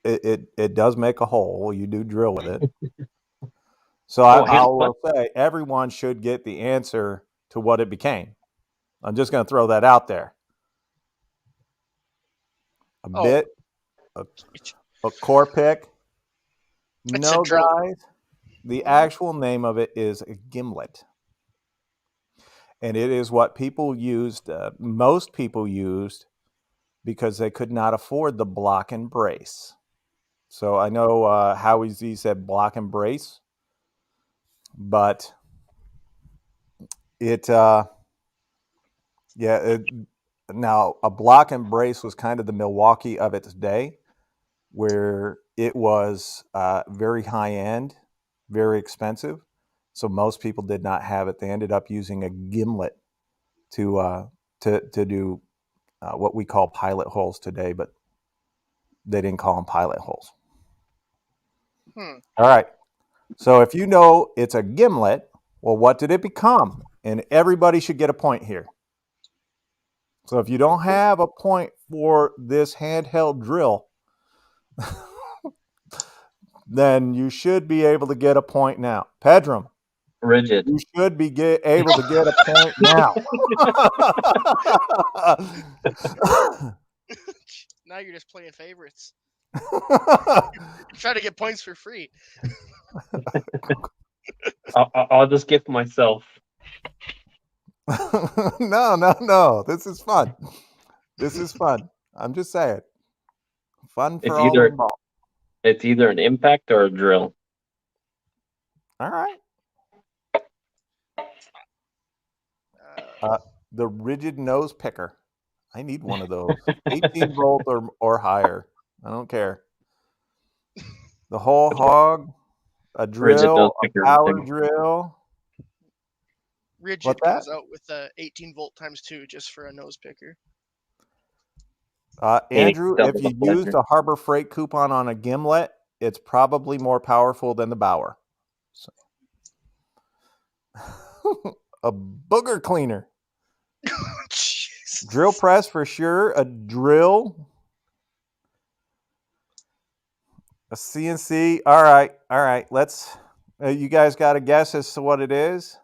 it does make a hole. You do drill with it. So I will say everyone should get the answer to what it became. I'm just going to throw that out there. A core pick. No, guys. The actual name of it is a gimlet. And it is what people used, most people used, because they could not afford the block and brace. So I know Howie Z said block and brace, but now a block and brace was kind of the Milwaukee of its day, where it was very high end, very expensive. So most people did not have it. They ended up using a gimlet to do what we call pilot holes today, but they didn't call them pilot holes. All right. So if you know it's a gimlet, well, what did it become? And everybody should get a point here. So if you don't have a point for this handheld drill, then you should be able to get a point now. Pedram. Rigid. You should be able to get a point now. Now you're just playing favorites. Try to get points for free. I'll just gift myself. No. This is fun. I'm just saying. Fun for all involved. It's either an impact or a drill. All right. The rigid nose picker. I need one of those. 18 volt or higher. I don't care. The whole hog, a drill, a power drill. Rigid comes out with a 18 volt times 2 just for a nose picker. Andrew, if you used a Harbor Freight coupon on a gimlet, it's probably more powerful than the Bauer. So. A booger cleaner. Drill press for sure. A drill. A CNC. All right. Let's. You guys got a guess as to what it is?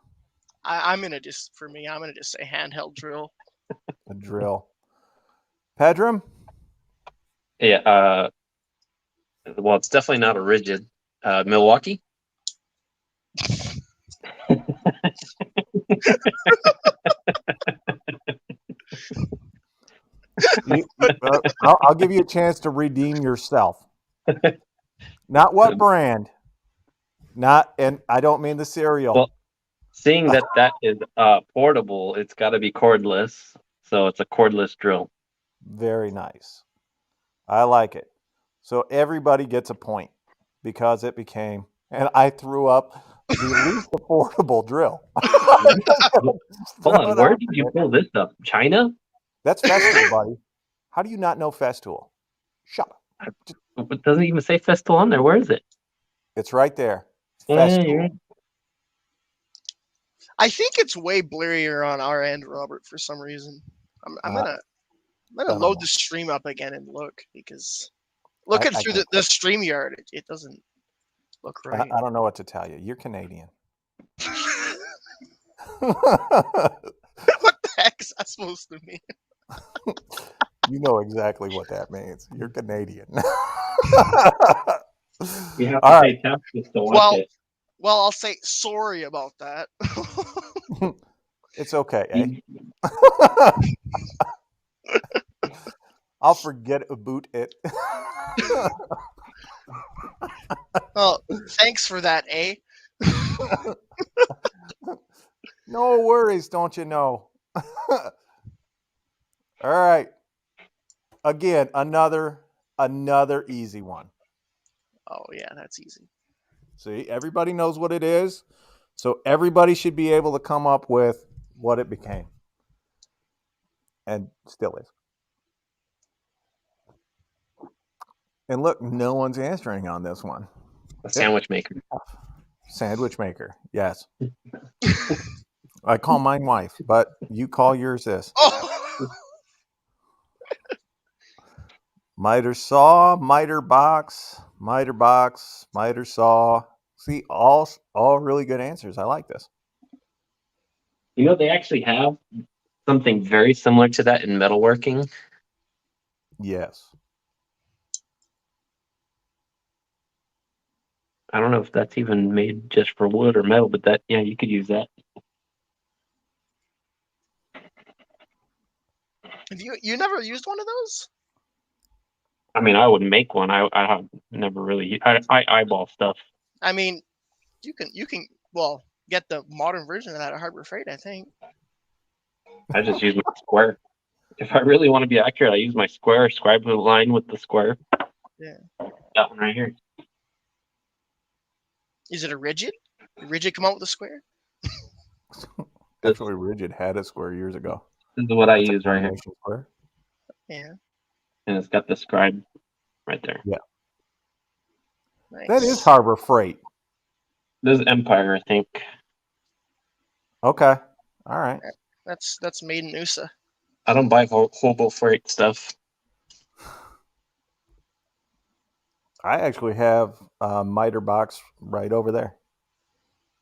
I'm gonna just say handheld drill. A drill. Pedram? Yeah. Well, it's definitely not a rigid. Milwaukee. I'll give you a chance to redeem yourself. Not what brand. And I don't mean the cereal. Well, seeing that is portable, it's got to be cordless. So it's a cordless drill. Very nice. I like it. So everybody gets a point because it became, and I threw up the least affordable drill. Hold on, where did you pull this up? China? That's Festool, buddy. How do you not know Festool? Shut up. It doesn't even say Festool on there. Where is it? It's right there. Festool. I think it's way blurrier on our end, Robert, for some reason. I'm gonna load the stream up again and look, because looking through the StreamYard, it doesn't look right. I don't know what to tell you. You're Canadian. What the heck is that supposed to mean? You know exactly what that means. You're Canadian. You have to say Texas to watch it. Well, I'll say sorry about that. It's okay, eh? I'll forget about it. Well, thanks for that, eh? No worries, don't you know? All right. Again, another easy one. Oh, yeah, that's easy. See, everybody knows what it is. So everybody should be able to come up with what it became. And still is. And look, no one's answering on this one. A sandwich maker. Sandwich maker. Yes. I call mine wife, but you call yours this. Oh, Miter saw, miter box, miter saw. See, all really good answers. I like this. You know, they actually have something very similar to that in metalworking. Yes. I don't know if that's even made just for wood or metal, but that, yeah, you could use that. have you never used one of those? I mean, I would make one. I have never really. I eyeball stuff. I mean, you can well get the modern version of that at Harbor Freight, I think. I just use my square. If I really want to be accurate, I use my square, scribe the line with the square. Yeah. That one right here. Is it a rigid? Did rigid come out with a square? Actually, Rigid had a square years ago. This is what I That's a use right here. combination square. Yeah. And it's got the scribe right there. Nice. That is Harbor Freight. This is Empire, I think. Okay. All right. That's made in USA. I don't buy hobo freight stuff. I actually have a miter box right over there,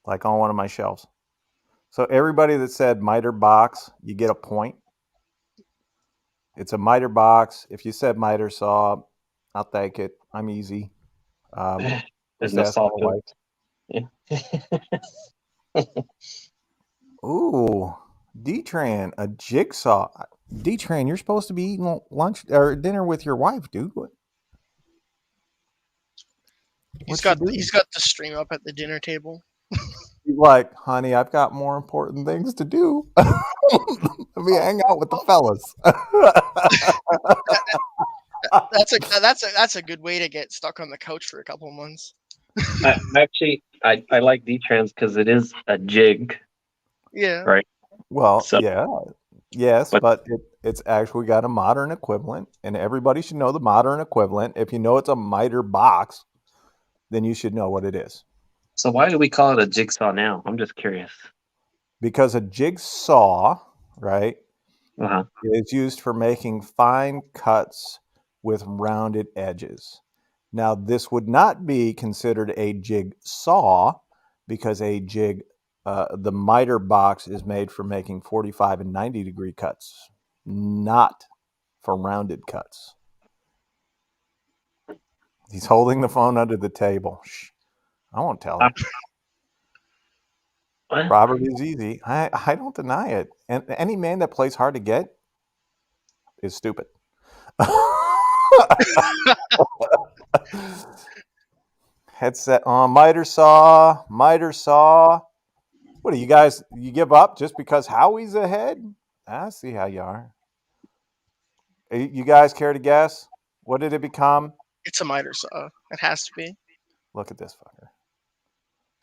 like on one of my shelves. So everybody that said miter box, you get a point. It's a miter box. If you said miter saw, I'll take it. I'm easy. There's Just no ask my saw to wife. it. Yeah. Ooh, D-Tran, a jigsaw. D-Tran, you're supposed to be eating lunch or dinner with your wife, dude. He's got the stream up at the dinner table. Like, honey, I've got more important things to do. Let me hang out with the fellas. That's a good way to get stuck on the couch for a couple of months. I like D-Trans because it is a jig. Yeah. Right. Well, So, yeah. Yes, but it's actually got a modern equivalent, and everybody should know the modern equivalent. If you know it's a miter box, then you should know what it is. So why do we call it a jigsaw now? I'm just curious. Because a jigsaw, right, Uh-huh. is used for making fine cuts with rounded edges. Now, this would not be considered a jigsaw because the miter box is made for making 45 and 90 degree cuts, not for rounded cuts. He's holding the phone under the table. Shh. I won't tell him. What? Robert is easy. I don't deny it. And any man that plays hard to get is stupid. Headset on. Miter saw. What do you guys, you give up just because Howie's ahead? I see how you are. You guys care to guess? What did it become? It's a miter saw. It has to be. Look at this fucker.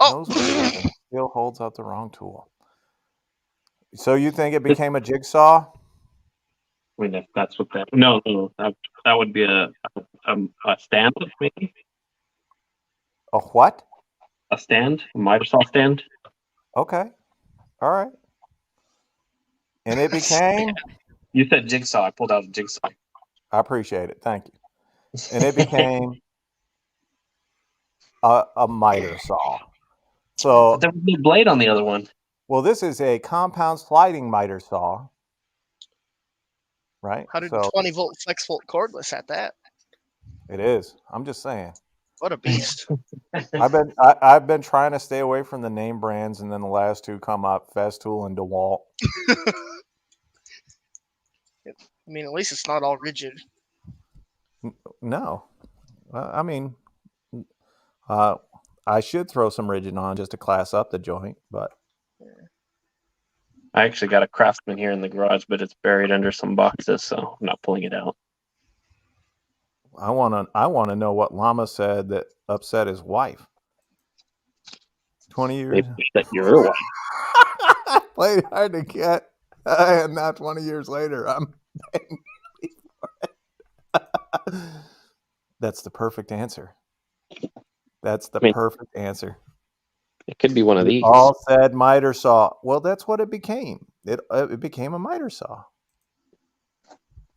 Oh, Knows what it is and still holds out the wrong tool. So you think it became a jigsaw? I mean, that's what that. No, that would be a stand, maybe. A what? A stand, a miter saw stand. Okay. All right. And it became? You said jigsaw. I pulled out a jigsaw. I appreciate it. Thank you. And it became a miter saw. So But there was no blade on the other one. well, this is a compound sliding miter saw, right? 120 volt flex volt cordless at that. It is. I'm just saying. What a beast. I've been trying to stay away from the name brands, and then the last two come up: Festool and DeWalt. I mean, at least it's not all rigid. No, I mean, I should throw some rigid on just to class up the joint, but I actually got a Craftsman here in the garage, but it's buried under some boxes, so I'm not pulling it out. I want to know what Llama said that upset his wife. 20 years. Maybe that your wife. Played hard to get, and now 20 years later, I'm paying for it. That's the perfect answer. That's the I mean- perfect answer. It could be one of You these. all said miter saw. Well, that's what it became. It became a miter saw.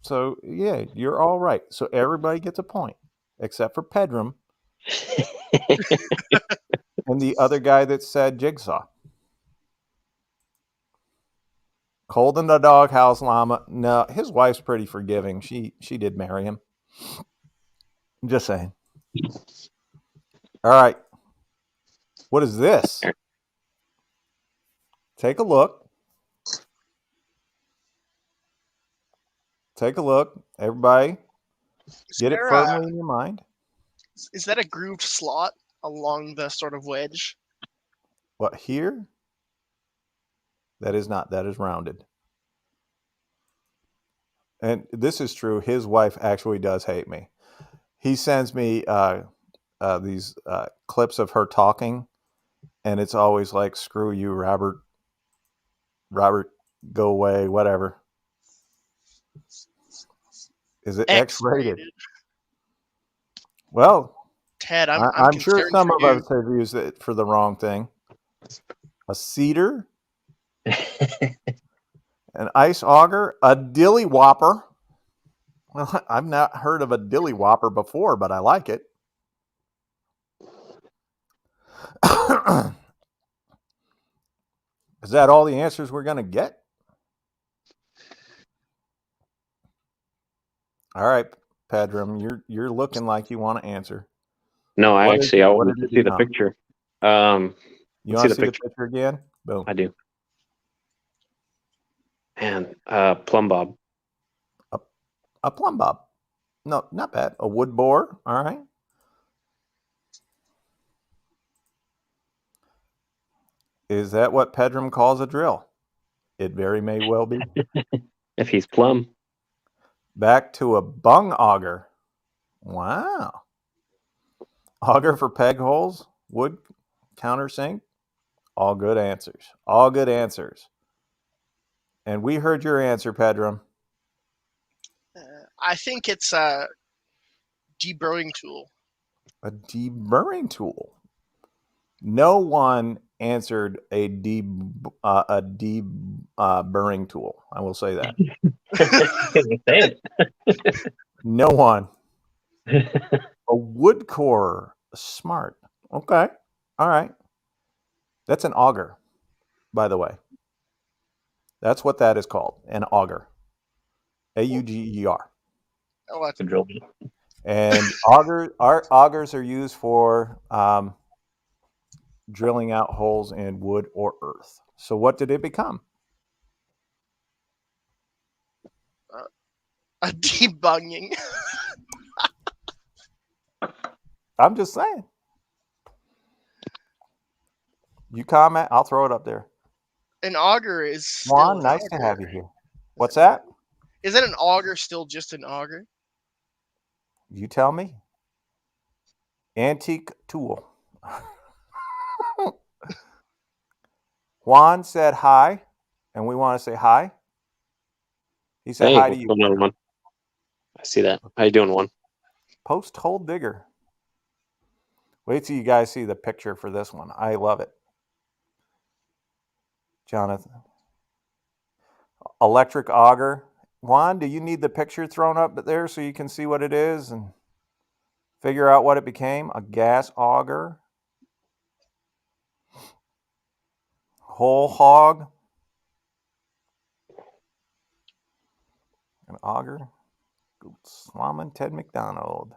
So yeah, you're all right. So everybody gets a point, except for Pedram and the other guy that said jigsaw. Cold in the doghouse llama. No, his wife's pretty forgiving. She did marry him. I'm just saying. All right. What is this? Take a look. Take a look. Everybody, get it firmly in your mind. Is that a grooved slot along the sort of wedge? What here? That is not. That is rounded. And this is true. His wife actually does hate me. He sends me these clips of her talking, and it's always like, "Screw you, Robert. Robert, go away. Whatever." Is it X-rated? Well, Ted, I'm sure concerned some for of you. us have used it for the wrong thing. A cedar, an ice auger, a dilly whopper. Well, I've not heard of a dilly whopper before, but I like it. Is that all the answers we're going to get? All right, Pedram, you're looking like you want to answer. No, I What is actually it? I What wanted did to you see the know? picture. You Let's want to see see the picture again? Boom. I do. Man, plumb bob. A plumb bob. No, not bad. A wood borer. All right. Is that what Pedram calls a drill? It very may well be. If he's plumb. Back to a bung auger. Wow. Auger for peg holes, wood countersink. All good answers. All good answers. And we heard your answer, Pedram. I think it's a deburring tool. A deburring tool. No one answered a deburring tool. I will say that. No one. A wood core. Smart. Okay. All right. That's an auger, by the way. That's what that is called. An auger. AUGER. Oh, It's a drill bit. And augers are used for drilling out holes in wood or earth. So what did it become? a debunging. I'm just saying. You comment, I'll throw it up there. An auger is still Juan, an nice auger. to have you here. What's that? Isn't an auger still just an auger? You tell me. Antique tool. Juan said hi, and we want to say hi. He said hi to you. One. I see that. How you doing, one? Post hole digger. Wait till you guys see the picture for this one. I love it. Jonathan. Electric auger. Juan, do you need the picture thrown up there so you can see what it is and figure out what it became? A gas auger. Whole hog. An auger. Slamming Ted McDonald.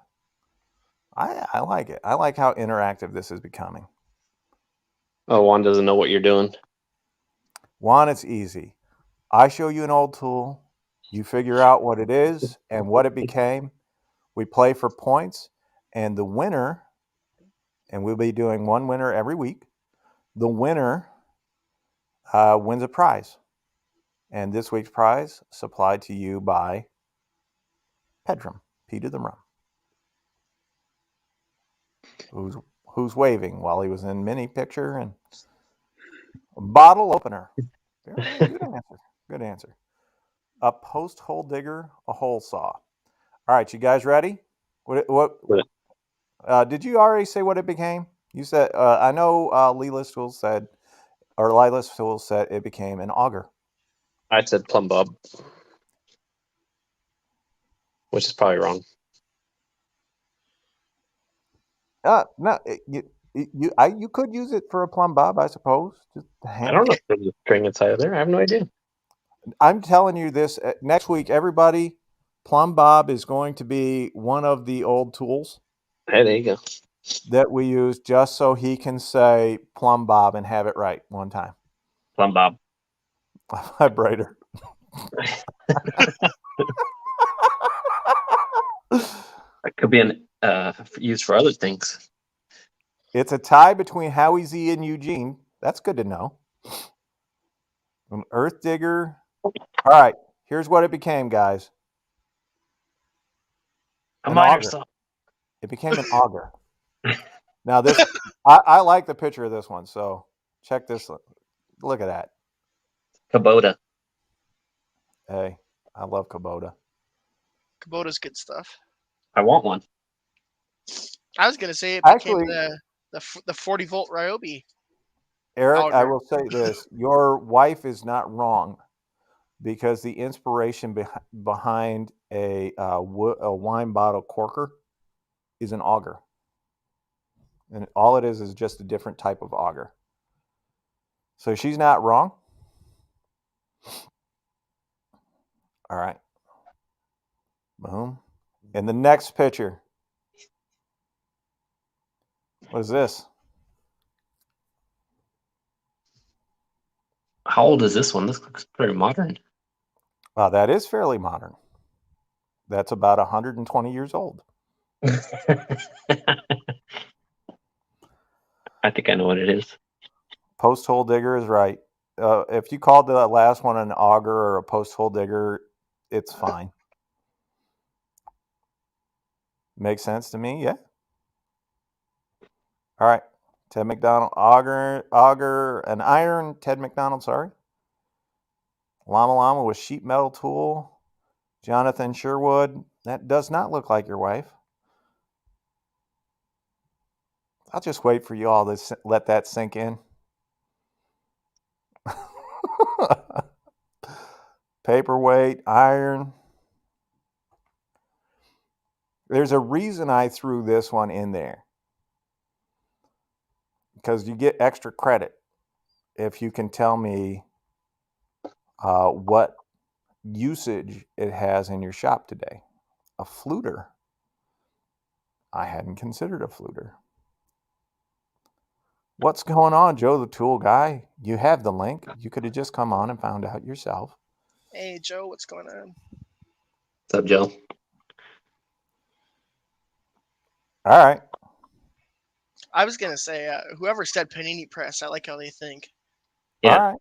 I like it. I like how interactive this is becoming. Oh, Juan doesn't know what you're doing. Juan, it's easy. I show you an old tool. You figure out what it is and what it became. We play for points. And the winner, and we'll be doing one winner every week, the winner wins a prize. And this week's prize supplied to you by Pedram, P to the rum. Who's waving while he was in mini picture and a bottle opener. Very good answer. Good answer. A post hole digger, a hole saw. All right, you guys ready? What did you already say what it became? You said I know Lila's tool said it became an auger. I said plumb bob, which is probably wrong. No, you could use it for a plumb bob, I suppose. Just I don't know if there's a string inside of there. I have no idea. I'm telling you this next week, everybody. Plumb bob is going to be one of the old tools. Hey, there you go. That we use just so he can say plumb bob and have it right one time. Plumb bob. Vibrator. It could be used for other things. It's a tie between Howie Z and Eugene. That's good to know. An earth digger. All right, here's what it became, guys. A miner saw. It became an auger. Now this, I like the picture of this one. So check this. Look at that. Kubota. Hey, I love Kubota. Kubota's good stuff. I want one. I was gonna say it became the 40-volt Ryobi. Eric, auger. I will say this: your wife is not wrong, because the inspiration behind a wine bottle corker is an auger, and all it is just a different type of auger. So she's not wrong. All right. Boom. And the next picture. What is this? How old is this one? This looks pretty modern. Wow, that is fairly modern. That's about 120 years old. I think I know what it is. Post hole digger is right. If you called the last one an auger or a post hole digger, it's fine. Makes sense to me, yeah. All right. Ted McDonald, auger, an iron. Ted McDonald, sorry. Llama with sheet metal tool. Jonathan Sherwood. That does not look like your wife. I'll just wait for you all to let that sink in. Paperweight, iron. There's a reason I threw this one in there, because you get extra credit if you can tell me what usage it has in your shop today. A fluter. I hadn't considered a fluter. What's going on, Joe the Tool Guy? You have the link. You could have just come on and found out yourself. Hey, Joe, what's going on? What's up, Joe? All right. I was gonna say, whoever said panini press, I like how they think. Yeah.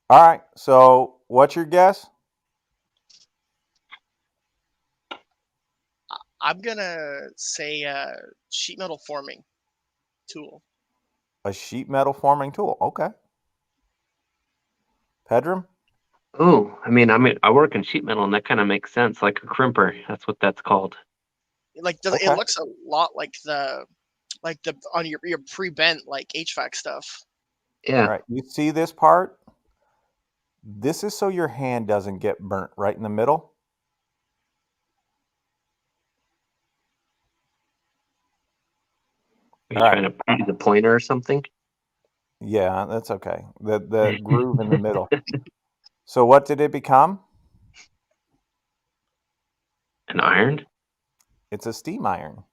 All right. So, what's your guess? I'm gonna say sheet metal forming tool. A sheet metal forming tool. Okay. Pedram? Oh, I work in sheet metal, and that kind of makes sense. Like a crimper. That's what that's called. Like Okay. it looks a lot like the on your pre-bent like HVAC stuff. Yeah. All right. You see this part? This is so your hand doesn't get burnt right in the middle. Are you trying to use a pointer or something? Yeah, that's okay. The groove in the middle. So what did it become? An iron? It's a steam iron.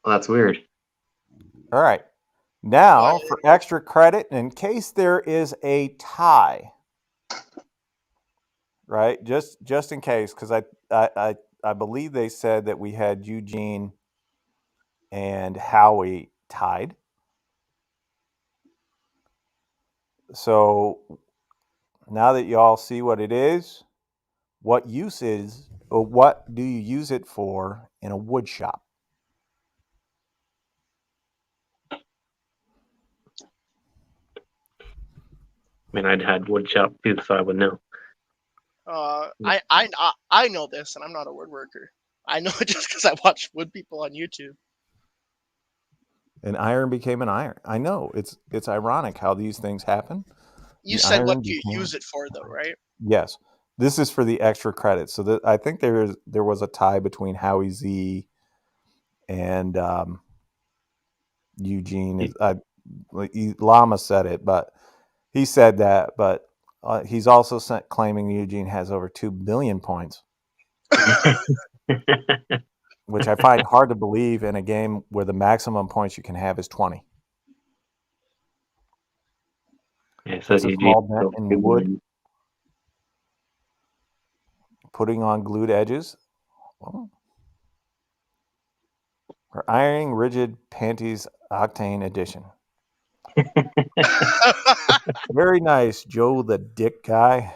Well, that's weird. All right. Now, for extra credit, in case there is a tie, right? Just in case, because I believe they said that we had Eugene and Howie tied. So now that you all see what it is, what do you use it for in a wood shop? I'd had wood shop too, so I would know. I know this, and I'm not a woodworker. I know it just because I watch wood people on YouTube. An iron became an iron. I know. It's ironic how these things happen. You The said what iron you became- use it for, though, right? Yes. This is for the extra credit. So I think there was a tie between Howie Z and Eugene. Llama said it, but he said that. But he's also claiming Eugene has over 2 billion points, which I find hard to believe in a game where the maximum points you can have is 20. Yeah, There's a small dent in wood. Putting on glued edges. Well, for ironing rigid panties octane edition. Very nice, Joe the Dick guy.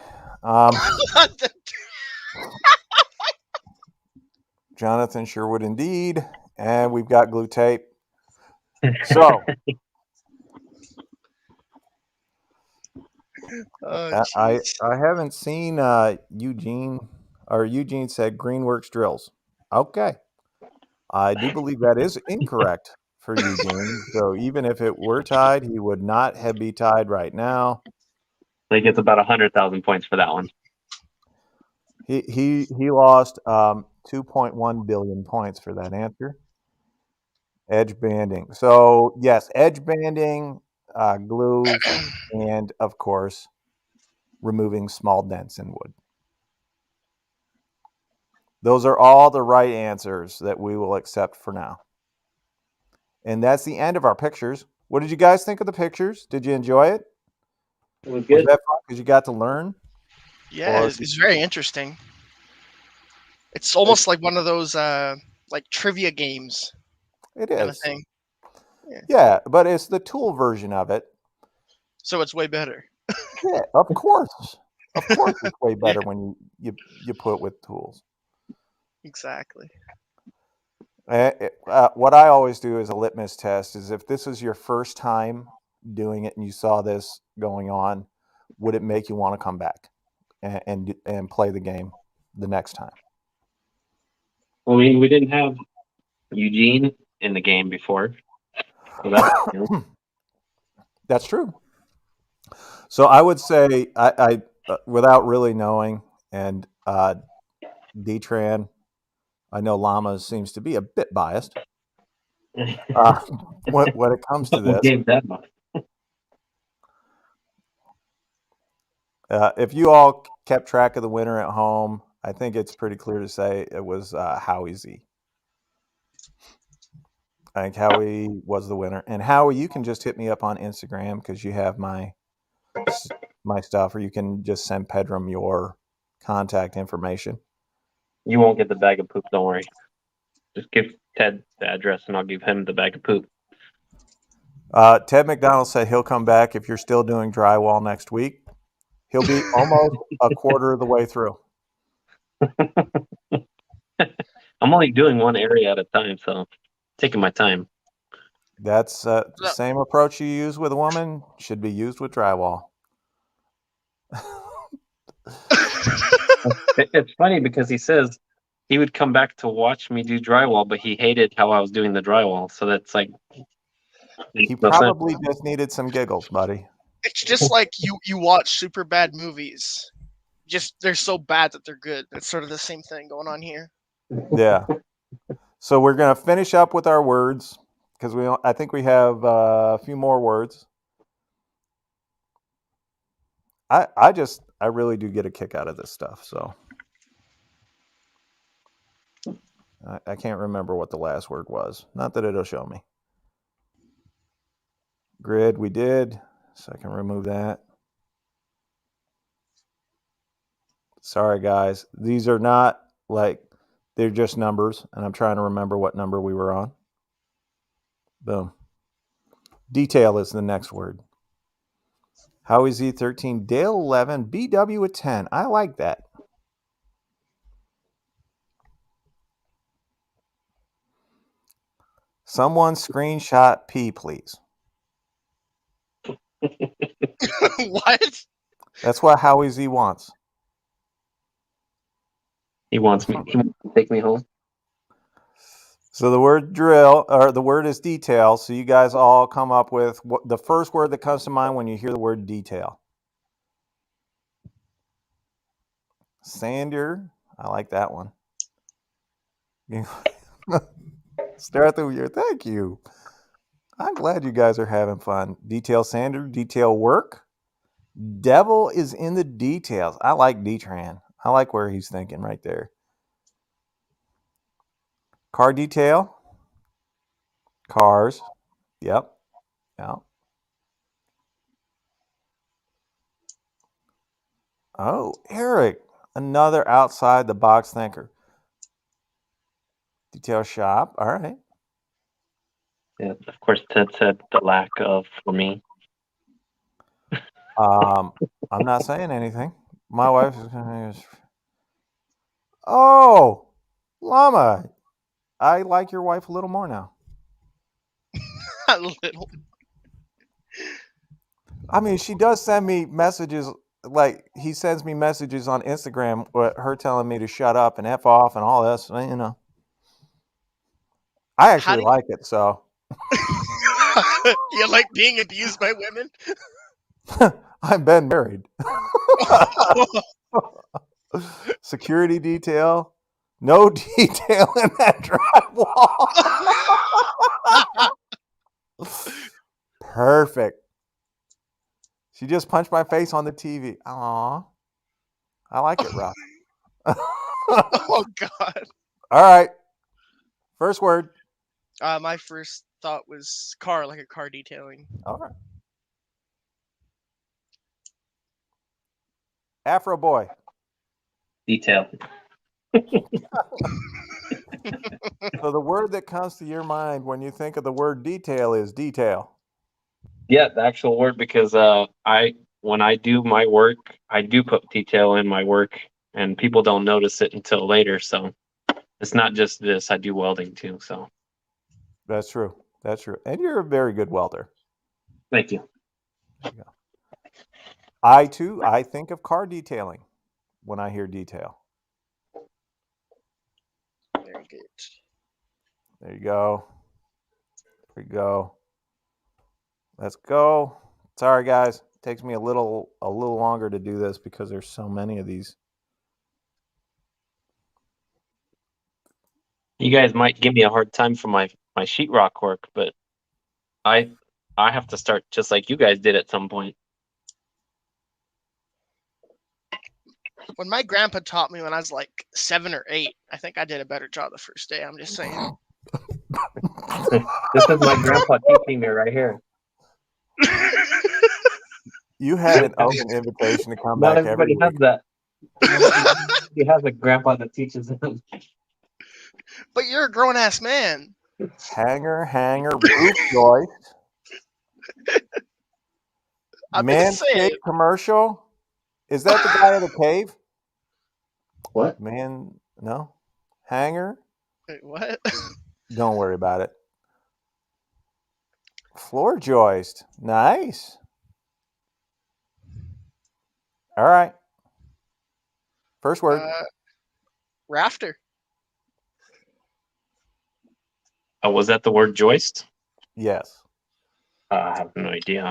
Jonathan Sherwood, indeed. And we've got glue tape. So I haven't seen Eugene, or Eugene said Greenworks drills. Okay. I do believe that is incorrect for Eugene. So even if it were tied, he would not be tied right now. He gets about 100,000 points for that one. He lost 2.1 billion points for that answer. Edge banding. So yes, edge banding, glue, and of course, removing small dents in wood. Those are all the right answers that we will accept for now. And that's the end of our pictures. What did you guys think of the pictures? Did you enjoy it? It was good. Was that fun because you got to learn? Yeah, it's very interesting. It's almost like one of those like trivia games. It kind of is. thing. Yeah, but it's the tool version of it. So it's way better. Yeah, of course. Of course it's way better when you put it with tools. Exactly. What I always do as a litmus test is if this is your first time doing it and you saw this going on, would it make you want to come back and play the game the next time? Well, I mean, we didn't have Eugene in the game before. So that's true. So I would say, I without really knowing, and D-Tran, I know Llama seems to be a bit biased when it comes to this. Game that much. If you all kept track of the winner at home, I think it's pretty clear to say it was Howie Z. I think Howie was the winner. And Howie, you can just hit me up on Instagram because you have my stuff, or you can just send Pedram your contact information. You won't get the bag of poop, don't worry. Just give Ted the address and I'll give him the bag of poop. Ted McDonald said he'll come back if you're still doing drywall next week. He'll be almost a quarter of the way through. I'm only doing one area at a time, so taking my time. That's the same approach you use with a woman should be used with drywall. It's funny because he says he would come back to watch me do drywall, but he hated how I was doing the drywall. So that's like he probably just needed some giggles, buddy. It's just like you watch super bad movies. Just they're so bad that they're good. It's sort of the same thing going on here. Yeah. So we're gonna finish up with our words because I think we have a few more words. I really do get a kick out of this stuff. So I can't remember what the last word was. Not that it'll show me. Grid we did, so I can remove that. Sorry guys, these are not they're just numbers, and I'm trying to remember what number we were on. Boom. Detail is the next word. Howie Z13, Dale 11, BW at 10. I like that. Someone screenshot P, please. What? That's what Howie Z wants. He wants me to take me home. So the word drill, or the word is detail. So you guys all come up with what the first word that comes to mind when you hear the word detail. Sander, I like that one. Start the year. Thank you. I'm glad you guys are having fun. Detail sander, detail work. Devil is in the details. I like D-Tran. I like where he's thinking right there. Car detail. Cars. Yep. Yeah. Oh, Eric. Another outside the box thinker. Detail shop. All right. Yeah, of course, Ted said the lack of for me. I'm not saying anything. My wife is going to. Oh, Llama. I like your wife a little more now. A little. I mean, she does send me messages. Like he sends me messages on Instagram with her telling me to shut up and F off and all this. You know, I actually like it. So You like being abused by women? I've been married. Security detail. No detail in that drywall. Perfect. She just punched my face on the TV. Aw. I like it, Rob. Oh, God. All right. First word. My first thought was car, like a car detailing. All right. Afro boy. Detail. So the word that comes to your mind when you think of the word detail is detail. Yeah, the actual word, because when I do my work, I do put detail in my work, and people don't notice it until later. So it's not just this. I do welding too. So That's true. That's true. And you're a very good welder. thank you. I think of car detailing when I hear detail. Very good. There you go. There you go. Let's go. Sorry, guys. It takes me a little longer to do this because there's so many of these. You guys might give me a hard time for my sheetrock work, but I have to start just like you guys did at some point. When my grandpa taught me when I was like 7 or 8, I think I did a better job the first day. I'm just saying. This is my grandpa teaching me right here. You had an open invitation to come Not back every everybody has week. that. He has a grandpa that teaches him. But you're a grown ass man. Hanger, roof joist. I'm just saying. Manscaped commercial. Is that the guy in the cave? What? No. Hanger. Wait, what? Don't worry about it. Floor joist. Nice. All right. First word. Rafter. Oh, was that the word joist? Yes. I have no idea.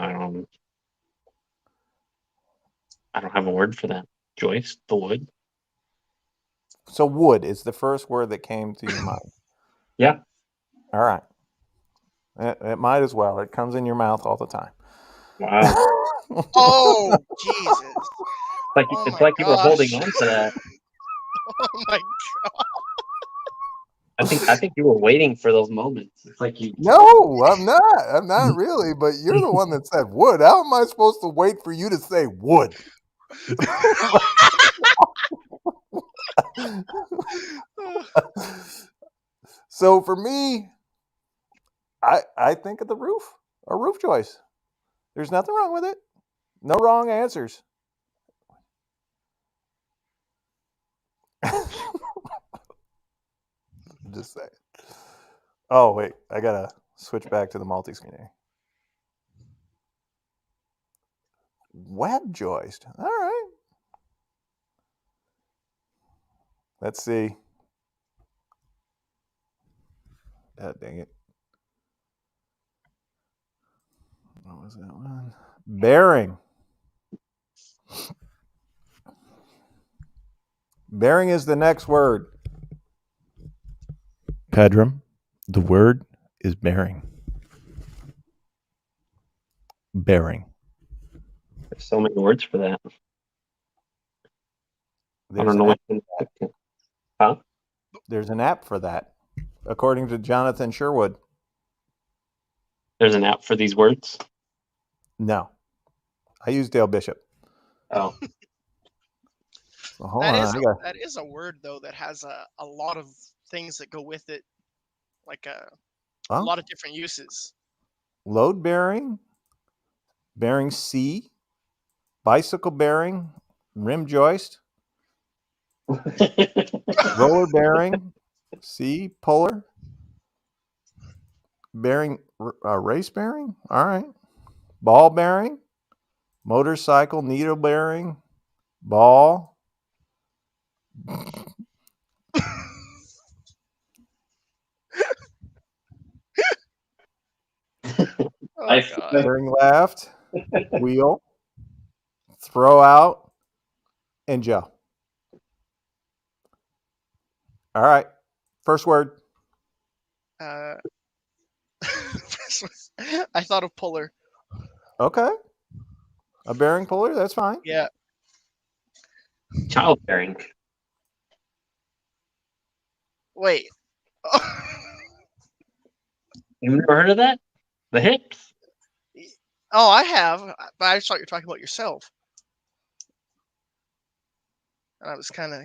I don't have a word for that. Joist, the wood. So wood is the first word that came to your mind. Yeah. All right. It might as well. It comes in your mouth all the time. Wow. Oh, Jesus. It's like you were holding on to that. Oh my God. I think you were waiting for those moments. It's like you. No, I'm not. I'm not really. But you're the one that said wood. How am I supposed to wait for you to say wood? So for me, I think of the roof, a roof joist. There's nothing wrong with it. No wrong answers. Just saying. Oh wait, I gotta switch back to the multi-screen here. Web joist. All right. Let's see. dang it. What was that one? Bearing. Bearing is the next word. Pedram, the word is bearing. Bearing. There's so many words for that. I There's don't know an which app, one. Huh? there's an app for that, according to Jonathan Sherwood. There's an app for these words? No. I use Dale Bishop. Oh. So hold That on. is I got that is a word though that has a lot of things that go with it, like a huh? lot of different uses. Load bearing, bearing C, bicycle bearing, rim joist, roller bearing, C, puller, bearing, race bearing. All right. Ball bearing, motorcycle, needle bearing, ball. Oh I- god. Bearing left, wheel, throw out, and Joe. All right. First word. I thought of puller. Okay. A bearing puller, that's fine. Yeah. Childbearing. Wait. You've never heard of that? The hips? Oh, I have, but I just thought you were talking about yourself. And I was kind of,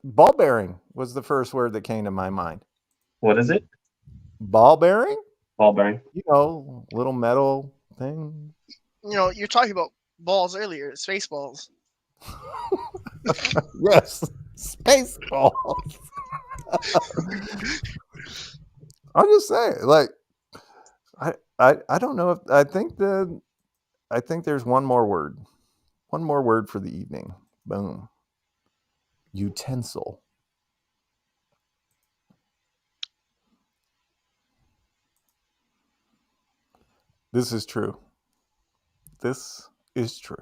Ball bearing was the first word that came to my mind. What is it? Ball bearing? Ball bearing. You know, little metal thing. you're talking about balls earlier, space balls. Yes, space balls. I'm just saying, like, I don't know if I think there's one more word for the evening. Boom. Utensil. This is true. This is true.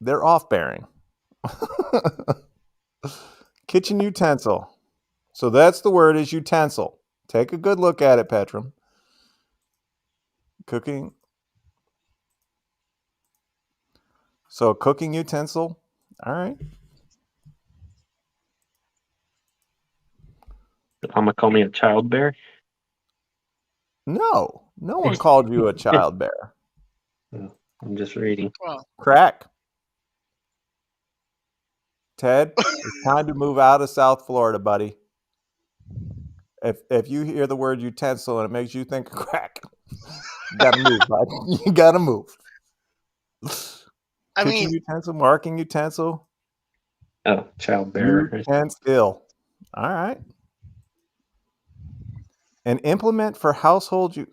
They're off bearing. Kitchen utensil. So that's the word is utensil. Take a good look at it, Petram. Cooking. So cooking utensil. All right. I'm gonna call me a child bear. No one called you a child bear. I'm just reading. Well, Crack. Ted, it's time to move out of South Florida, buddy. If you hear the word utensil and it makes you think of crack, you gotta move, bud. You gotta move. I Kitchen mean, utensil, marking utensil, Oh, child bear. utensil. All right. An implement for household use.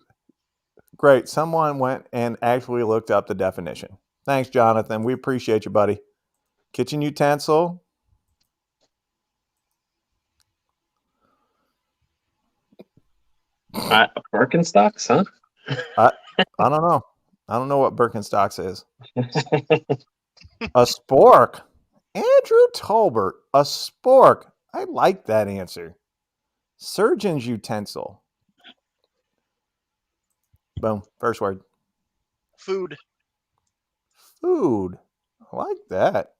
Great. Someone went and actually looked up the definition. Thanks, Jonathan. We appreciate you, buddy. Kitchen utensil. Birkenstocks, huh? I don't know. I don't know what Birkenstocks is. A spork. Andrew Tolbert. A spork. I like that answer. Surgeon's utensil. Boom. First word. food. Food. I like that.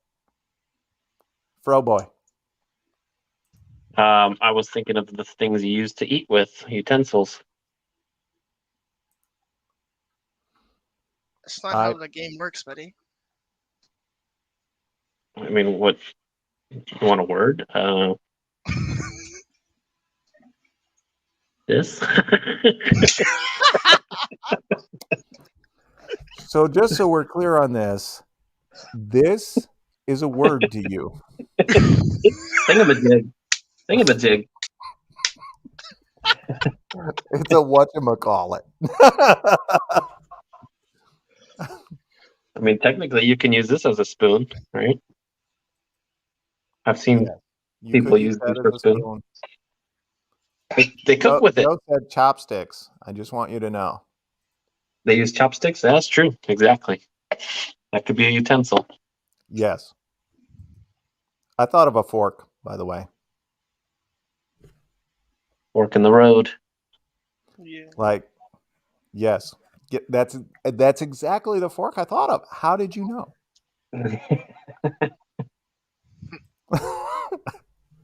Fro boy. I was thinking of the things you use to eat with, utensils. That's not how the game works, buddy. I mean, what? You want a word? This? So just so we're clear on this is a word to you. Thingamajig. Thingamajig. It's a whatchamacallit. I mean, technically, you can use this as a spoon, right? I've seen You people could use use that these as for a spoon. spoon. They cook with it. Joe said chopsticks. I just want you to know. They use chopsticks. That's true. Exactly. That could be a utensil. Yes. I thought of a fork, by the way. Fork in the road. Yeah. Like, yes. That's exactly the fork I thought of. How did you know?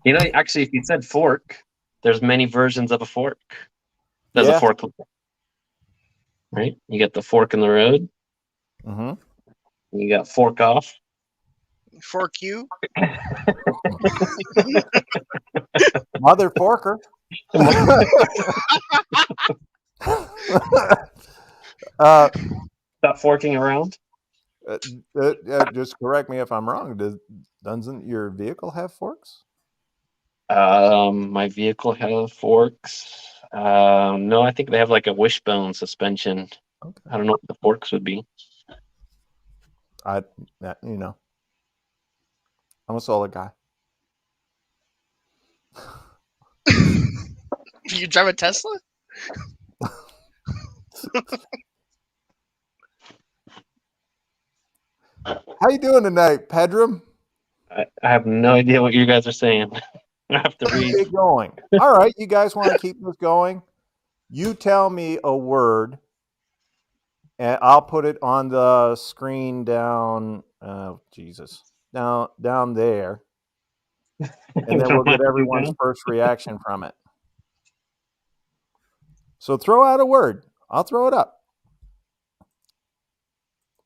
You know, actually, if you said fork, there's many versions of a fork. There's a Yeah. fork, right? You get the fork in the road. Mm-hmm. You got fork off. Fork you. Mother forker. Stop forking around. Just correct me if I'm wrong. Doesn't your vehicle have forks? My vehicle has forks. No, I think they have like a wishbone suspension. Okay. I don't know what the forks would be. I'm a solid guy. You drive a Tesla? How you doing tonight, Pedram? I have no idea what you guys are saying. I have to read. Keep going. All right, you guys want to keep this going? You tell me a word, and I'll put it on the screen down. Oh, Jesus, down there, and then we'll get everyone's first reaction from it. So throw out a word. I'll throw it up.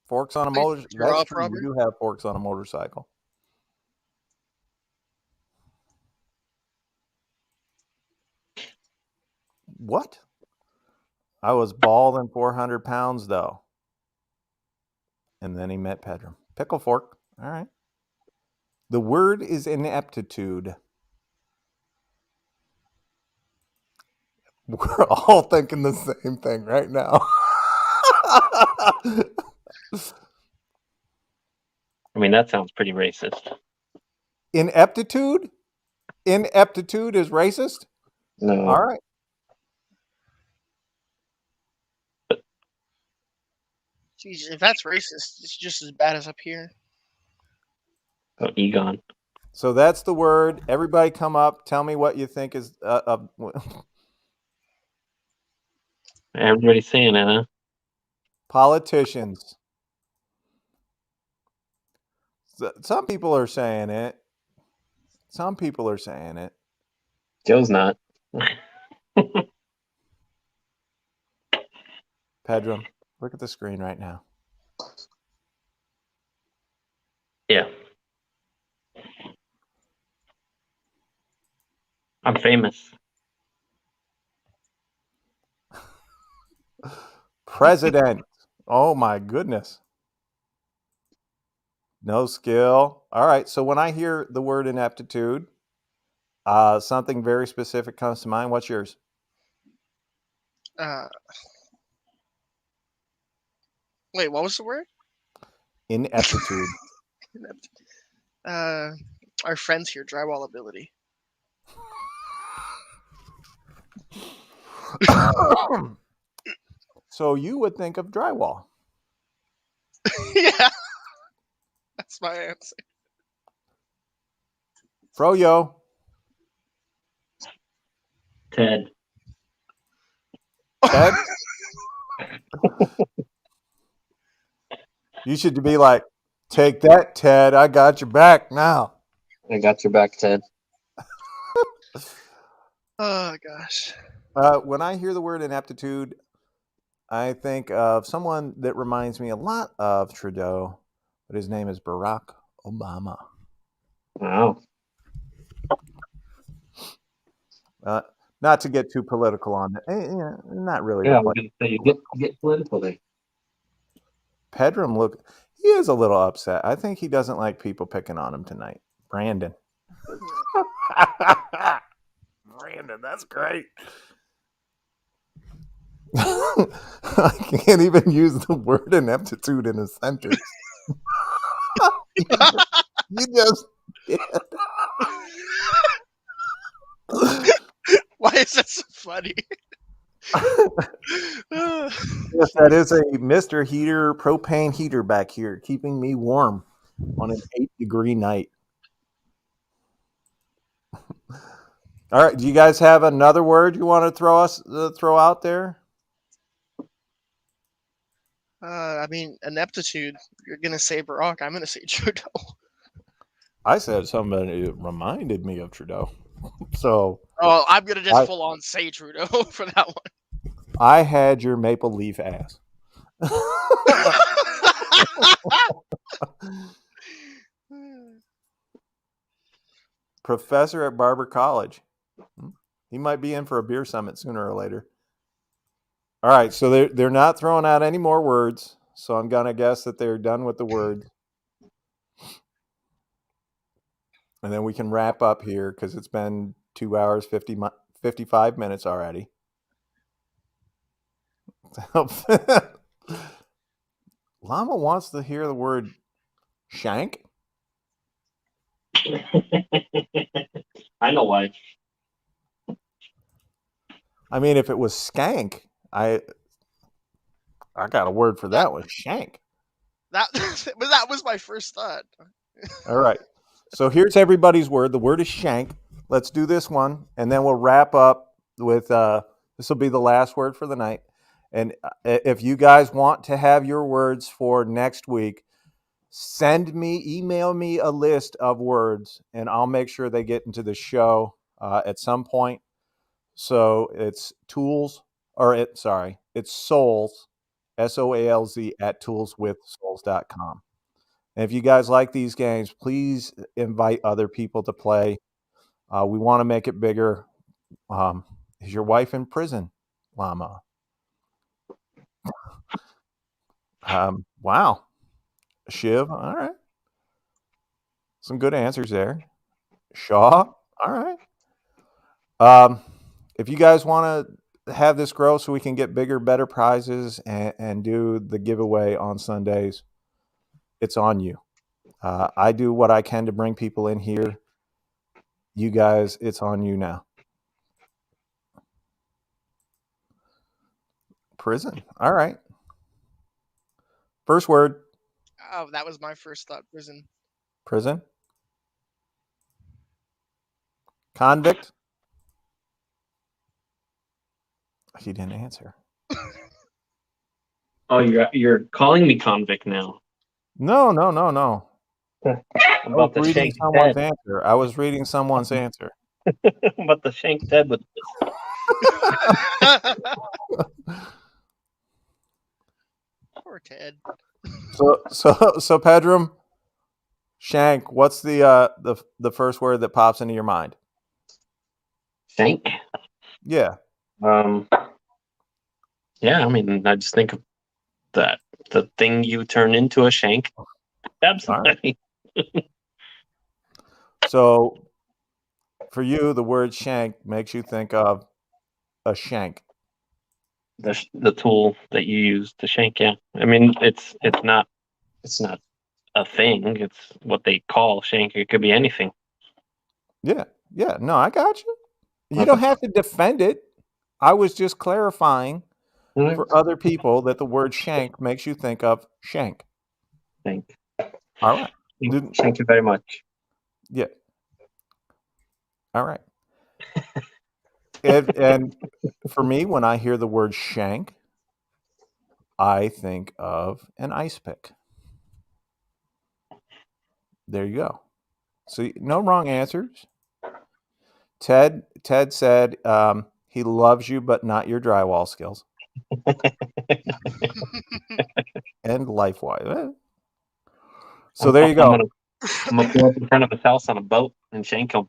Forks on a motorcycle. Throw That's off, true. Robert? We do have forks on a motorcycle. What? I was balding 400 pounds, though. And then he met Pedram. Pickle fork. All right. The word is ineptitude. We're all thinking the same thing right now. I mean, that sounds pretty racist. Ineptitude? Ineptitude is racist? No. All right. Jeez, if that's racist, it's just as bad as up here. Oh, Egon. So that's the word. Everybody come up. Tell me what you think is... Everybody's saying it, huh? Politicians. Some people are saying it. Some people are saying it. Joe's not. Pedram, look at the screen right now. Yeah. I'm famous. President. Oh my goodness. No skill. All right. So when I hear the word ineptitude, something very specific comes to mind. What's yours? Wait, what was the word? Ineptitude. Our friends here, drywall ability. So you would think of drywall. Yeah, that's my answer. Froyo. Ted. Ted? You should be like, take that, Ted. I got your back now. I got your back, Ted. Oh, gosh. When I hear the word ineptitude, I think of someone that reminds me a lot of Trudeau, but his name is Barack Obama. Wow. Not to get too political on it. Not really. Yeah, I was going to say, you get political there. Pedram, he is a little upset. I think he doesn't like people picking on him tonight. Brandon. Brandon, that's great. I can't even use the word ineptitude in a sentence. You just did. Why is that so funny? Yes, that is a Mr. Heater propane heater back here, keeping me warm on an 8-degree night. All right, do you guys have another word you want to throw out there? I mean, ineptitude. You're gonna say Barack. I'm gonna say Trudeau. I said somebody that reminded me of Trudeau. So Oh, I'm gonna just full on say Trudeau for that one. I had your maple leaf ass. Professor at Barber College. He might be in for a beer summit sooner or later. All right, so they're not throwing out any more words. So I'm gonna guess that they're done with the words, and then we can wrap up here because it's been 2 hours 55 minutes already. Llama wants to hear the word shank. I know why. I mean, if it was skank, I got a word for that one. Shank. But that was my first thought. All right. So here's everybody's word. The word is shank. Let's do this one, and then we'll wrap up with this will be the last word for the night. And if you guys want to have your words for next week, email me a list of words, and I'll make sure they get into the show at some point. So it's it's souls, SOALZ at toolswithsouls.com. And if you guys like these games, please invite other people to play. We want to make it bigger. Is your wife in prison, Llama? Wow. Shiv, all right. Some good answers there. Shaw, all right. If you guys want to have this grow so we can get bigger, better prizes and do the giveaway on Sundays, it's on you. I do what I can to bring people in here. You guys, it's on you now. Prison. All right. First word. Oh, that was my first thought. Prison. Prison. Convict. He didn't answer. Oh, you're calling me convict now. No. About the reading shank someone's dead. answer. I was reading someone's answer. About the shank dead with Poor Ted. So Pedram, shank. What's the first word that pops into your mind? shank. Yeah. Yeah, I mean, I just think of that the thing you turn into a shank. Absolutely. Right. So for you, the word shank makes you think of a shank. The tool that you use to shank. Yeah, I mean, it's not a thing. It's what they call shank. It could be anything. Yeah. No, I got you. You don't have to defend it. I was just clarifying for other people that the word shank makes you think of shank. Shank. All right. Thank you very much. Yeah. All right. And for me, when I hear the word shank, I think of an ice pick. There you go. So no wrong answers. Ted said he loves you, but not your drywall skills. And life-wise. So there you go. I'm gonna pull up in front of his house on a boat and shank him.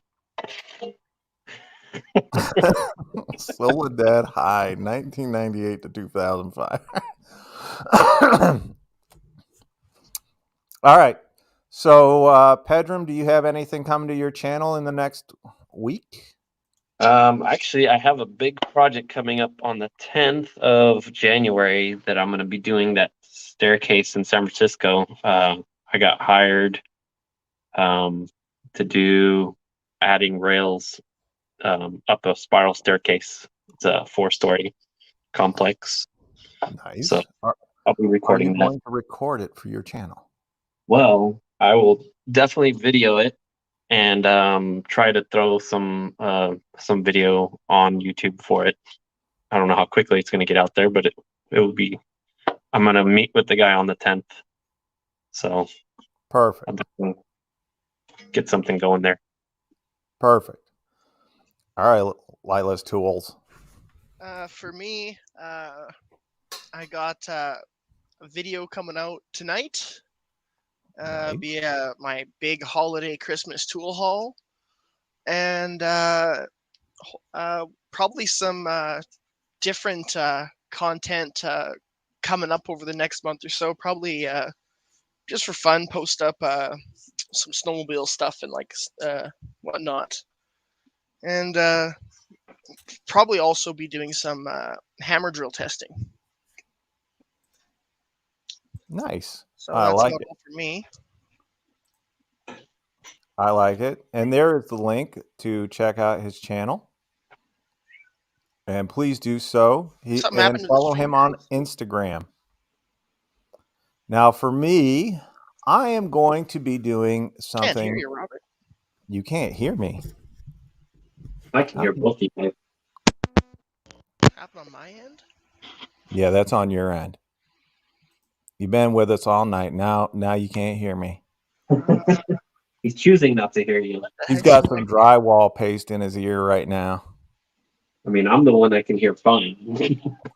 Soledad High, 1998 to 2005. All right. So, Pedram, do you have anything coming to your channel in the next week? Actually, I have a big project coming up on the 10th of January that I'm going to be doing that staircase in San Francisco. I got hired to do adding rails up a spiral staircase. It's a 4-story complex. Nice. So I'll be Are you recording that. going to record it for your channel? Well, I will definitely video it and try to throw some video on YouTube for it. I don't know how quickly it's going to get out there, but it will be. I'm going to meet with the guy on the 10th, so Perfect. I'll definitely get something going there. Perfect. All right, Lila's tools. For me, I got a video coming out tonight. Nice. Be my big holiday Christmas tool haul, and probably some different content coming up over the next month or so. Probably just for fun, post up some snowmobile stuff and like whatnot, and probably also be doing some hammer drill testing. Nice. So I that's like about it. all for me. I like it. And there is the link to check out his channel. And please do so. Something And happened to the follow stream, him on guys? Instagram. Now, for me, I am going to be doing something. Can't hear you, Robert. You can't hear me. I can hear both of you guys. Happened on my end? Yeah, that's on your end. You've been with us all night. Now you can't hear me. He's choosing not to hear you. He's got some drywall paste in his ear right now. I mean, I'm the one that can hear fine.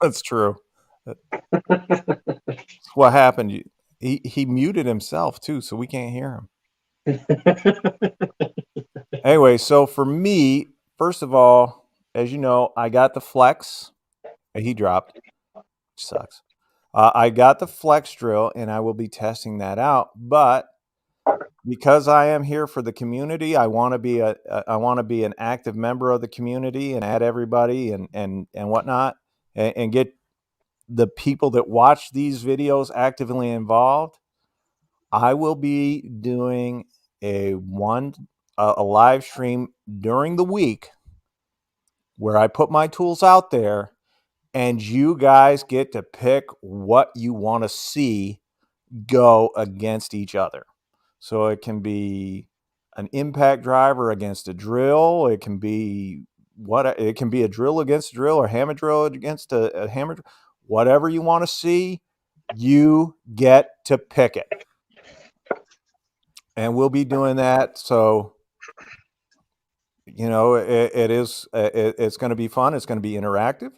That's true. That's what happened. He muted himself too, so we can't hear him. Anyway, so for me, first of all, as you know, I got the Flex. He dropped. Which sucks. I got the Flex drill, and I will be testing that out. But because I am here for the community, I want to be an active member of the community and add everybody and whatnot, and get the people that watch these videos actively involved. I will be doing a live stream during the week where I put my tools out there, and you guys get to pick what you want to see go against each other. So it can be an impact driver against a drill. It can be a drill against a drill, or hammer drill against a hammer. Whatever you want to see, you get to pick it. And we'll be doing that. So, it's going to be fun. It's going to be interactive.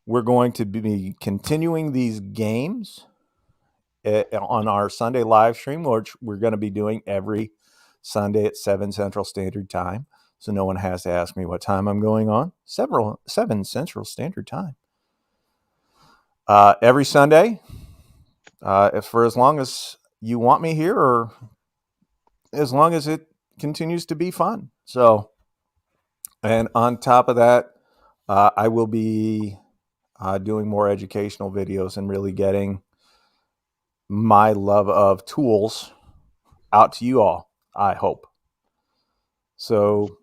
We're going to be continuing these games on our Sunday live stream, which we're going to be doing every Sunday at 7 Central Standard Time. So no one has to ask me what time I'm going on. 7 Central Standard Time. Every Sunday, for as long as you want me here, or as long as it continues to be fun. So, and on top of that, I will be doing more educational videos and really getting my love of tools out to you all, I hope. So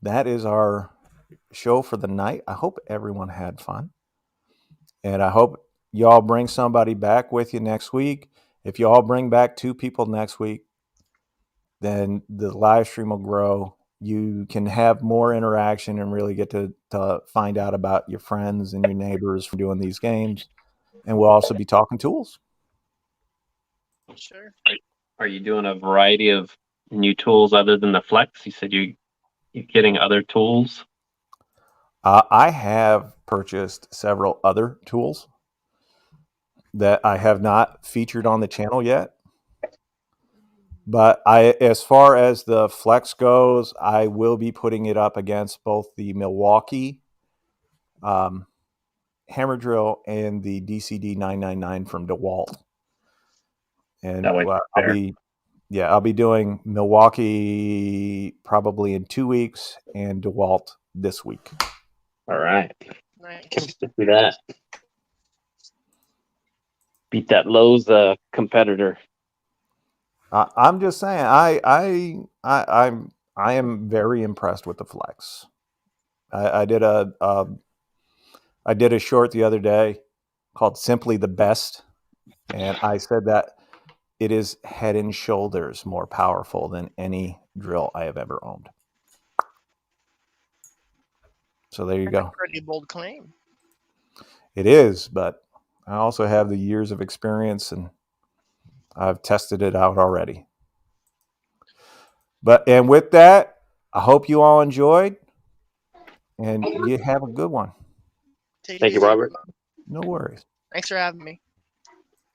that is our show for the night. I hope everyone had fun. And I hope y'all bring somebody back with you next week. If you all bring back 2 people next week, then the live stream will grow. You can have more interaction and really get to find out about your friends and your neighbors from doing these games. And we'll also be talking tools. Sure. Are you doing a variety of new tools other than the Flex? You said you're getting other tools. I have purchased several other tools that I have not featured on the channel yet. But as far as the Flex goes, I will be putting it up against both the Milwaukee hammer drill and the DCD 999 from DeWalt. And I'll be doing Milwaukee probably in 2 weeks, and DeWalt this week. All right. Nice. Can't stick with that. Beat that Lowe's competitor. I'm just saying, I am very impressed with the Flex. I did a short the other day called "Simply the Best," and I said that it is head and shoulders more powerful than any drill I have ever owned. So there you That's a go. pretty bold claim. It is, but I also have the years of experience, and I've tested it out already. And with that, I hope you all enjoyed, and you have a good one. Take it Thank you, easy. Robert. No worries. Thanks for having me.